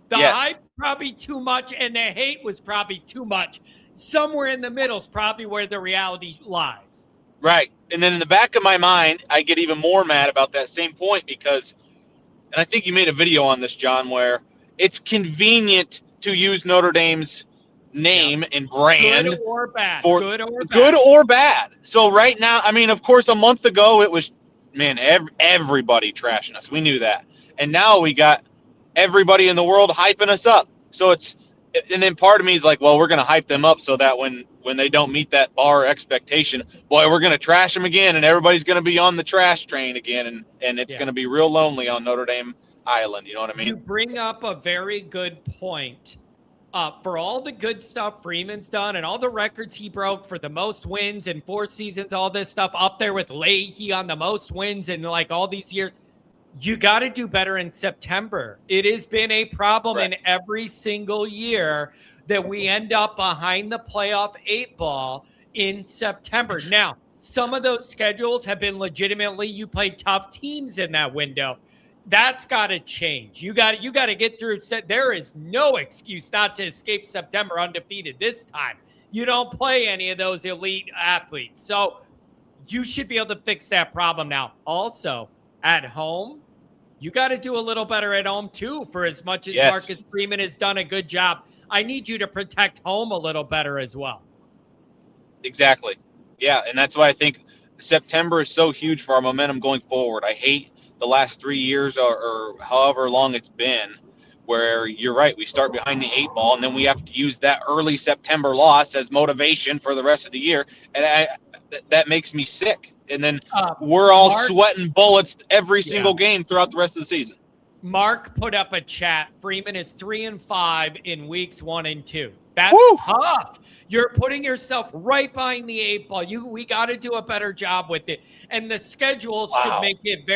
The hype probably too much, and the hate was probably too much. Somewhere in the middle is probably where the reality lies. Right. And then in the back of my mind, I get even more mad about that same point because, and I think you made a video on this, John, where it's convenient to use Notre Dame's name and brand. Good or bad. Good or bad. So right now, I mean, of course, a month ago, it was, everybody trashing us. We knew that. And now we got everybody in the world hyping us up. So and then part of me is like, well, we're going to hype them up so that when they don't meet that bar expectation, boy, we're going to trash them again, and everybody's going to be on the trash train again, and it's going to be real lonely on Notre Dame Island. You know what I mean? You bring up a very good point. For all the good stuff Freeman's done and all the records he broke for the most wins in 4 seasons, all this stuff up there with Leahy on the most wins in like all these years, you got to do better in September. It has been a problem in every single year that we end up behind the playoff 8 ball in September. Now, some of those schedules have been legitimately, you played tough teams in that window. That's got to change. You got to get through. There is no excuse not to escape September undefeated this time. You don't play any of those elite athletes. So You should be able to fix that problem now. Also, at home, you got to do a little better at home too, for as much as Marcus Freeman has done a good job. I need you to protect home a little better as well. Exactly. Yeah, and that's why I think September is so huge for our momentum going forward. I hate the last 3 years or however long it's been where you're right, we start behind the 8 ball and then we have to use that early September loss as motivation for the rest of the year. And that makes me sick. And then we're all sweating bullets every single game throughout the rest of the season. Mark put up a chat. Freeman is 3-5 in weeks 1 and 2. That's tough. You're putting yourself right behind the 8 ball. We got to do a better job with it. And the schedule should make it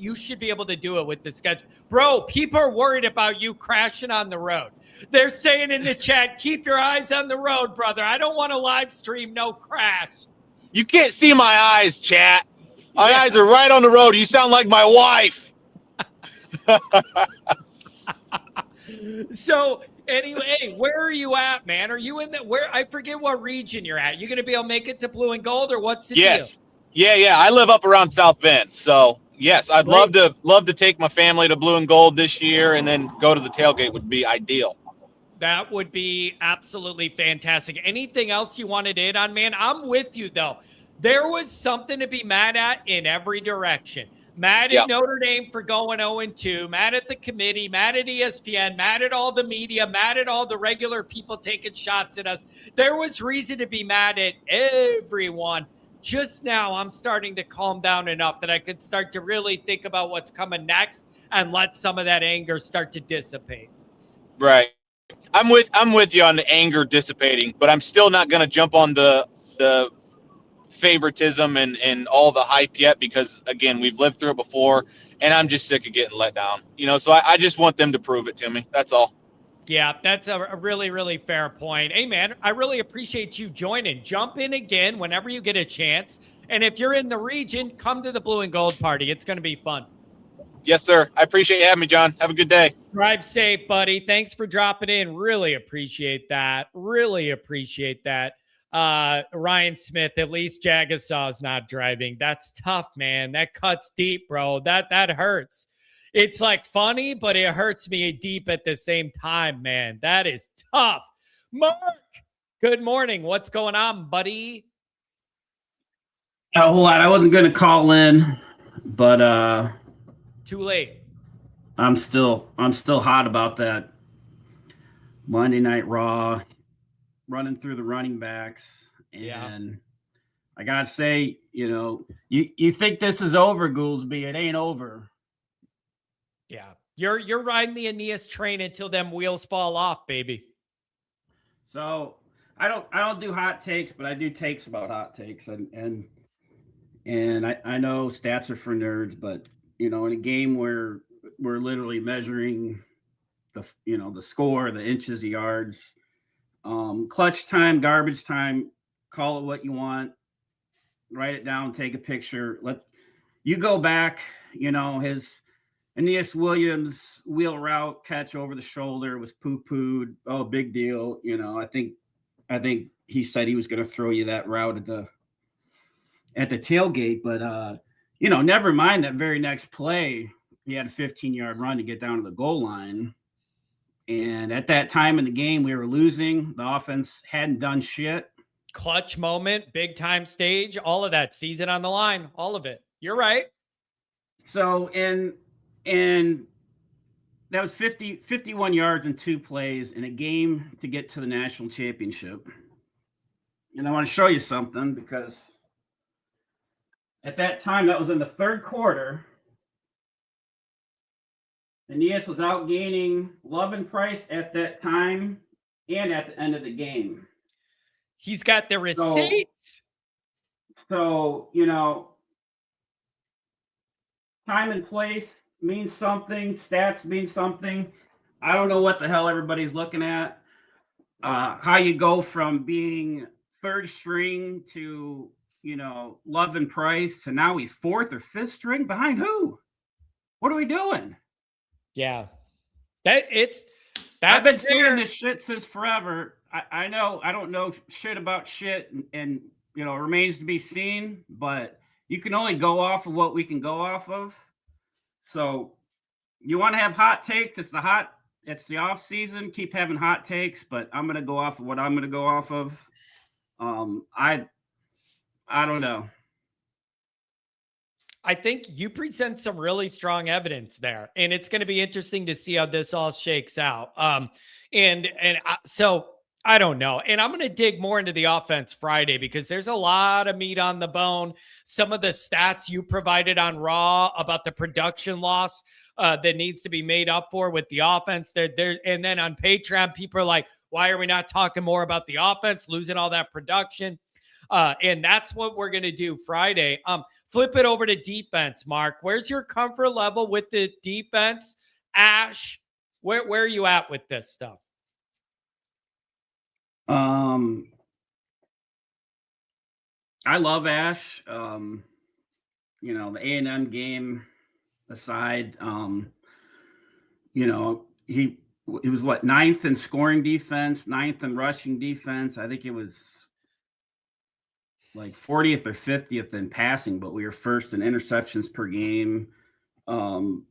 you should be able to do it with the schedule. Bro, people are worried about you crashing on the road. They're saying in the chat, keep your eyes on the road, brother. I don't want to live stream no crash. You can't see my eyes, chat. My eyes are right on the road. You sound like my wife. So anyway, where are you at, man? Are you in I forget what region you're at. You going to be able to make it to blue and gold, or what's the deal? Yeah. I live up around South Bend. So yes, I'd love to take my family to blue and gold this year and then go to the tailgate would be ideal. That would be absolutely fantastic. Anything else you wanted to hit on, man? I'm with you, though. There was something to be mad at in every direction. Mad at Notre Dame for going 0-2, mad at the committee, mad at ESPN, mad at all the media, mad at all the regular people taking shots at us. There was reason to be mad at everyone. Just now, I'm starting to calm down enough that I could start to really think about what's coming next and let some of that anger start to dissipate. Right. I'm with you on the anger dissipating, but I'm still not going to jump on the favoritism and all the hype yet, because again, we've lived through it before and I'm just sick of getting let down, so I just want them to prove it to me. That's all. Yeah, that's a really, really fair point. Hey man, I really appreciate you joining. Jump in again whenever you get a chance. And if you're in the region, come to the blue and gold party. It's going to be fun. Yes, sir. I appreciate you having me, John. Have a good day. Drive safe, buddy. Thanks for dropping in. Really appreciate that. Really appreciate that. Ryan Smith, at least Jagasaw's not driving. That's tough, man. That cuts deep, bro. That hurts. It's like funny, but it hurts me deep at the same time, man. That is tough. Mark, good morning. What's going on, buddy? Not a whole lot. I wasn't going to call in, but too late. I'm still hot about that Monday Night Raw, running through the running backs, and I gotta say, you think this is over, Goolsby? It ain't over. Yeah, you're riding the Aeneas train until them wheels fall off, baby. So I don't do hot takes, but I do takes about hot takes, and I know stats are for nerds, but in a game where we're literally measuring the score, the inches, the yards. Clutch time, garbage time, call it what you want, write it down, take a picture. You go back, his Aeneas Williams wheel route catch over the shoulder was poo-pooed. Oh, big deal. I think he said he was going to throw you that route at the tailgate, but never mind that very next play, he had a 15-yard run to get down to the goal line. And at that time in the game, we were losing. The offense hadn't done shit. Clutch moment, big time stage, all of that, season on the line, all of it. You're right. So, and that was 51 yards in 2 plays in a game to get to the national championship. And I want to show you something, because at that time, that was in the 3rd quarter. Aeneas was outgaining Love and Price at that time and at the end of the game. He's got the receipts. So time and place means something. Stats mean something. I don't know what the hell everybody's looking at. How you go from being 3rd string to, Love and Price to now he's 4th or 5th string. Behind who? What are we doing? Yeah. I've been saying this shit since forever. I know I don't know shit about shit, and remains to be seen, but you can only go off of what we can go off of. So you want to have hot takes. It's the off season. Keep having hot takes, but I'm going to go off of what I'm going to go off of. I don't know. I think you present some really strong evidence there, and it's going to be interesting to see how this all shakes out. So I don't know. And I'm going to dig more into the offense Friday because there's a lot of meat on the bone. Some of the stats you provided on Raw about the production loss that needs to be made up for with the offense there. And then on Patreon, people are like, why are we not talking more about the offense, losing all that production? And that's what we're going to do Friday. Flip it over to defense, Mark. Where's your comfort level with the defense? Ash, where are you at with this stuff? I love Ash. The A&M game aside, he was what, 9th in scoring defense, 9th in rushing defense. I think it was like 40th or 50th in passing, but we were first in interceptions per game. Only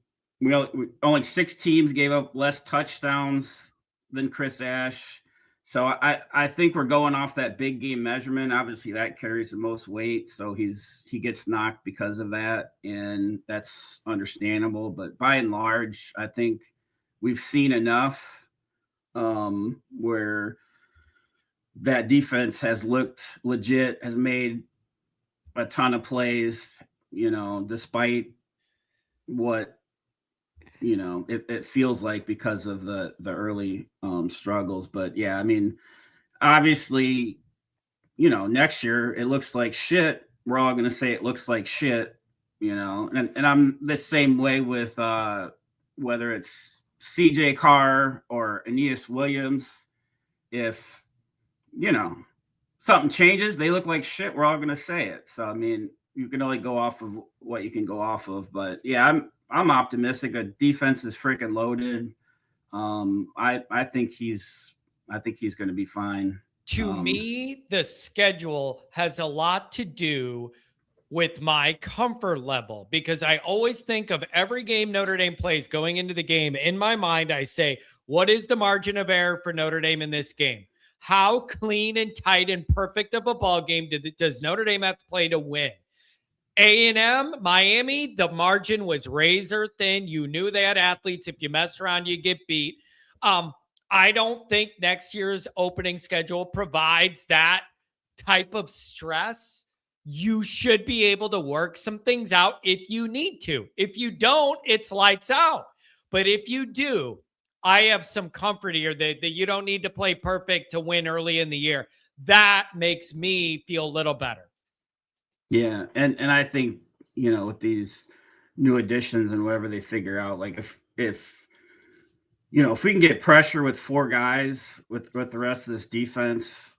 6 teams gave up less touchdowns than Chris Ash. So I think we're going off that big game measurement. Obviously, that carries the most weight, so he gets knocked because of that, and that's understandable. But by and large, I think we've seen enough where that defense has looked legit, has made a ton of plays, despite what it feels like because of the early struggles. But yeah, I mean, obviously, next year it looks like shit. We're all going to say it looks like shit, and I'm the same way with whether it's CJ Carr or Aeneas Williams. If something changes, they look like shit, we're all going to say it. So I mean, you can only go off of what you can go off of. But yeah, I'm optimistic. The defense is freaking loaded. I think he's going to be fine. To me, the schedule has a lot to do with my comfort level because I always think of every game Notre Dame plays going into the game. In my mind, I say, what is the margin of error for Notre Dame in this game? How clean and tight and perfect of a ball game does Notre Dame have to play to win? A&M, Miami, the margin was razor thin. You knew they had athletes. If you messed around, you get beat. I don't think next year's opening schedule provides that type of stress. You should be able to work some things out if you need to. If you don't, it's lights out. But if you do, I have some comfort here that you don't need to play perfect to win early in the year. That makes me feel a little better. Yeah, and I think, with these new additions and whatever they figure out, like if we can get pressure with 4 guys with the rest of this defense,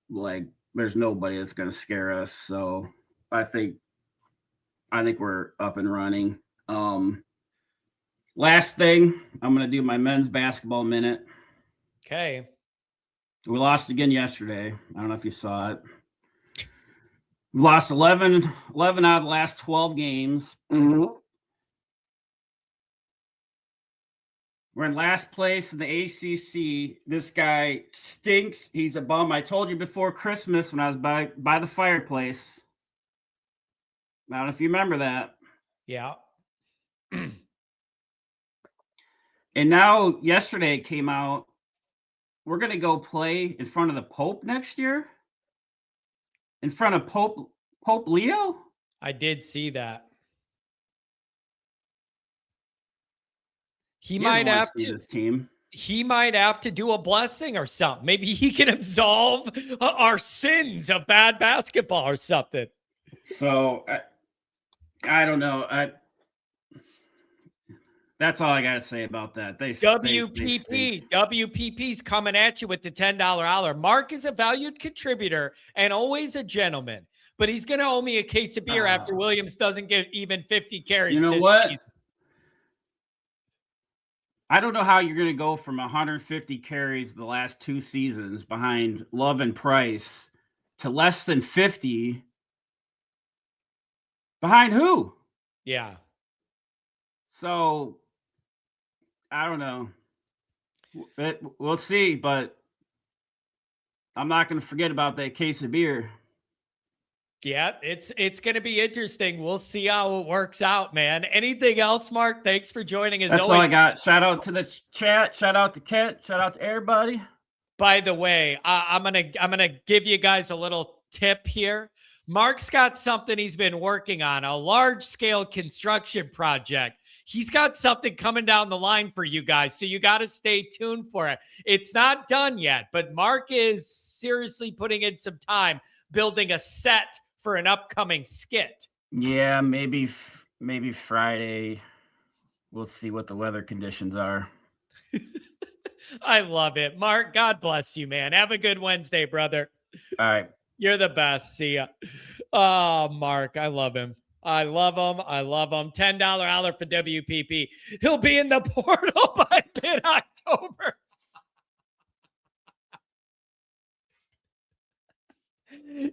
like there's nobody that's going to scare us. So I think we're up and running. Last thing, I'm going to do my men's basketball minute. Okay. We lost again yesterday. I don't know if you saw it. We lost 11 out of the last 12 games. Mm-hmm. We're in last place in the ACC. This guy stinks. He's a bum. I told you before Christmas when I was by the fireplace. I don't know if you remember that. Yeah. And now yesterday it came out, we're going to go play in front of the Pope next year. In front of Pope Leo? I did see that. He might have to this team. He might have to do a blessing or something. Maybe he can absolve our sins of bad basketball or something. So I don't know. That's all I got to say about that. WPP's coming at you with the $10 hour. Mark is a valued contributor and always a gentleman, but he's going to owe me a case of beer after Williams doesn't get even 50 carries. You know what? Season. I don't know how you're going to go from 150 carries the last 2 seasons behind Love and Price to less than 50. Behind who? Yeah. So I don't know. We'll see, but I'm not going to forget about that case of beer. Yeah, it's going to be interesting. We'll see how it works out, man. Anything else, Mark? Thanks for joining us. That's all I got. Shout out to the chat. Shout out to Kent. Shout out to everybody. By the way, I'm gonna give you guys a little tip here. Mark's got something he's been working on, a large-scale construction project. He's got something coming down the line for you guys, so you got to stay tuned for it. It's not done yet, but Mark is seriously putting in some time building a set for an upcoming skit. Yeah, maybe Friday. We'll see what the weather conditions are. I love it. Mark, God bless you, man. Have a good Wednesday, brother. All right. You're the best. See ya. Oh, Mark, I love him. I love him. I love him. $10 holler for WPP. He'll be in the portal by mid-October.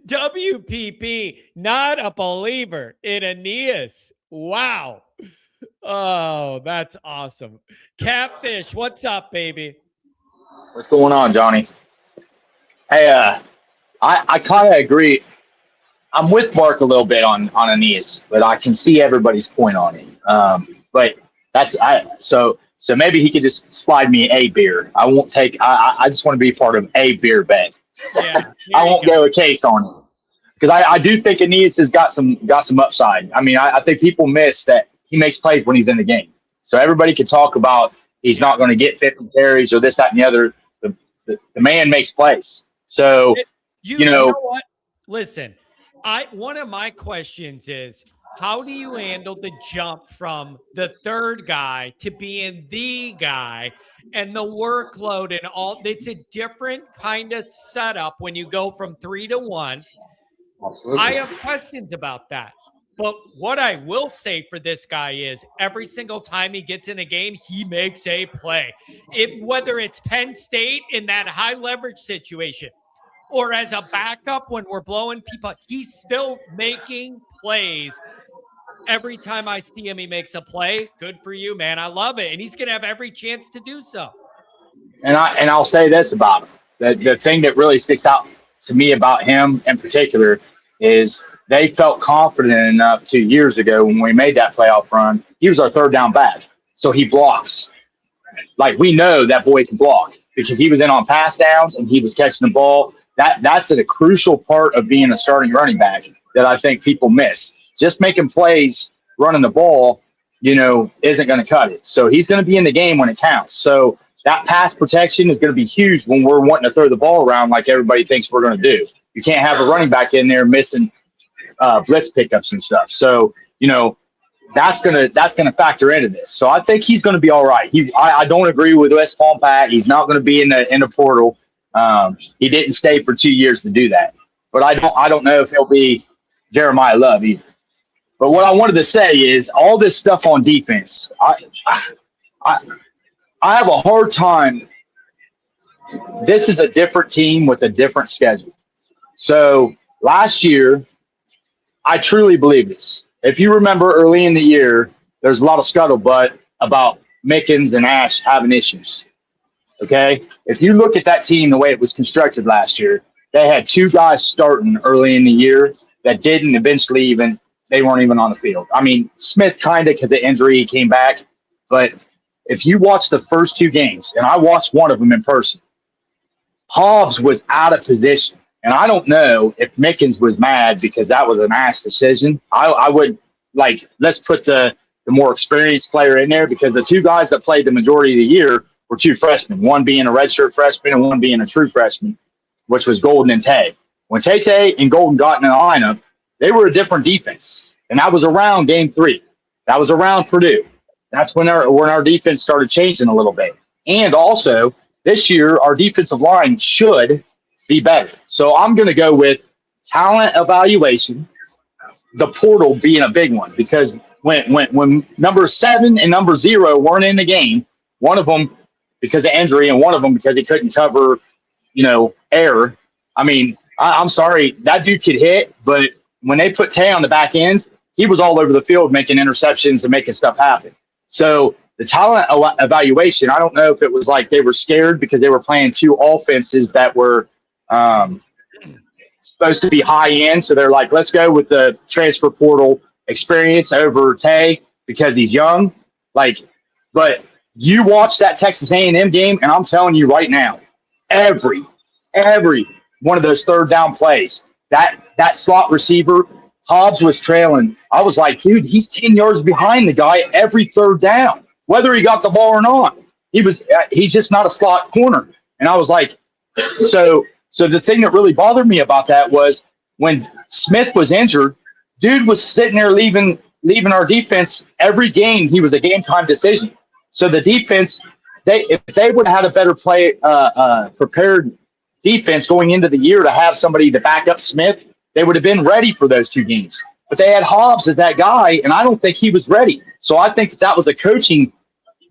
WPP, not a believer in Aeneas. Wow. Oh, that's awesome. Catfish, what's up, baby? What's going on, Johnny? Hey, I kind of agree. I'm with Mark a little bit on Aeneas, but I can see everybody's point on it. But so maybe he could just slide me a beer. I won't take. I just want to be part of a beer bet. Yeah, I won't go a case on it because I do think Aeneas has got some upside. I mean, I think people miss that he makes plays when he's in the game. So everybody can talk about he's not going to get 50 carries or this, that, and the other. The man makes plays. So you know what? Listen, one of my questions is, how do you handle the jump from the third guy to being the guy and the workload and all? It's a different kind of setup when you go from 3 to 1. Absolutely. I have questions about that. But what I will say for this guy is every single time he gets in a game, he makes a play. Whether it's Penn State in that high leverage situation or as a backup when we're blowing people, he's still making plays. Every time I see him, he makes a play. Good for you, man. I love it. And he's going to have every chance to do so. And I'll say this about him. The thing that really sticks out to me about him in particular is they felt confident enough 2 years ago when we made that playoff run. He was our third down back. So he blocks. Like, we know that boy can block because he was in on pass downs and he was catching the ball. That's a crucial part of being a starting running back that I think people miss. Just making plays, running the ball, isn't going to cut it. So he's going to be in the game when it counts. So that pass protection is going to be huge when we're wanting to throw the ball around like everybody thinks we're going to do. You can't have a running back in there missing blitz pickups and stuff. So, that's gonna factor into this. So I think he's gonna be all right. I don't agree with West Palm Pat. He's not gonna be in the portal. He didn't stay for 2 years to do that. But I don't know if he'll be Jeremiah Love either. But what I wanted to say is all this stuff on defense. I have a hard time. This is a different team with a different schedule. So last year, I truly believe this. If you remember early in the year, there's a lot of scuttlebutt about Mickens and Ash having issues. Okay? If you look at that team the way it was constructed last year, they had 2 guys starting early in the year that didn't eventually they weren't even on the field. I mean, Smith kind of because of injury, he came back. But if you watch the first 2 games, and I watched one of them in person, Hobbs was out of position. And I don't know if Mickens was mad because that was an ass decision. I would let's put the more experienced player in there because the 2 guys that played the majority of the year were 2 freshmen, one being a redshirt freshman and one being a true freshman, which was Golden and Tay. When Tay and Golden got in the lineup, they were a different defense. And that was around game 3. That was around Purdue. That's when our defense started changing a little bit. And also, this year, our defensive line should be better. So I'm going to go with talent evaluation, the portal being a big one, because when number 7 and number 0 weren't in the game, one of them because of injury and one of them because he couldn't cover, air. I mean, I'm sorry, that dude could hit, but when they put Tay on the back end, he was all over the field making interceptions and making stuff happen. So the talent evaluation, I don't know if it was like they were scared because they were playing two offenses that were supposed to be high end. So they're like, let's go with the transfer portal experience over Tay because he's young. Like, but you watch that Texas A&M game, and I'm telling you right now, every one of those third down plays, that slot receiver, Hobbs was trailing. I was like, dude, he's 10 yards behind the guy every third down, whether he got the ball or not. He's just not a slot corner. And I was like, so the thing that really bothered me about that was when Smith was injured, dude was sitting there leaving our defense every game. He was a game time decision. So the defense, if they would have had a better prepared defense going into the year to have somebody to back up Smith, they would have been ready for those two games. But they had Hobbs as that guy, and I don't think he was ready. So I think that was a coaching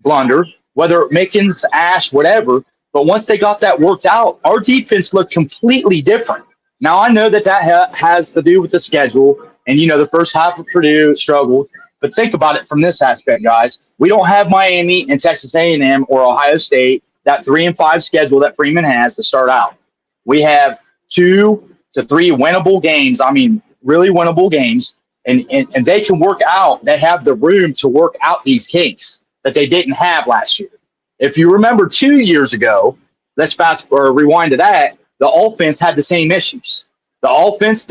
blunder, whether Mickens, Ash, whatever. But once they got that worked out, our defense looked completely different. Now, I know that has to do with the schedule. And, the first half of Purdue struggled. But think about it from this aspect, guys. We don't have Miami and Texas A&M or Ohio State, that 3-5 schedule that Freeman has to start out. We have 2 to 3 winnable games. I mean, really winnable games. And they can work out. They have the room to work out these kinks that they didn't have last year. If you remember 2 years ago, let's rewind to that, the offense had the same issues. The offense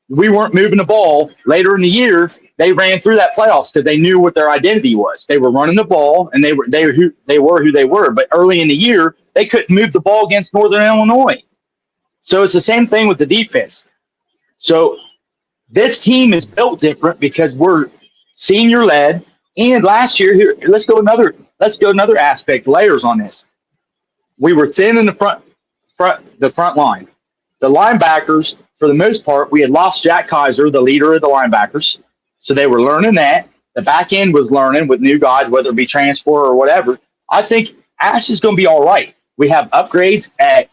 we weren't moving the ball. Later in the year, they ran through that playoffs because they knew what their identity was. They were running the ball, and they were who they were. But early in the year, they couldn't move the ball against Northern Illinois. So it's the same thing with the defense. So this team is built different because we're senior led. And last year, here, let's go another aspect, layers on this. We were thin in the front line. The linebackers, for the most part, we had lost Jack Kaiser, the leader of the linebackers. So they were learning that. The back end was learning with new guys, whether it be transfer or whatever. I think Ash is going to be all right. We have upgrades at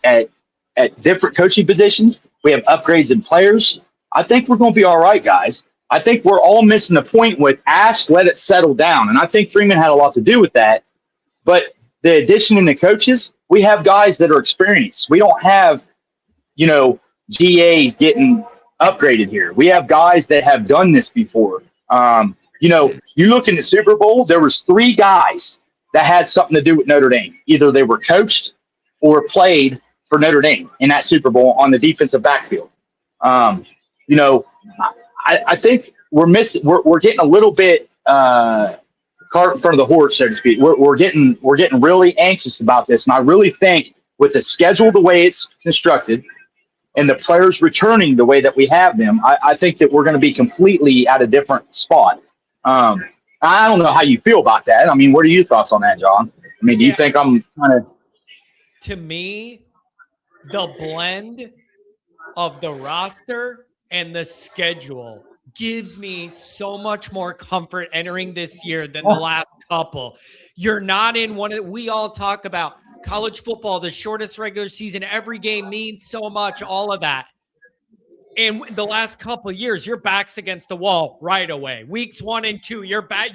different coaching positions. We have upgrades in players. I think we're going to be all right, guys. I think we're all missing the point with Ash, let it settle down. And I think Freeman had a lot to do with that. But the addition in the coaches, we have guys that are experienced. We don't have, GAs getting upgraded here. We have guys that have done this before. You look in the Super Bowl, there was 3 guys that had something to do with Notre Dame. Either they were coached or played for Notre Dame in that Super Bowl on the defensive backfield. I think we're getting a little bit cart in front of the horse, so to speak. We're getting really anxious about this, and I really think with the schedule the way it's constructed and the players returning the way that we have them, I think that we're going to be completely at a different spot. I don't know how you feel about that. I mean, what are your thoughts on that, John? I mean, do you think I'm kind of? To me, the blend of the roster and the schedule gives me so much more comfort entering this year than the last couple. You're not in we all talk about college football, the shortest regular season, every game means so much, all of that. And the last couple of years, your back's against the wall right away. Weeks 1 and 2, you're back.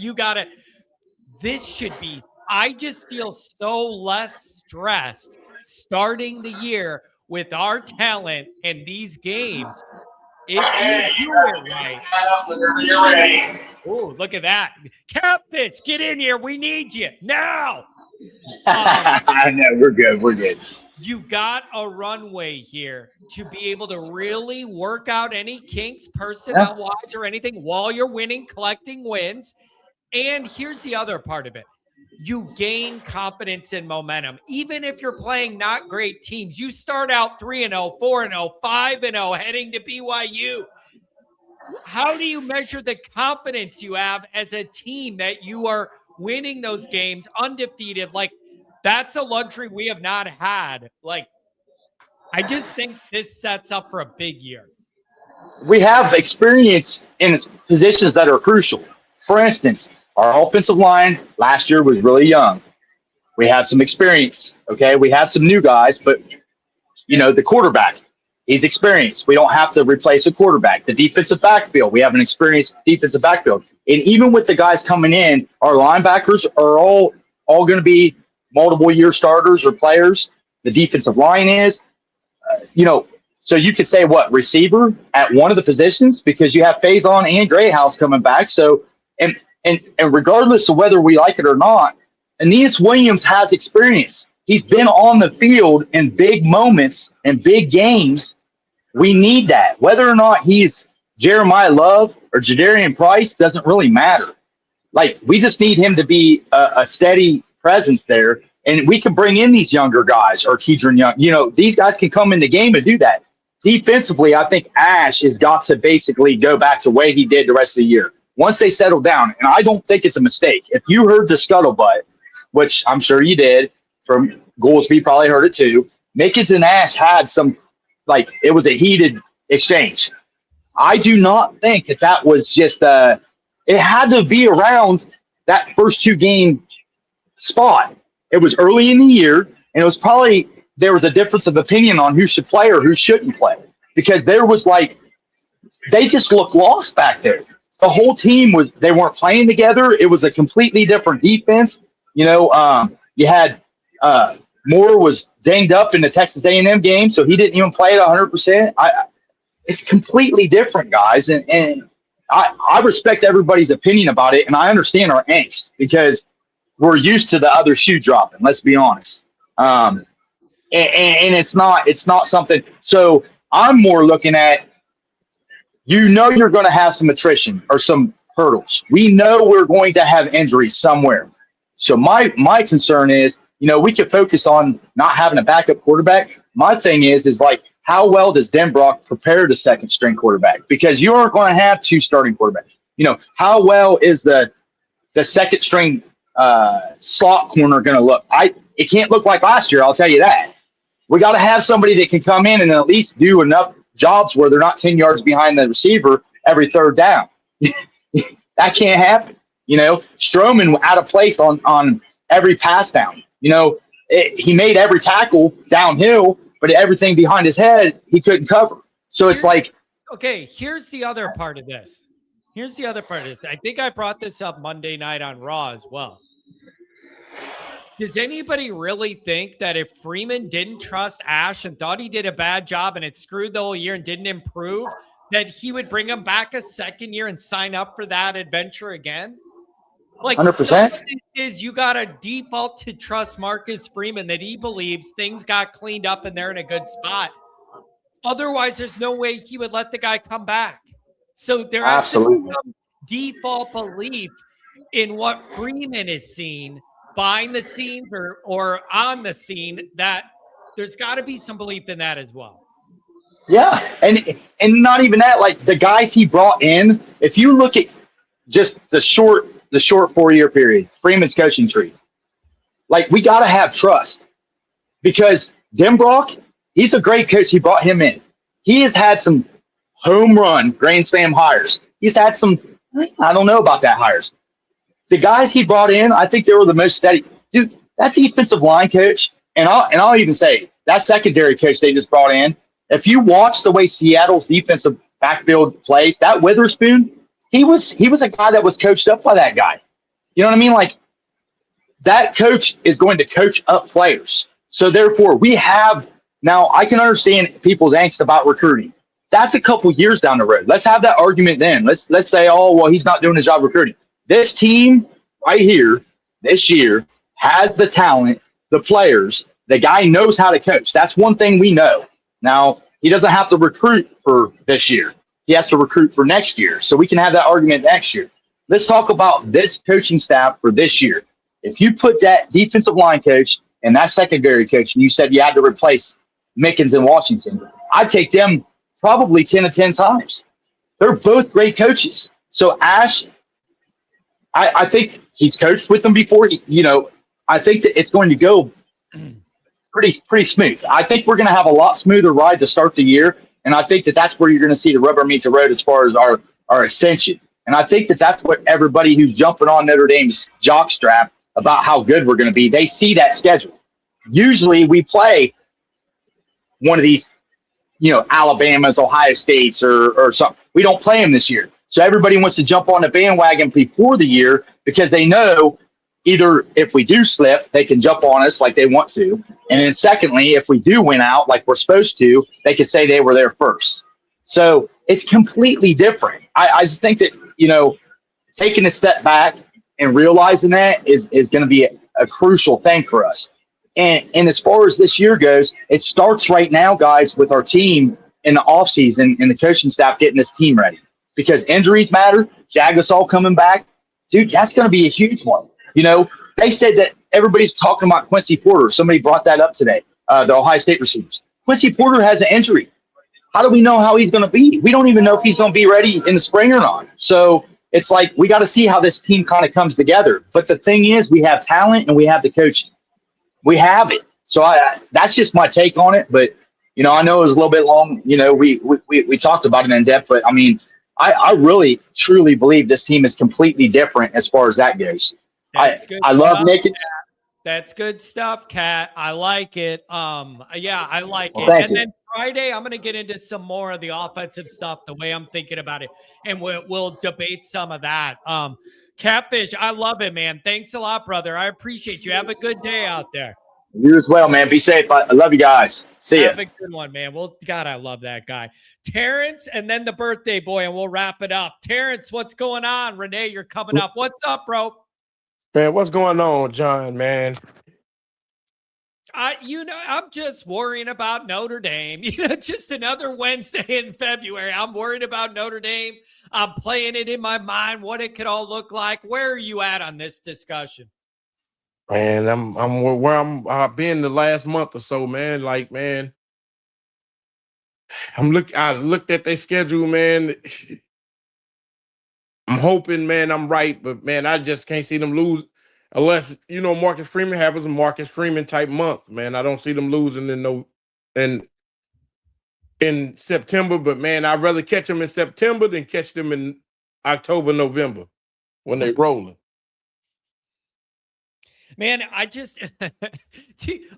This should be, I just feel so less stressed starting the year with our talent and these games. If you do it right. Oh, look at that. Catfish, get in here. We need you now. I know, we're good. You got a runway here to be able to really work out any kinks personnel-wise or anything while you're winning, collecting wins. And here's the other part of it. You gain confidence and momentum. Even if you're playing not great teams, you start out 3-0, 4-0, 5-0 heading to BYU. How do you measure the confidence you have as a team that you are winning those games undefeated? Like, that's a luxury we have not had. Like, I just think this sets up for a big year. We have experience in positions that are crucial. For instance, our offensive line last year was really young. We had some experience, okay? We have some new guys, but, the quarterback, He's experienced. We don't have to replace a quarterback. The defensive backfield, we have an experienced defensive backfield. And even with the guys coming in, our linebackers are all going to be multiple year starters or players. The defensive line is, so you could say what, receiver at one of the positions, because you have Faison and Greyhouse coming back. So, and regardless of whether we like it or not, Aeneas Williams has experience. He's been on the field in big moments and big games. We need that. Whether or not he's Jeremiah Love or Jadarian Price doesn't really matter. Like, we just need him to be a steady presence there. And we can bring in these younger guys or Keedron Young. These guys can come in the game and do that. Defensively, I think Ash has got to basically go back to the way he did the rest of the year. Once they settle down, and I don't think it's a mistake. If you heard the scuttlebutt, which I'm sure you did, from Goolsby probably heard it too, Mickens and Ash had some, it was a heated exchange. I do not think that was just it had to be around that first 2-game spot. It was early in the year, and it was probably there was a difference of opinion on who should play or who shouldn't play, because there was they just looked lost back there. The whole team they weren't playing together. It was a completely different defense. You had Moore was dinged up in the Texas A&M game, so he didn't even play at 100%. It's completely different, guys, and I respect everybody's opinion about it, and I understand our angst because we're used to the other shoe dropping. Let's be honest, and it's not something. So I'm more looking at, you're going to have some attrition or some hurdles. We know we're going to have injuries somewhere. So my concern is, we could focus on not having a backup quarterback. My thing is how well does Denbrock prepare the second string quarterback? Because you aren't going to have 2 starting quarterbacks. How well is the second string slot corner going to look? It can't look like last year, I'll tell you that. We got to have somebody that can come in and at least do enough jobs where they're not 10 yards behind the receiver every third down. That can't happen. Stroman out of place on every pass down. He made every tackle downhill, but everything behind his head, he couldn't cover. So it's okay, here's the other part of this. I think I brought this up Monday night on Raw as well. Does anybody really think that if Freeman didn't trust Ash and thought he did a bad job and it screwed the whole year and didn't improve, that he would bring him back a second year and sign up for that adventure again? 100%. Some of this is you got to default to trust Marcus Freeman that he believes things got cleaned up and they're in a good spot. Otherwise, there's no way he would let the guy come back. So there has to be some default belief in what Freeman is seeing behind the scenes or on the scene, that there's got to be some belief in that as well. Yeah, and not even that, the guys he brought in, if you look at just the short 4-year period, Freeman's coaching tree, we got to have trust, because Denbrock, he's a great coach. He brought him in. He has had some home run grand slam hires. He's had some, I don't know about that hires. The guys he brought in, I think they were the most steady. Dude, that defensive line coach, and I'll even say that secondary coach they just brought in, if you watch the way Seattle's defensive backfield plays, that Witherspoon, he was a guy that was coached up by that guy. You know what I mean? That coach is going to coach up players. So therefore, we have now. I can understand people's angst about recruiting. That's a couple years down the road. Let's have that argument then. Let's say, oh well, he's not doing his job recruiting. This team right here this year has the talent, the players. The guy knows how to coach. That's one thing we know. Now, he doesn't have to recruit for this year. He has to recruit for next year. So we can have that argument next year. Let's talk about this coaching staff for this year. If you put that defensive line coach and that secondary coach, and you said you had to replace Mickens and Washington, I'd take them probably 10 of 10 times. They're both great coaches. So Ash, I think he's coached with them before. I think that it's going to go pretty smooth. I think we're going to have a lot smoother ride to start the year, and I think that that's where you're going to see the rubber meet the road as far as our ascension. And I think that that's what everybody who's jumping on Notre Dame's jockstrap about how good we're going to be, they see that schedule. Usually we play one of these Alabama's, Ohio State's, or something. We don't play them this year. So everybody wants to jump on the bandwagon before the year because they know either if we do slip, they can jump on us like they want to. And then secondly, if we do win out like we're supposed to, they can say they were there first. So it's completely different. I just think that, taking a step back and realizing that is going to be a crucial thing for us. And as far as this year goes, it starts right now, guys, with our team in the offseason and the coaching staff getting this team ready. Because injuries matter, Jagasol coming back, dude, that's going to be a huge one. They said that everybody's talking about Quincy Porter. Somebody brought that up today, the Ohio State receivers. Quincy Porter has an injury. How do we know how he's going to be? We don't even know if he's going to be ready in the spring or not. So it's like we got to see how this team kind of comes together. But the thing is, we have talent and we have the coaching. We have it. So that's just my take on it. But, I know it was a little bit long. We talked about it in depth. But, I mean, I really, truly believe this team is completely different as far as that goes. I love Nick. That's good stuff, Kat. I like it. Yeah, I like it. And then Friday, I'm going to get into some more of the offensive stuff, the way I'm thinking about it, and we'll debate some of that. Catfish, I love it, man. Thanks a lot, brother. I appreciate you. Have a good day out there. You as well, man. Be safe. I love you guys. See ya. Have a good one, man. Well, God, I love that guy. Terrence, and then the birthday boy, and we'll wrap it up. Terrence, what's going on? Renee, you're coming up. What's up, bro? Man, what's going on, John, man? I'm just worrying about Notre Dame. Just another Wednesday in February. I'm worried about Notre Dame. I'm playing it in my mind, what it could all look like. Where are you at on this discussion? Man, I'm where I've been the last month or so, man. Like, man, I looked at their schedule, man. I'm hoping, man, I'm right, but man, I just can't see them lose unless Marcus Freeman has a Marcus Freeman type month, man. I don't see them losing in September, but man, I'd rather catch them in September than catch them in October, November when they're rolling. Man, I just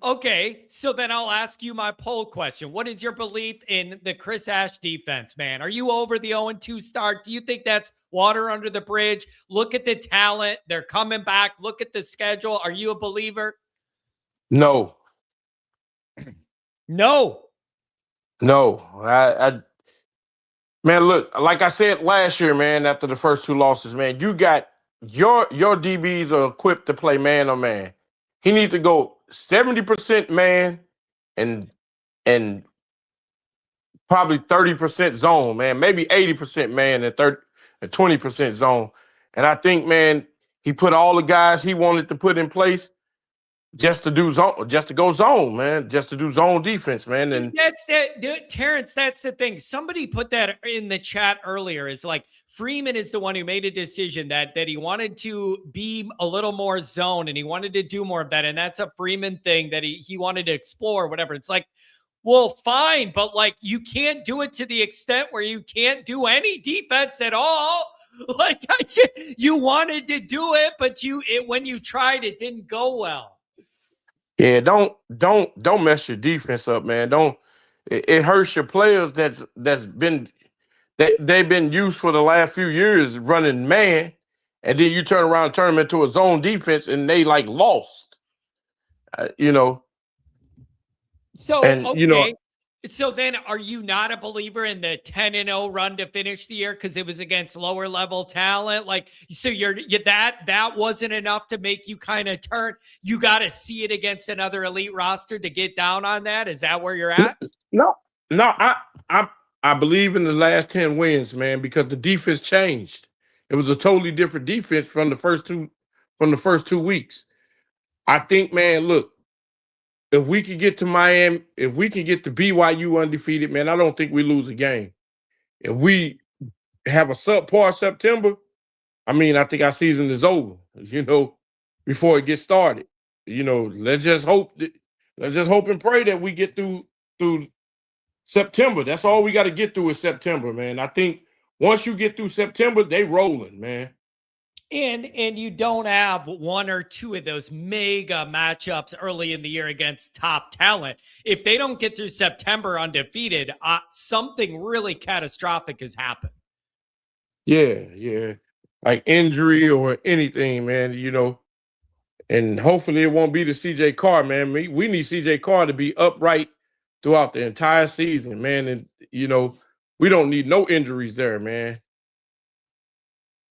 okay. So then I'll ask you my poll question. What is your belief in the Chris Ash defense, man? Are you over the 0-2 start? Do you think that's water under the bridge? Look at the talent. They're coming back. Look at the schedule. Are you a believer? No. No. Man, look, like I said last year, man, after the first two losses, man, you got your DBs are equipped to play man on man. He needs to go 70% man and probably 30% zone, man, maybe 80% man and 20% zone. And I think, man, he put all the guys he wanted to put in place just to do zone, just to go zone, man, just to do zone defense, man. And that's that, Terrence. That's the thing. Somebody put that in the chat earlier. Is like Freeman is the one who made a decision that he wanted to be a little more zone and he wanted to do more of that, and that's a Freeman thing that he wanted to explore. Whatever. It's like, well, fine, but like you can't do it to the extent where you can't do any defense at all. Like you wanted to do it, but when you tried, it didn't go well. Yeah, don't mess your defense up, man. It hurts your players they've been used for the last few years running man, and then you turn around and turn them into a zone defense and they like lost. So and, okay. So then are you not a believer in the 10-0 run to finish the year because it was against lower level talent? Like, so that wasn't enough to make you kind of turn. You got to see it against another elite roster to get down on that. Is that where you're at? No, I believe in the last 10 wins, man, because the defense changed. It was a totally different defense from the first 2 weeks. I think, man, look, if we could get to Miami, if we can get to BYU undefeated, man, I don't think we lose a game. If we have a subpar September, I mean, I think our season is over, before it gets started. Let's just hope and pray that we get through September. That's all we got to get through is September, man. I think once you get through September, they rolling, man. And you don't have one or two of those mega matchups early in the year against top talent. If they don't get through September undefeated, something really catastrophic has happened. Yeah. Like injury or anything, man, and hopefully it won't be the CJ Carr, man. We need CJ Carr to be upright throughout the entire season, man. And, we don't need no injuries there, man.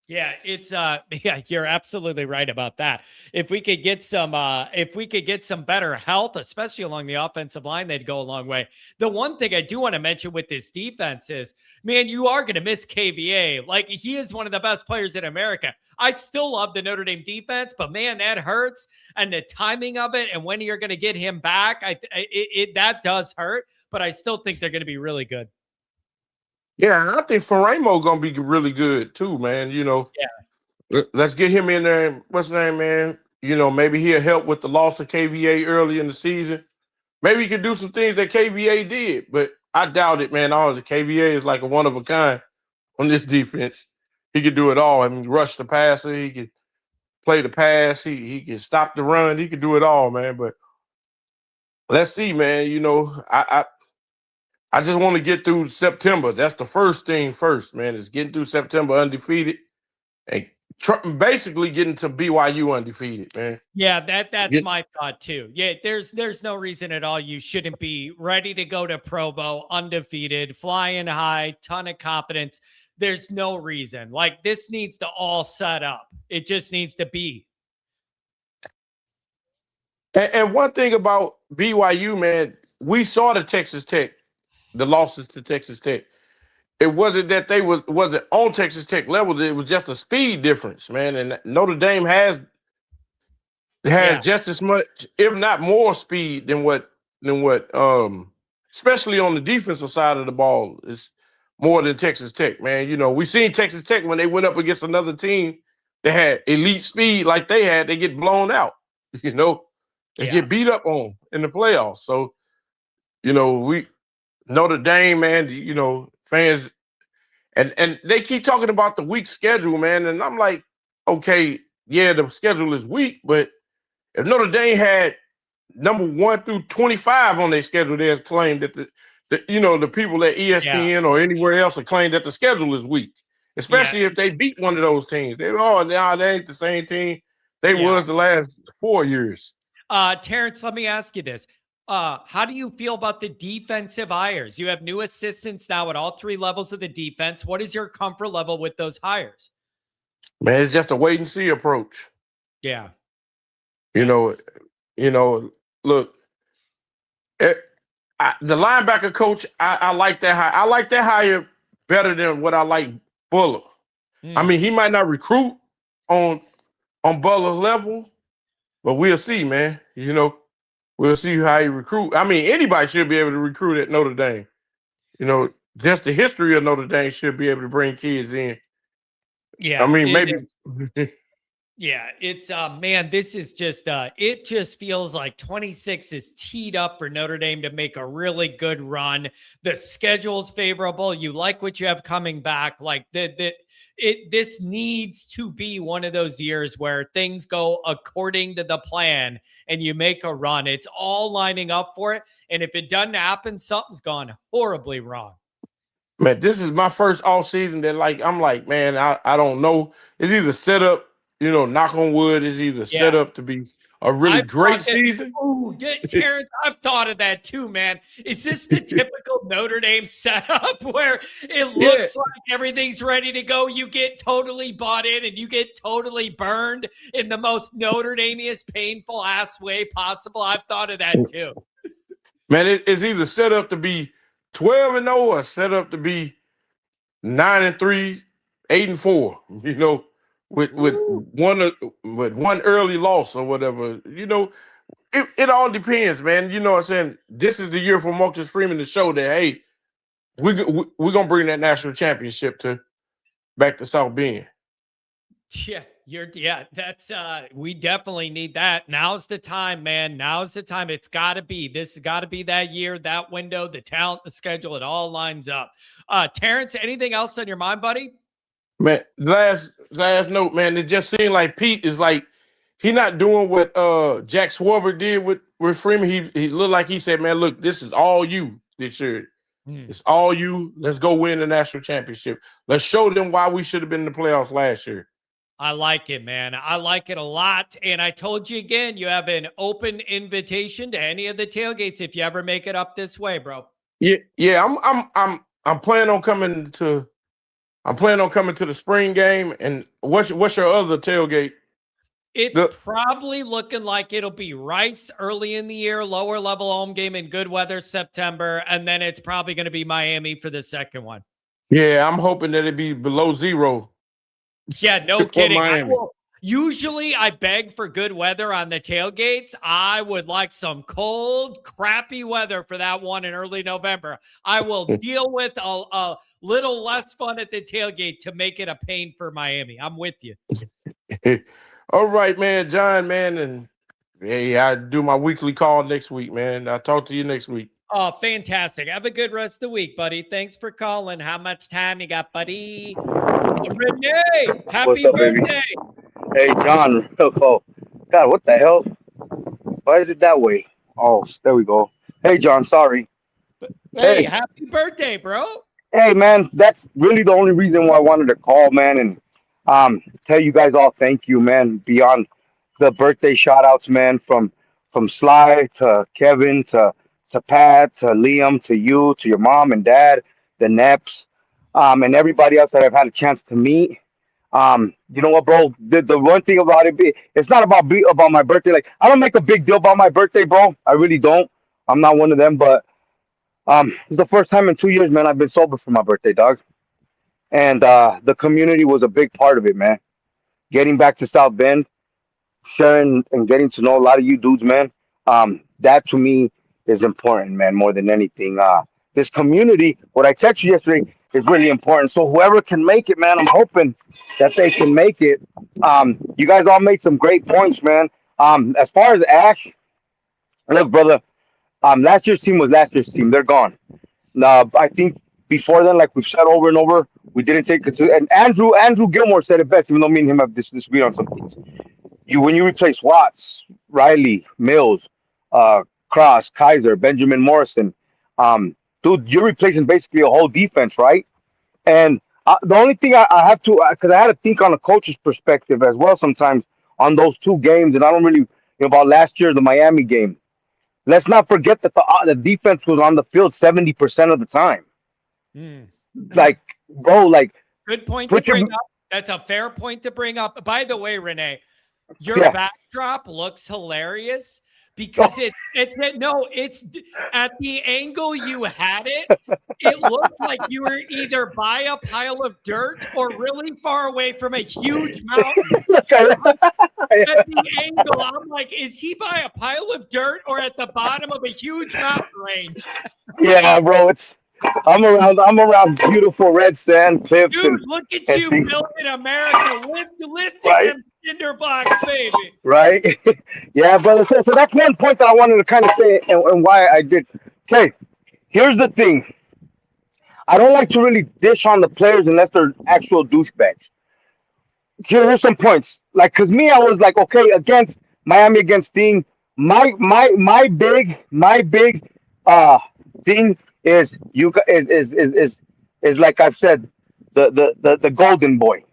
Yeah, it's yeah, you're absolutely right about that. If we could get some better health, especially along the offensive line, they'd go a long way. The one thing I do want to mention with this defense is, man, you are going to miss KVA. Like, he is one of the best players in America. I still love the Notre Dame defense, but man, that hurts. And the timing of it and when you're going to get him back, that does hurt, but I still think they're going to be really good. Yeah, I think Ferramo gonna be really good too, man. Yeah. Let's get him in there. What's his name, man? Maybe he'll help with the loss of KVA early in the season. Maybe he could do some things that KVA did, but I doubt it, man. All the KVA is like a one of a kind on this defense. He could do it all. I mean, rush the passer, he could play the pass, he can stop the run, he could do it all, man. But let's see, man. I just want to get through September. That's the first thing first, man, is getting through September undefeated and basically getting to BYU undefeated, man. Yeah, that's my thought too. Yeah, there's no reason at all you shouldn't be ready to go to Provo undefeated, flying high, ton of confidence. There's no reason. Like, this needs to all set up. It just needs to be. And one thing about BYU, man, we saw the losses to Texas Tech. It wasn't that they wasn't on Texas Tech level. It was just a speed difference, man. And Notre Dame has just as much, if not more, speed than what especially on the defensive side of the ball, is more than Texas Tech, man. We seen Texas Tech when they went up against another team that had elite speed like they had, they get blown out, they get beat up on in the playoffs. So, Notre Dame, man, fans, and they keep talking about the weak schedule, man. And I'm like, okay, yeah, the schedule is weak, but if Notre Dame had number 1 through 25 on their schedule, they claimed that the people at ESPN or anywhere else have claimed that the schedule is weak, especially if they beat one of those teams. They ain't the same team they was the last 4 years. Terrence, let me ask you this. How do you feel about the defensive hires? You have new assistants now at all 3 levels of the defense. What is your comfort level with those hires? Man, it's just a wait and see approach. Yeah. Look, the linebacker coach, I like that hire. I like that hire better than what I like Buller. I mean, he might not recruit on Buller's level, but we'll see, man. We'll see how he recruit. I mean, anybody should be able to recruit at Notre Dame. Just the history of Notre Dame should be able to bring kids in. Yeah. I mean, maybe. Yeah, it's man, this is just it just feels like 26 is teed up for Notre Dame to make a really good run. The schedule's favorable. You like what you have coming back. Like this needs to be one of those years where things go according to the plan and you make a run. It's all lining up for it. And if it doesn't happen, something's gone horribly wrong. Man, this is my first off season that I'm like, man, I don't know. It's either set up, knock on wood, is either set up to be a really great season. Oh, Terrence, I've thought of that too, man. Is this the typical Notre Dame setup where it looks like everything's ready to go? You get totally bought in and you get totally burned in the most Notre Dame-iest painful ass way possible. I've thought of that too. Man, it's either set up to be 12-0 or set up to be 9-3, 8-4, with one early loss or whatever. It all depends, man. You know what I'm saying? This is the year for Marcus Freeman to show that, hey, we're gonna bring that national championship back to South Bend. That's we definitely need that. Now's the time, man. Now's the time. This has got to be that year, that window, the talent, the schedule, it all lines up. Terrence, anything else on your mind, buddy? Man, last note, man. It just seemed like Pete is like he not doing what Jack Schwarber did with Freeman. He looked like he said, "Man, look, this is all you this year. It's all you. Let's go win the national championship. Let's show them why we should have been in the playoffs last year." I like it, man. I like it a lot. And I told you again, you have an open invitation to any of the tailgates if you ever make it up this way, bro. Yeah. I'm planning on coming to. I'm planning on coming to the spring game. And what's your other tailgate? It's probably looking like it'll be Rice early in the year, lower level home game in good weather September, and then it's probably going to be Miami for the second one. Yeah, I'm hoping that it be below 0. Yeah, no kidding. Miami. Usually I beg for good weather on the tailgates. I would like some cold, crappy weather for that one in early November. I will deal with a little less fun at the tailgate to make it a pain for Miami. I'm with you. All right, man, John, man. And hey, I do my weekly call next week, man. I'll talk to you next week. Oh, fantastic. Have a good rest of the week, buddy. Thanks for calling. How much time you got, buddy? Renee, happy birthday. Hey, John. Oh, God, what the hell? Why is it that way? Oh, there we go. Hey, John, sorry. Hey, happy birthday, bro. Hey, man, that's really the only reason why I wanted to call, man, and tell you guys all thank you, man, beyond the birthday shout-outs, man, from Sly to Kevin to Pat to Liam to you to your mom and dad, the Neps, and everybody else that I've had a chance to meet. You know what, bro? The one thing about it, it's not about my birthday. Like, I don't make a big deal about my birthday, bro. I really don't. I'm not one of them, but it's the first time in 2 years, man, I've been sober for my birthday, dog. And the community was a big part of it, man. Getting back to South Bend, sharing and getting to know a lot of you dudes, man. That to me is important, man, more than anything. This community, what I texted you yesterday, is really important. So whoever can make it, man, I'm hoping that they can make it. You guys all made some great points, man. As far as Ash, look, brother, last year's team was last year's team. They're gone. I think before then, like we've said over and over, we didn't take it to. And Andrew Gilmore said it best, even though me and him have disagreed on some things. When you replace Watts, Riley, Mills, Cross, Kaiser, Benjamin Morrison, dude, you're replacing basically a whole defense, right? And the only thing I have to, because I had to think on a coach's perspective as well sometimes on those two games, and I don't really, about last year, the Miami game. Let's not forget that the defense was on the field 70% of the time. Like, bro, like. Good point to bring up. That's a fair point to bring up. By the way, Renee, your backdrop looks hilarious. Because it's at the angle you had it. It looked like you were either by a pile of dirt or really far away from a huge mountain. At the angle, I'm like, is he by a pile of dirt or at the bottom of a huge mountain range? Yeah, bro, I'm around beautiful red sand cliffs. Dude, look at you building America, lifting them cinder blocks, baby. Right? Yeah, brother. So that's one point that I wanted to kind of say and why I did. Okay, here's the thing. I don't like to really dish on the players unless they're actual douchebags. Here's some points. Like, cause me, I was like, okay, against Miami, against Sting. My big thing is like I've said, the golden boy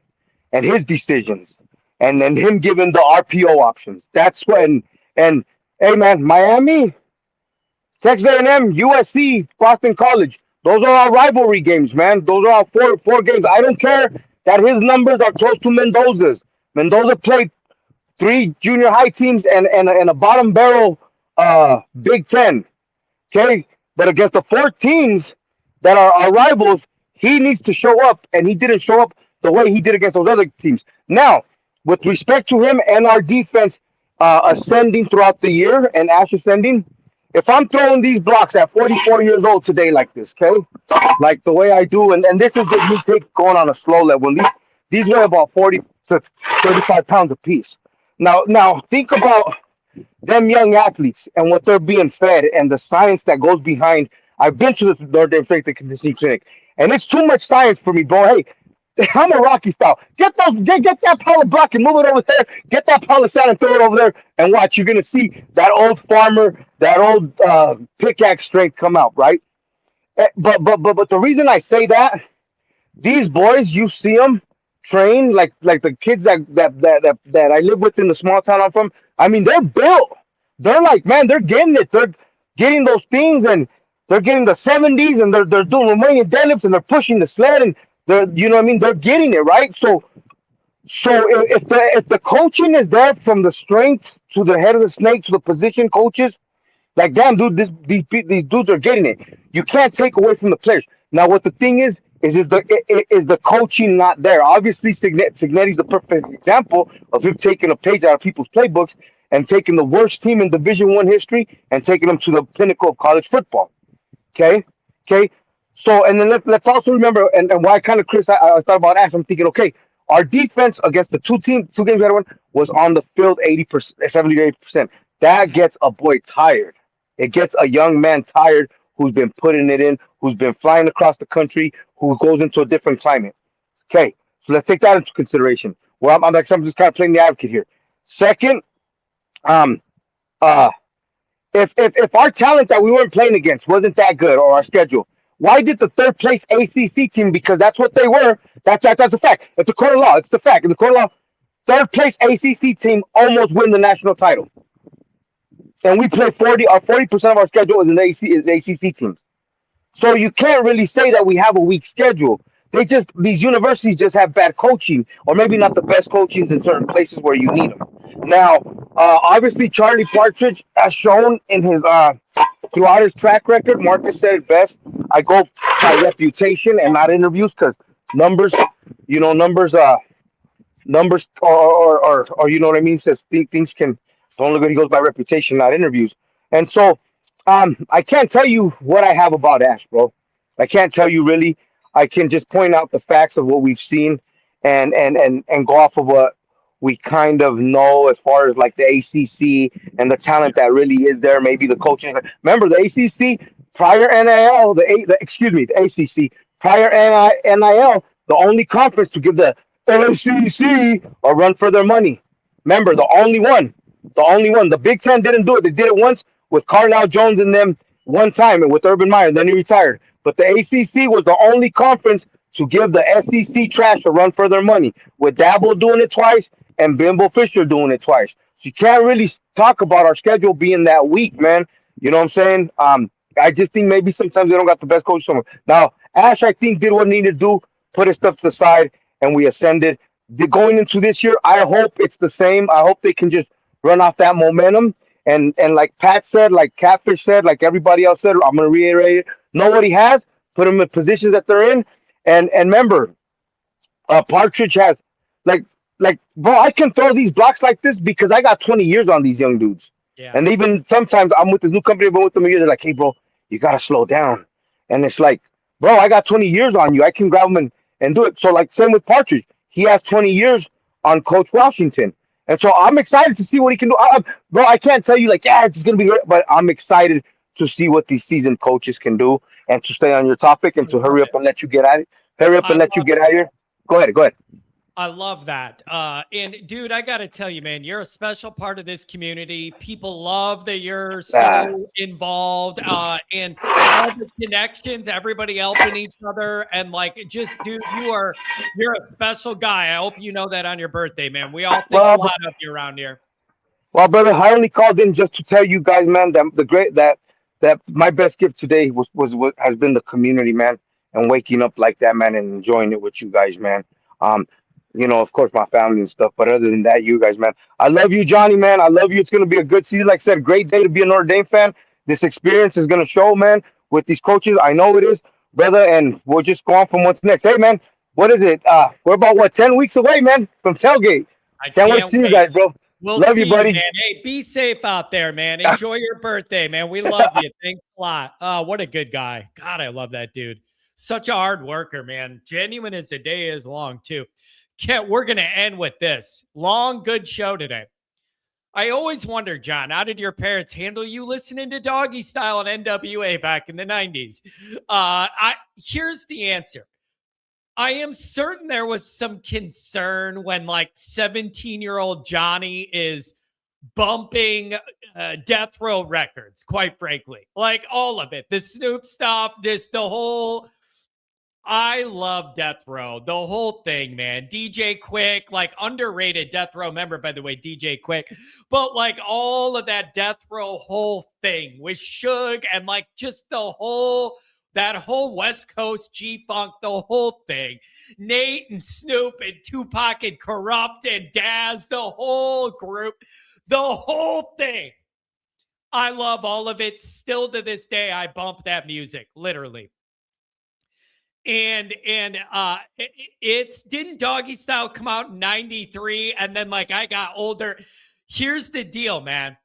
and his decisions, and then him giving the RPO options. That's when, and hey man, Miami, Texas A&M, USC, Boston College, those are our rivalry games, man. Those are our four games. I don't care that his numbers are close to Mendoza's. Mendoza played 3 junior high teams and a bottom barrel Big Ten. Okay, but against the 4 teams that are our rivals, he needs to show up, and he didn't show up the way he did against those other teams. Now, with respect to him and our defense ascending throughout the year and Ash ascending, if I'm throwing these blocks at 44 years old today like this, okay, like the way I do, and this is just me going on a slow level. These weigh about 40 to 35 pounds apiece. Now think about them young athletes and what they're being fed and the science that goes behind. I've been to the Notre Dame Strength and Conditioning Clinic, and it's too much science for me, bro. Hey, I'm a Rocky style. Get that Paula block and move it over there. Get that Paula side and throw it over there, and watch. You're gonna see that old farmer, that old pickaxe strength come out, right? But the reason I say that, these boys, you see them train like the kids that I live with in the small town I'm from. I mean, they're built. They're like, man, they're getting it. They're getting those things, and they're getting the 70s, and they're doing Romanian deadlifts, and they're pushing the sled, and they're, you know what I mean, they're getting it right. So if the coaching is there from the strength to the head of the snake to the position coaches, like, damn, dude, these dudes are getting it. You can't take away from the players. Now, what the thing is the coaching not there? Obviously, Signetti's the perfect example of him taking a page out of people's playbooks and taking the worst team in Division I history and taking them to the pinnacle of college football. Okay, okay. So, and then let's also remember, and why kind of Chris, I thought about Ash. I'm thinking, okay, our defense against the two games we had won was on the field 80%, 70-80%. That gets a boy tired. It gets a young man tired who's been putting it in, who's been flying across the country, who goes into a different climate. Okay, so let's take that into consideration. Well, I'm just kind of playing the advocate here. Second, um, uh, if our talent that we weren't playing against wasn't that good, or our schedule, why did the third place ACC team, because that's what they were, that's a fact. It's a court of law. It's the fact. In the court of law, third place ACC team almost win the national title. And we play 40% of our schedule is in the ACC teams. So you can't really say that we have a weak schedule. These universities just have bad coaching, or maybe not the best coachings in certain places where you need them. Now, obviously, Charlie Partridge has shown in his throughout his track record. Marcus said it best. I go by reputation and not interviews, because numbers, numbers, or you know what I mean, says things can don't look good. He goes by reputation, not interviews. And so, I can't tell you what I have about Ash, bro. I can't tell you really. I can just point out the facts of what we've seen, and go off of what we kind of know as far as like the ACC and the talent that really is there. Maybe the coaching. Remember the ACC prior NIL, the ACC prior NIL, the only conference to give the LCC a run for their money. Remember, the only one. The Big Ten didn't do it. They did it once with Carlisle Jones and them one time, and with Urban Meyer. Then he retired. But the ACC was the only conference to give the SEC trash a run for their money, with Dabo doing it twice and Bimbo Fisher doing it twice. So you can't really talk about our schedule being that weak, man. You know what I'm saying? I just think maybe sometimes they don't got the best coach somewhere. Now, Ash, I think, did what he needed to do, put his stuff to the side, and we ascended. Going into this year, I hope it's the same. I hope they can just run off that momentum. And like Pat said, like Catfish said, like everybody else said, I'm going to reiterate it. Nobody has. Put them in positions that they're in. And remember, Partridge has, like, bro, I can throw these blocks like this because I got 20 years on these young dudes. Yeah. And even sometimes I'm with this new company, I've been with them a year. They're like, hey, bro, you got to slow down. And it's like, bro, I got 20 years on you. I can grab them and do it. So, like, same with Partridge. He has 20 years on Coach Washington. And so I'm excited to see what he can do. Bro, I can't tell you, like, yeah, it's going to be great, but I'm excited to see what these seasoned coaches can do, and to stay on your topic, and to hurry up and let you get at it. Hurry up and let you get out of here. Go ahead. I love that. And dude, I got to tell you, man, you're a special part of this community. People love that you're so involved, and all the connections, everybody helping each other. And like, just, dude, you're a special guy. I hope you know that on your birthday, man. We all think a lot of you around here. Well, brother, I only called in just to tell you guys, man, that my best gift today has been the community, man, and waking up like that, man, and enjoying it with you guys, man. Of course, my family and stuff, but other than that, you guys, man, I love you, Johnny, man. I love you. It's going to be a good season. Like I said, great day to be a Notre Dame fan. This experience is going to show, man, with these coaches. I know it is, brother, and we'll just go on from what's next. Hey, man, what is it? We're about, 10 weeks away, man, from Tailgate. Can't wait to see you guys, bro. We'll love see you, buddy. Man. Hey, be safe out there, man. Enjoy your birthday, man. We love you. Thanks a lot. Oh, what a good guy. God, I love that dude. Such a hard worker, man. Genuine as the day is long, too. We're going to end with this. Long, good show today. I always wonder, John, how did your parents handle you listening to Doggy Style and NWA back in the 90s? Here's the answer. I am certain there was some concern when like 17-year-old Johnny is bumping death row records, quite frankly. Like all of it. The Snoop stuff, the whole, I love Death Row. The whole thing, man. DJ Quick, like underrated Death Row member, by the way, DJ Quick. But like all of that Death Row whole thing with Suge and like just that whole West Coast G-Funk, the whole thing. Nate and Snoop and Tupac and Corrupt and Daz, the whole group, the whole thing. I love all of it. Still to this day, I bump that music, literally. And it's didn't Doggy Style come out in 93 and then like I got older. Here's the deal, man.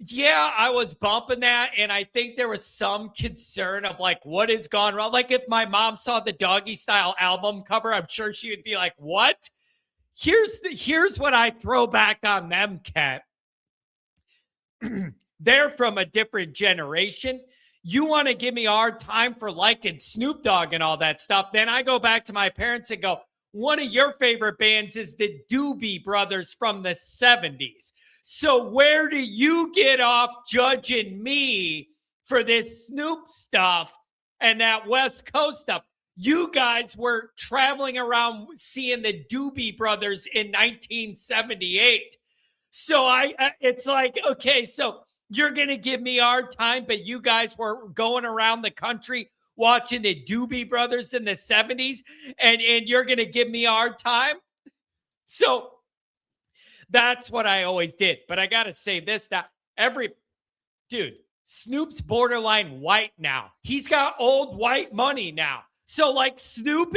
Yeah, I was bumping that and I think there was some concern of like what has gone wrong. Like if my mom saw the Doggy Style album cover, I'm sure she would be like, "What?" Here's what I throw back on them, Kat. They're from a different generation. You want to give me a hard time for liking Snoop Dogg and all that stuff. Then I go back to my parents and go, one of your favorite bands is the Doobie Brothers from the 70s. So where do you get off judging me for this Snoop stuff and that West Coast stuff? You guys were traveling around seeing the Doobie Brothers in 1978. So it's like, okay, so you're going to give me a hard time, but you guys were going around the country watching the Doobie Brothers in the 70s, and you're going to give me a hard time? So that's what I always did. But I got to say this, that dude, Snoop's borderline white now. He's got old white money now. So like Snoop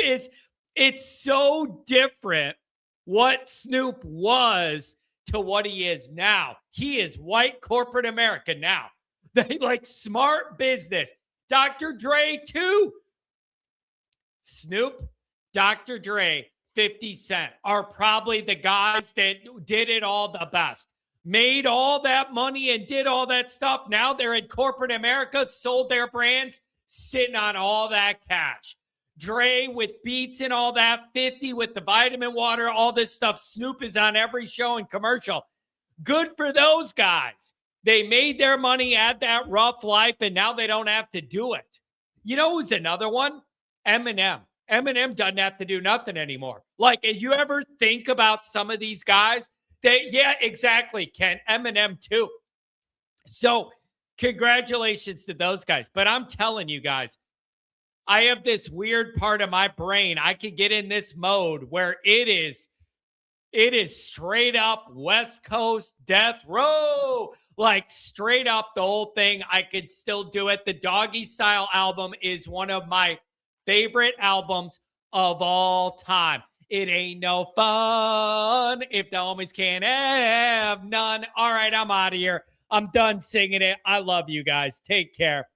it's so different what Snoop was to what he is now. He is white corporate America now. They like smart business. Dr. Dre too. Snoop, Dr. Dre, 50 Cent are probably the guys that did it all the best. Made all that money and did all that stuff. Now they're in corporate America, sold their brands, sitting on all that cash. Dre with Beats and all that, 50 with the vitamin water, all this stuff. Snoop is on every show and commercial. Good for those guys. They made their money, had that rough life, and now they don't have to do it. You know who's another one? Eminem. Eminem doesn't have to do nothing anymore. Like, if you ever think about some of these guys, yeah, exactly, Ken. Eminem too. So congratulations to those guys. But I'm telling you guys, I have this weird part of my brain. I can get in this mode where it is straight up West Coast death row, like straight up the whole thing. I could still do it. The Doggy Style album is one of my favorite albums of all time. It ain't no fun if the homies can't have none. All right, I'm out of here. I'm done singing it. I love you guys. Take care.